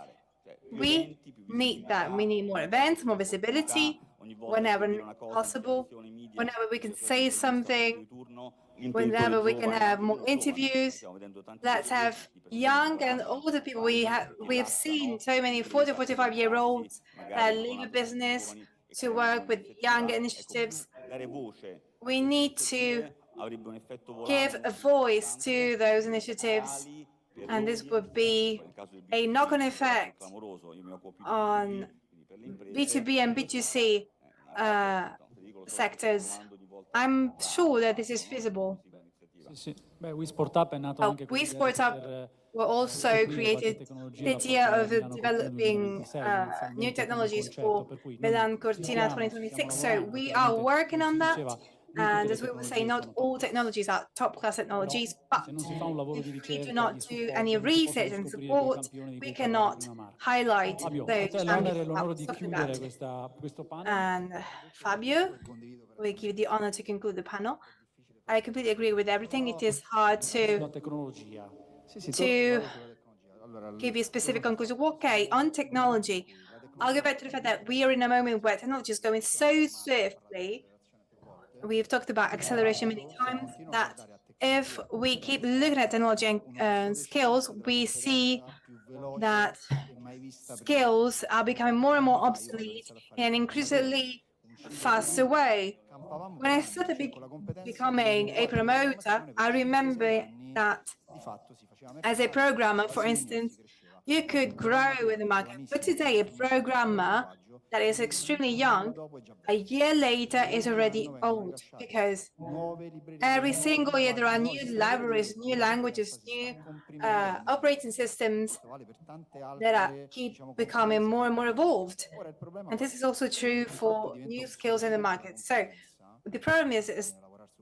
We need that. We need more events, more visibility, whenever possible, whenever we can say something, whenever we can have more interviews. Let's have young and older people. We have seen so many 40, 45-year-olds that leave a business to work with young initiatives. We need to give a voice to those initiatives, and this would be a knock-on effect on B2B and B2C sectors. I'm sure that this is feasible. We Sport Up è nato anche We Sport Up were also created the idea of developing new technologies for Milan Cortina 2026. So we are working on that. And as we will say, not all technologies are top-class technologies, but if we do not do any research and support, we cannot highlight those champions. And Fabio, we give the honor to conclude the panel. I completely agree with everything. It is hard to give you a specific conclusion. Okay, on technology, I'll go back to the fact that we are in a moment where technology is going so swiftly. We've talked about acceleration many times, that if we keep looking at technology and skills, we see that skills are becoming more and more obsolete in an increasingly faster way. When I started becoming a promoter, I remember that as a programmer, for instance, you could grow in the market. But today, a programmer that is extremely young, a year later is already old, because every single year there are new libraries, new languages, new operating systems that keep becoming more and more evolved. And this is also true for new skills in the market. So the problem is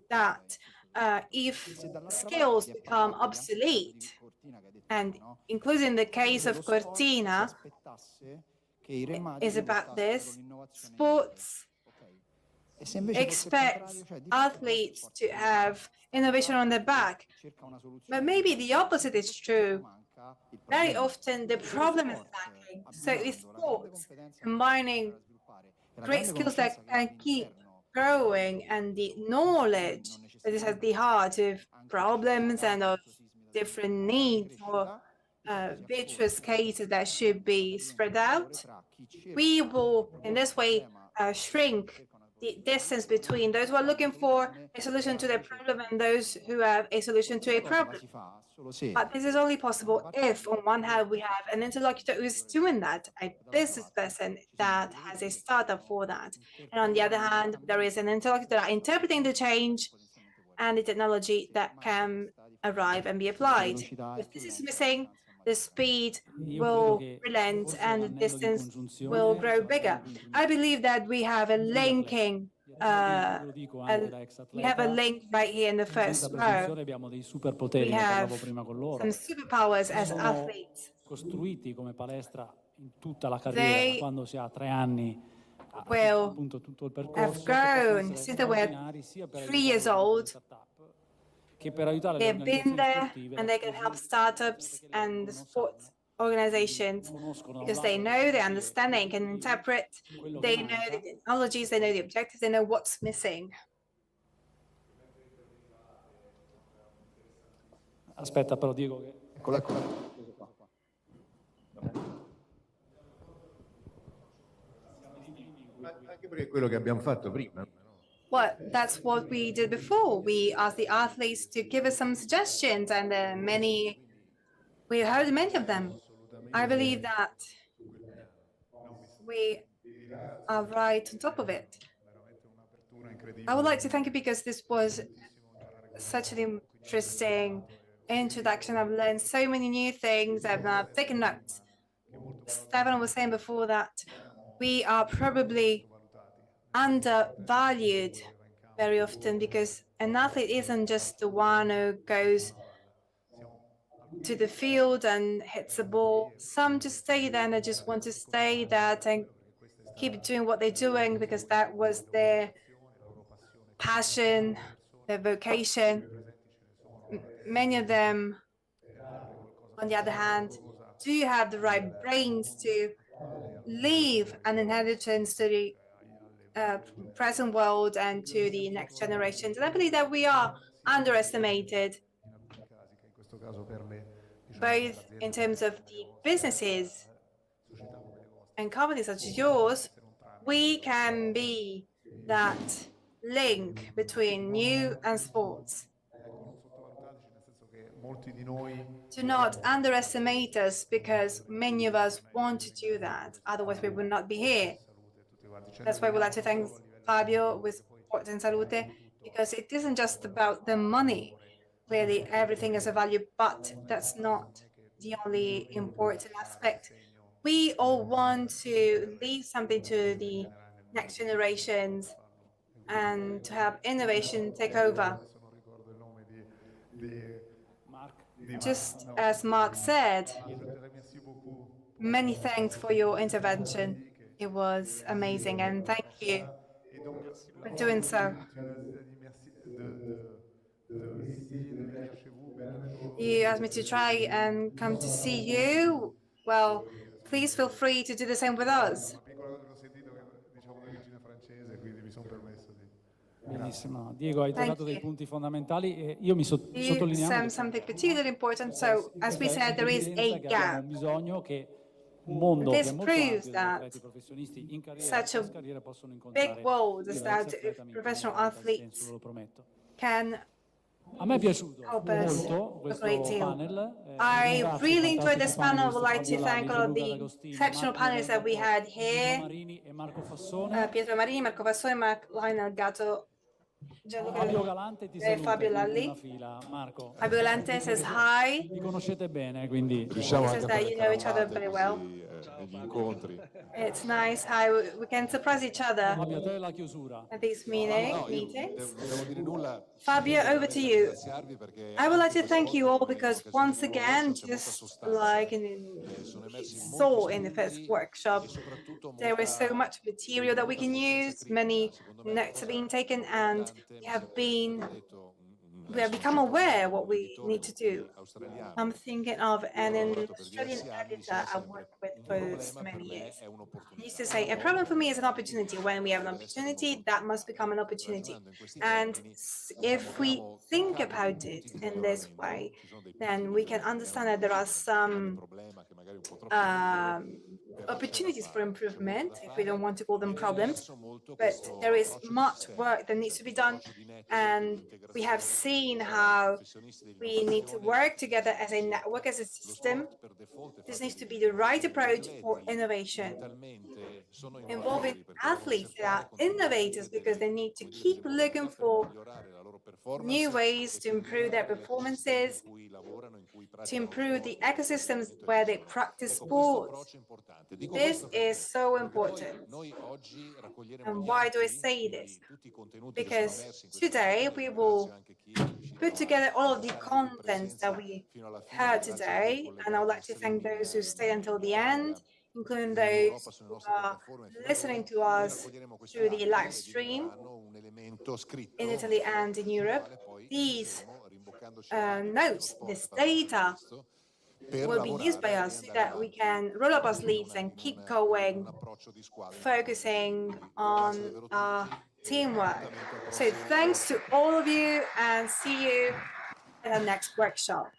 that if skills become obsolete, and including the case of Cortina is about this, sports expects athletes to have innovation on their back. But maybe the opposite is true. Very often the problem is lacking. So if sports combining great skills that can keep growing and the knowledge that is at the heart of problems and of different needs or virtuous cases that should be spread out, we will in this way shrink the distance between those who are looking for a solution to their problem and those who have a solution to a problem. But this is only possible if, on one hand, we have an interlocutor who is doing that, a business person that has a startup for that. And on the other hand, there is an interlocutor interpreting the change and the technology that can arrive and be applied. If this is missing, the speed will relent and the distance will grow bigger. I believe that we have a linking, we have a link right here in the first row. We have some superpowers as athletes. They will have grown since they were 3 years old. They've been there and they can help startups and sports organizations because they know, they understand, they can interpret, they know the technologies, they know the objectives, they know what's missing. Aspetta, però dico che... Anche perché è quello che abbiamo fatto prima. Well, that's what we did before. We asked the athletes to give us some suggestions, and we heard many of them. I believe that we are right on top of it. I would like to thank you because this was such an interesting introduction. I've learned so many new things and I've taken notes. Stefano was saying before that we are probably undervalued very often because an athlete isn't just the one who goes to the field and hits the ball. Some just stay there and they just want to stay there and keep doing what they're doing because that was their passion, their vocation. Many of them, on the other hand, do have the right brains to leave an inheritance to the present world and to the next generations. And I believe that we are underestimated, both in terms of the businesses and companies such as yours. We can be that link between you and sports. Do not underestimate us because many of us want to do that. Otherwise, we would not be here. That's why we'd like to thank Fabio with Sport and Salute, because it isn't just about the money. Clearly, everything is a value, but that's not the only important aspect. We all want to leave something to the next generations and to have innovation take over. Just as Marc said, many thanks for your intervention. It was amazing, and thank you for doing so. You asked me to try and come to see you. Well, please feel free to do the same with us. Benissimo. Diego, hai toccato dei punti fondamentali e io mi sottolineavo something particularly important. So, as we said, there is a gap. This proves that such a big world is that professional athletes can A me è piaciuto help us molto a great questo deal. panel. I Ringrazio really i enjoyed this fantastici panel. I would panelist like to Fabio thank Lalli, all of Gianluca the D'Agostino, exceptional Marc panelists that we Lionel had Gatto, Luigi here. Marini e Marco Fassone. Pietro Marini, Marco Fassone, Marc Lionel Gatto, Fabio Galante ti Gianluca saluta Fabio qui in Lalli. prima fila, Marco. Fabio Galante says hi. Vi conoscete bene, quindi Riusciamo He anche says a that fare you know each other carambate very well. così negli incontri. It's nice how we can surprise each other Fabio, a te la chiusura. at these No, io meetings. non devo dire nulla. Fabio, over to you. Ringraziarvi perché I would like anche to thank you all quest'oggi, because nell'occasione once del nuovo again, workshop, c'è molta just sostanza. like Sono emersi molti saw in the first spunti workshop, e soprattutto there is so molta, much material that we can use, many secondo me, notes have been taken, and we have sono become aware what we need to do. australiano. I'm thinking of an lavorato per Australian diversi anni, editor diceva I sempre, worked with un for problema per many me years. è He un'opportunità. used to say, a problem for me is an opportunity. When we have an opportunity, that must become an opportunity. And if we think about it in this way, then we can understand that there are some opportunities for improvement, if we don't want to call them problems, but there is much work that needs to be done, and we have seen how we need to work together as a network, as a system. This needs to be the right approach for innovation, involving athletes that are innovators because they need to keep looking for new ways to improve their performances, to improve the ecosystems where they practice sports. This is so important. And why do I say this? Because today we will put together all of the contents that we heard today, and I would like to thank those who stay until the end, including those who are listening to us through the live stream in Italy and in Europe. These notes, this data, will be used by us so that we can roll up our sleeves and keep going, focusing on our teamwork. So thanks to all of you, and see you at our next workshop.